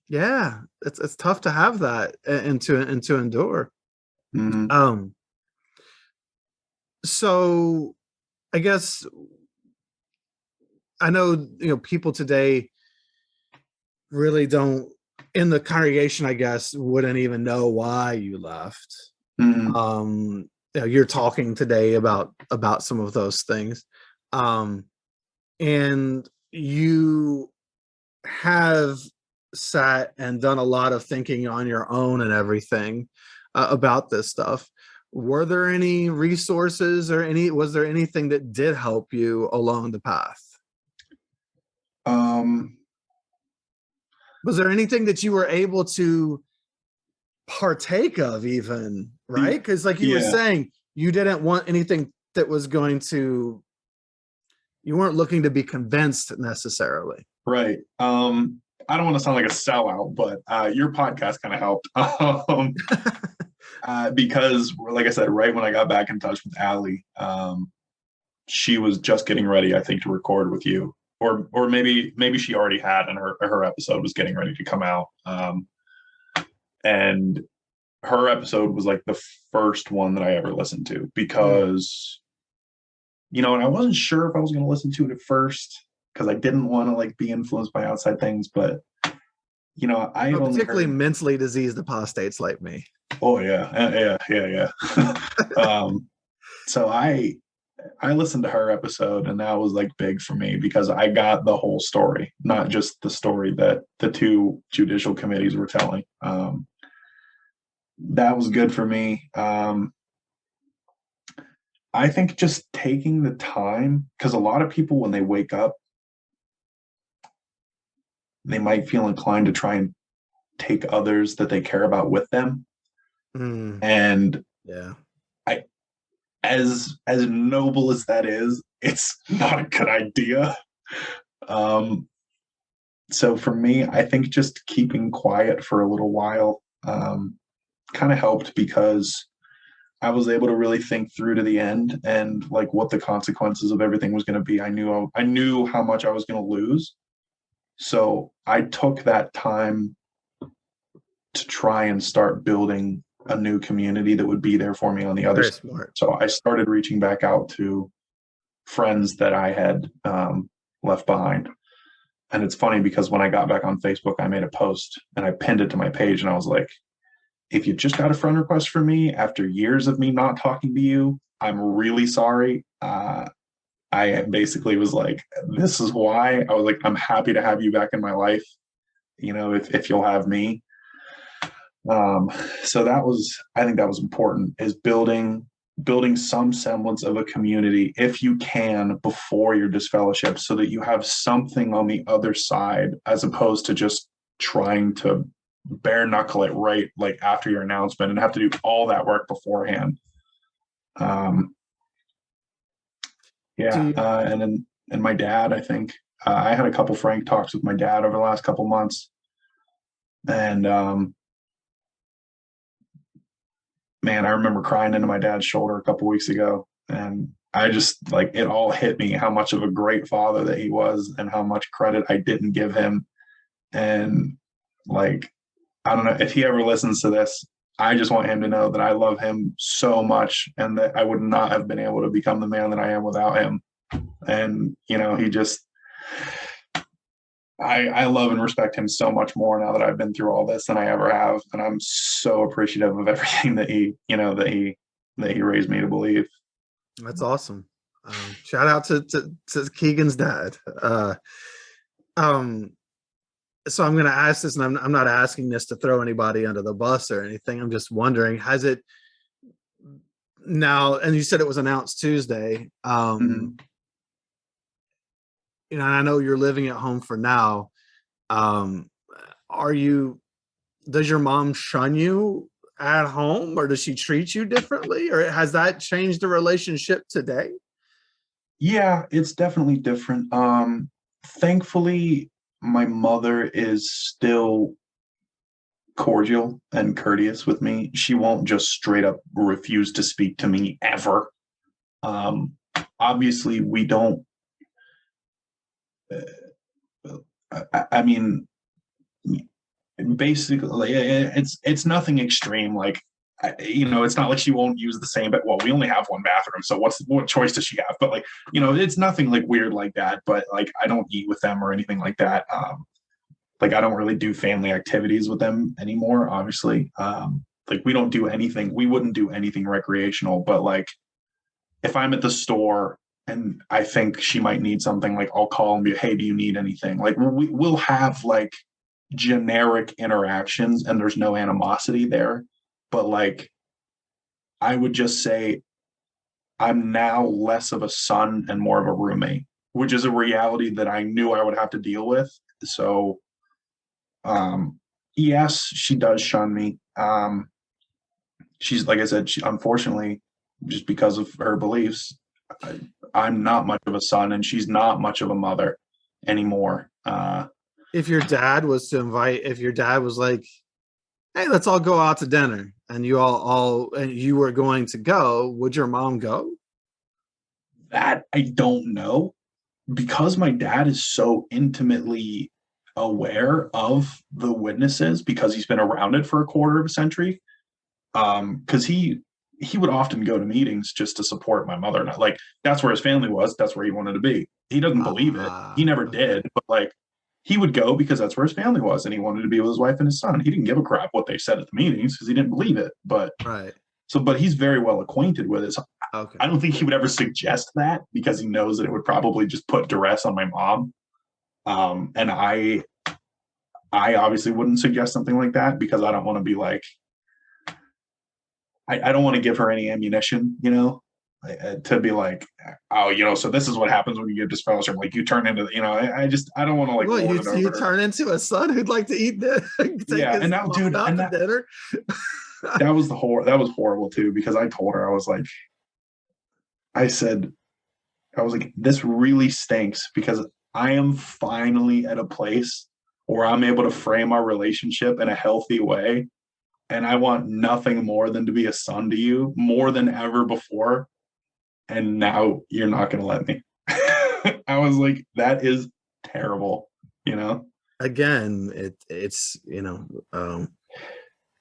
B: Yeah, it's tough to have that and to endure.
A: Mm-hmm.
B: So I guess I know people today really don't, in the congregation, I guess, wouldn't even know why you left.
A: Mm-hmm.
B: You're talking today about some of those things, and you have sat and done a lot of thinking on your own and everything about this stuff. Were there any resources or was there anything that did help you along the path? Was there anything that you were able to partake of even, right? Because like you were saying, you didn't want anything that was going to, you weren't looking to be convinced necessarily.
A: Right. I don't want to sound like a sellout, but your podcast kind of helped. Because like I said, right when I got back in touch with Allie, she was just getting ready, I think, to record with you. Or maybe she already had, and her episode was getting ready to come out. And her episode was like the first one that I ever listened to, because and I wasn't sure if I was going to listen to it at first, because I didn't want to like be influenced by outside things, but I
B: particularly mentally diseased apostates like me.
A: Oh yeah. So I listened to her episode, and that was like big for me because I got the whole story, not just the story that the two judicial committees were telling. That was good for me. I think just taking the time, because a lot of people, when they wake up, they might feel inclined to try and take others that they care about with them. And as noble as that is, it's not a good idea. Um, so for me, I think just keeping quiet for a little while kind of helped because I was able to really think through to the end and like what the consequences of everything was going to be. I knew how much I was going to lose. So I took that time to try and start building a new community that would be there for me on the other
B: Very
A: side.
B: smart.
A: So I started reaching back out to friends that I had left behind. And it's funny because when I got back on Facebook, I made a post and I pinned it to my page and I was like, if you just got a friend request from me after years of me not talking to you, I'm really sorry. I basically was like, this is why. I was like, I'm happy to have you back in my life, if you'll have me. Um, so I think that was important, is building some semblance of a community if you can before your disfellowship, so that you have something on the other side as opposed to just trying to bare knuckle it right like after your announcement and have to do all that work beforehand. Um,
B: Do
A: yeah,
B: you,
A: and my dad, I think I had a couple frank talks with my dad over the last couple months, and man, I remember crying into my dad's shoulder a couple weeks ago, and I just like it all hit me how much of a great father that he was, and how much credit I didn't give him, and like I don't know if he ever listens to this. I just want him to know that I love him so much, and that I would not have been able to become the man that I am without him. And he just I love and respect him so much more now that I've been through all this than I ever have, and I'm so appreciative of everything that he raised me to believe.
B: that's awesome. Shout out to Keagen's dad. Um, so I'm going to ask this, and I'm not asking this to throw anybody under the bus or anything. I'm just wondering, has it now? And you said it was announced Tuesday.
A: Mm-hmm.
B: And I know you're living at home for now. Um, are you? Does your mom shun you at home, or does she treat you differently, or has that changed the relationship today?
A: Yeah, it's definitely different. Thankfully, my mother is still cordial and courteous with me. She won't just straight up refuse to speak to me ever. Um, Obviously, we don't. I mean, basically, it's nothing extreme. Like, it's not like she won't use the same. But well, we only have one bathroom, so what choice does she have? But like, it's nothing like weird like that. But like, I don't eat with them or anything like that. Like, I don't really do family activities with them anymore. Obviously, like we don't do anything. We wouldn't do anything recreational. But like, if I'm at the store and I think she might need something, like I'll call and be, hey, do you need anything? Like we'll have like generic interactions and there's no animosity there. But like, I would just say I'm now less of a son and more of a roommate, which is a reality that I knew I would have to deal with. So, yes, she does shun me. She's, like I said, she unfortunately, just because of her beliefs, I, I'm not much of a son and she's not much of a mother anymore.
B: If your dad was to invite, if your dad was like, hey, let's all go out to dinner, and you all and you were going to go, would your mom go?
A: That I don't know, because my dad is so intimately aware of the witnesses because he's been around it for a quarter of a century. Because he would often go to meetings just to support my mother. Not like that's where his family was. That's where he wanted to be. He doesn't believe it. He never
B: Okay.
A: did. But like he would go because that's where his family was, and he wanted to be with his wife and his son. He didn't give a crap what they said at the meetings because he didn't believe it.
B: Right.
A: But he's very well acquainted with it. So I
B: Okay.
A: don't think he would ever suggest that because he knows that it would probably just put duress on my mom. And I obviously wouldn't suggest something like that because I don't want to be like, I don't want to give her any ammunition, to be like, oh, so this is what happens when you get disfellowship. Like you turn into, I don't want to like
B: Well,
A: lord
B: you
A: it over
B: you
A: her.
B: turn into a son who'd like to eat dinner, take
A: Yeah. And
B: his
A: now,
B: mom
A: dude,
B: out to dinner.
A: that was horrible too, because I told her, I was like, I said, I was like, this really stinks because I am finally at a place where I'm able to frame our relationship in a healthy way. And I want nothing more than to be a son to you more than ever before. And now you're not going to let me. I was like, that is terrible, you know?
B: Again, it's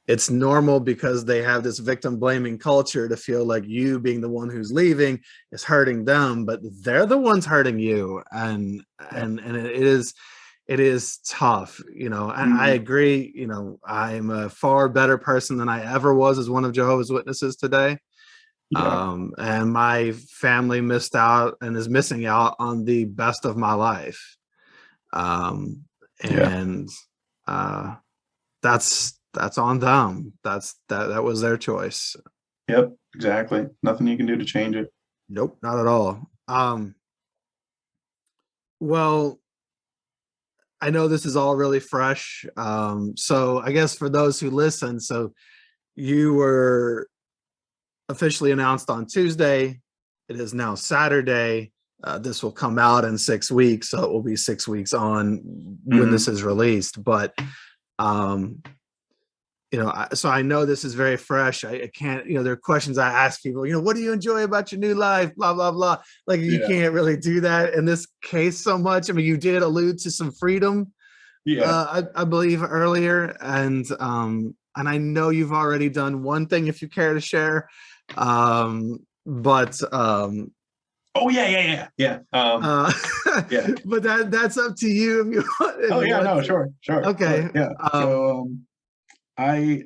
B: it's normal because they have this victim blaming culture to feel like you being the one who's leaving is hurting them, but they're the ones hurting you.
A: Yeah.
B: And it is tough, I
A: Mm-hmm.
B: agree. I'm a far better person than I ever was as one of Jehovah's Witnesses today.
A: Yeah.
B: And my family missed out and is missing out on the best of my life. um
A: Yeah.
B: and uh that's on them. That was their choice.
A: Yep. Exactly. Nothing you can do to change it.
B: Nope, not at all. Well, I know this is all really fresh. So I guess for those who listen, so you were officially announced on Tuesday. It is now Saturday. This will come out in 6 weeks, so it will be 6 weeks on when this
A: Mm-hmm.
B: is released. But um, so I know this is very fresh. I can't, there are questions I ask people, what do you enjoy about your new life? Blah, blah, blah. Like you
A: Yeah.
B: can't really do that in this case so much. I mean, you did allude to some freedom,
A: Yeah.
B: I believe earlier. And I know you've already done one thing if you care to share. But
A: Oh yeah. Yeah. Yeah. Yeah.
B: uh
A: Yeah.
B: but that's up to you if you want, if
A: Oh
B: you
A: yeah.
B: want
A: No.
B: to.
A: Sure. Sure. Sure.
B: Okay.
A: Yeah. So I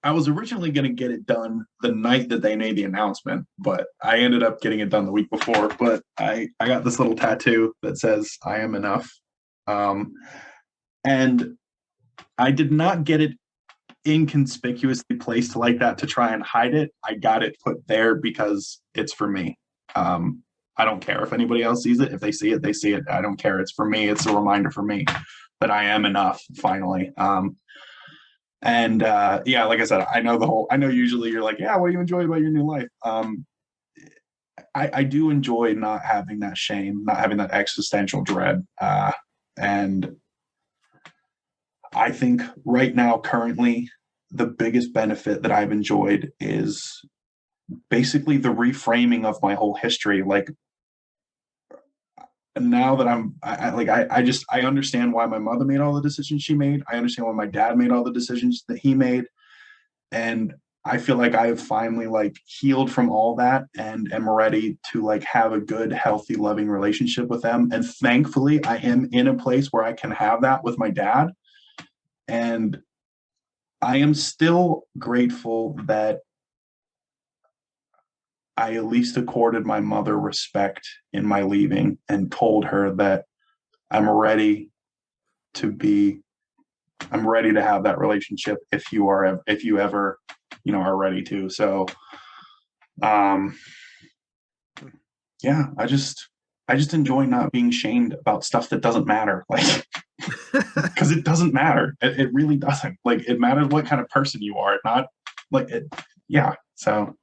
A: I was originally going to get it done the night that they made the announcement, but I ended up getting it done the week before. But I got this little tattoo that says "I am enough," um, and I did not get it inconspicuously placed like that to try and hide it. I got it put there because it's for me. I don't care if anybody else sees it. If they see it, they see it. I don't care. It's for me. It's a reminder for me that I am enough finally. And yeah, like I said, I know usually you're like, yeah, what do you enjoy about your new life? I do enjoy not having that shame, not having that existential dread. And I think right now, currently, the biggest benefit that I've enjoyed is basically the reframing of my whole history. Like now that I understand why my mother made all the decisions she made. I understand why my dad made all the decisions that he made. And I feel like I have finally like healed from all that and am ready to like have a good, healthy, loving relationship with them. And thankfully, I am in a place where I can have that with my dad. And I am still grateful that I at least accorded my mother respect in my leaving and told her that I'm ready to be I'm ready to have that relationship if you ever, are ready to. So um yeah, I just enjoy not being shamed about stuff that doesn't matter. Like because it doesn't matter. It really doesn't. Like it matters what kind of person you are, not like it. Yeah. So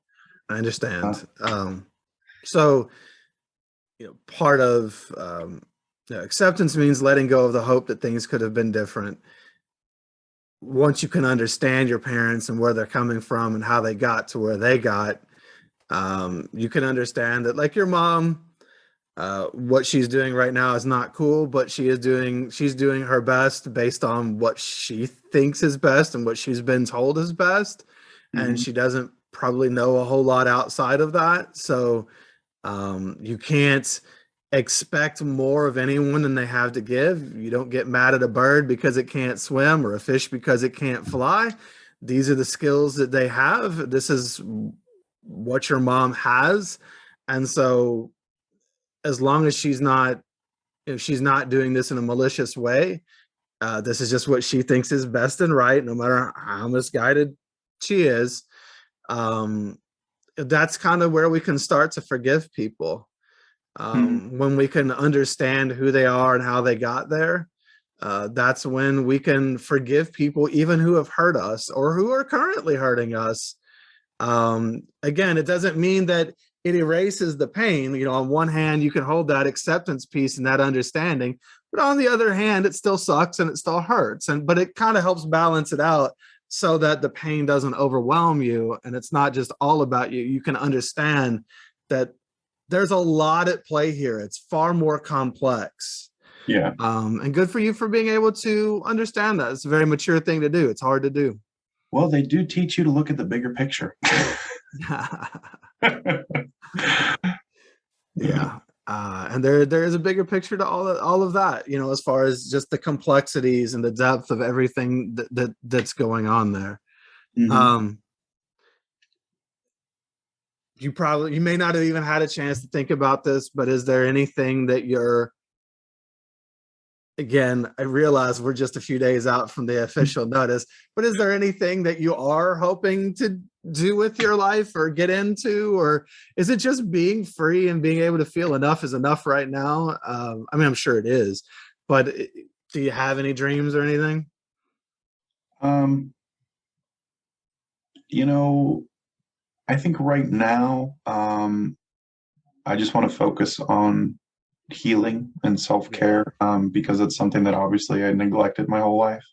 B: I
A: uh,
B: understand. So part of acceptance means letting go of the hope that things could have been different. Once you can understand your parents and where they're coming from and how they got to where they got, you can understand that, like your mom, what she's doing right now is not cool, but she's doing her best based on what she thinks is best and what she's been told is best, and
A: mhm,
B: she doesn't probably know a whole lot outside of that. So you can't expect more of anyone than they have to give. You don't get mad at a bird because it can't swim or a fish because it can't fly. These are the skills that they have. This is what your mom has. And so as long as she's not, if she's not doing this in a malicious way, this is just what she thinks is best and right, no matter how misguided she is. Um, that's kind of where we can start to forgive people.
A: mhm,
B: When we can understand who they are and how they got there, that's when we can forgive people, even who have hurt us or who are currently hurting us. Again, it doesn't mean that it erases the pain. You know, on one hand, you can hold that acceptance piece and that understanding, but on the other hand, it still sucks and it still hurts. But it kind of helps balance it out so that the pain doesn't overwhelm you and it's not just all about you. You can understand that there's a lot at play here. It's far more complex.
A: Yeah.
B: And good for you for being able to understand that. It's a very mature thing to do. It's hard to do.
A: Well, they do teach you to look at the bigger picture.
B: Yeah. And there is a bigger picture to all of that, you know, as far as just the complexities and the depth of everything that's going on there.
A: Mm-hmm.
B: Um, you may not have even had a chance to think about this, but is there anything that you're, again, I realize we're just a few days out from the official notice, but is there anything that you are hoping to do with your life or get into, or is it just being free and being able to feel enough is enough right now? I mean, I'm sure it is, but do you have any dreams or anything?
A: Um, you know, I think right now, I just want to focus on healing and self-care, because it's something that obviously I neglected my whole life.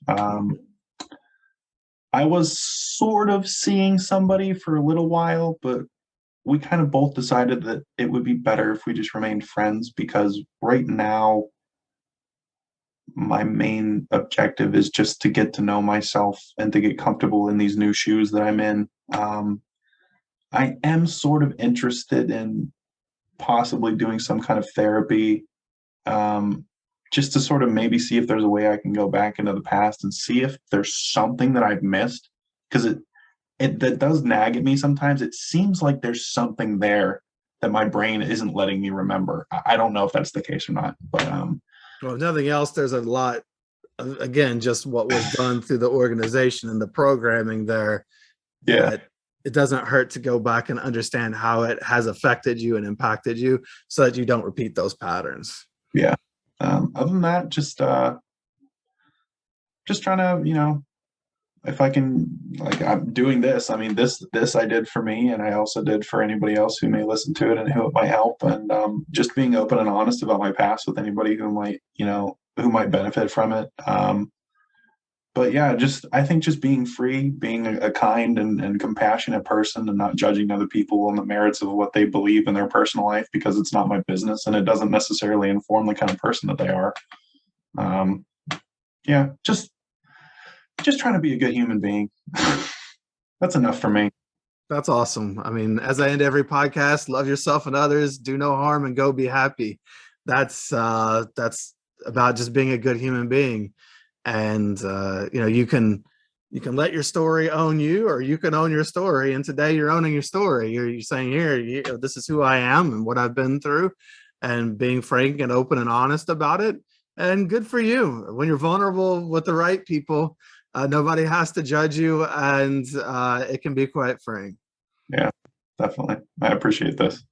A: I was sort of seeing somebody for a little while, but we kind of both decided that it would be better if we just remained friends because right now my main objective is just to get to know myself and to get comfortable in these new shoes that I'm in. I am sort of interested in possibly doing some kind of therapy, um, just to sort of maybe see if there's a way I can go back into the past and see if there's something that I've missed because it that does nag at me sometimes. It seems like there's something there that my brain isn't letting me remember. I don't know if that's the case or not, but
B: Well, if nothing else, there's a lot, again, just what was done through the organization and the programming there,
A: yeah,
B: that it doesn't hurt to go back and understand how it has affected you and impacted you so that you don't repeat those patterns.
A: yeah. Other than that, just trying to, if I can, like, I'm doing this. I mean, this I did for me, and I also did for anybody else who may listen to it and who it might help. And just being open and honest about my past with anybody who might benefit from it. But yeah, just I think just being free, being a kind and compassionate person, and not judging other people on the merits of what they believe in their personal life because it's not my business and it doesn't necessarily inform the kind of person that they are. Um, yeah, just trying to be a good human being. That's enough for me.
B: That's awesome. I mean, as I end every podcast, love yourself and others, do no harm, and go be happy. That's about just being a good human being. And you know, you can let your story own you, or you can own your story. And today you're owning your story. You're saying, here, this is who I am and what I've been through, and being frank and open and honest about it. And good for you. When you're vulnerable with the right people, nobody has to judge you, and it can be quite freeing.
A: Yeah, definitely. I appreciate this.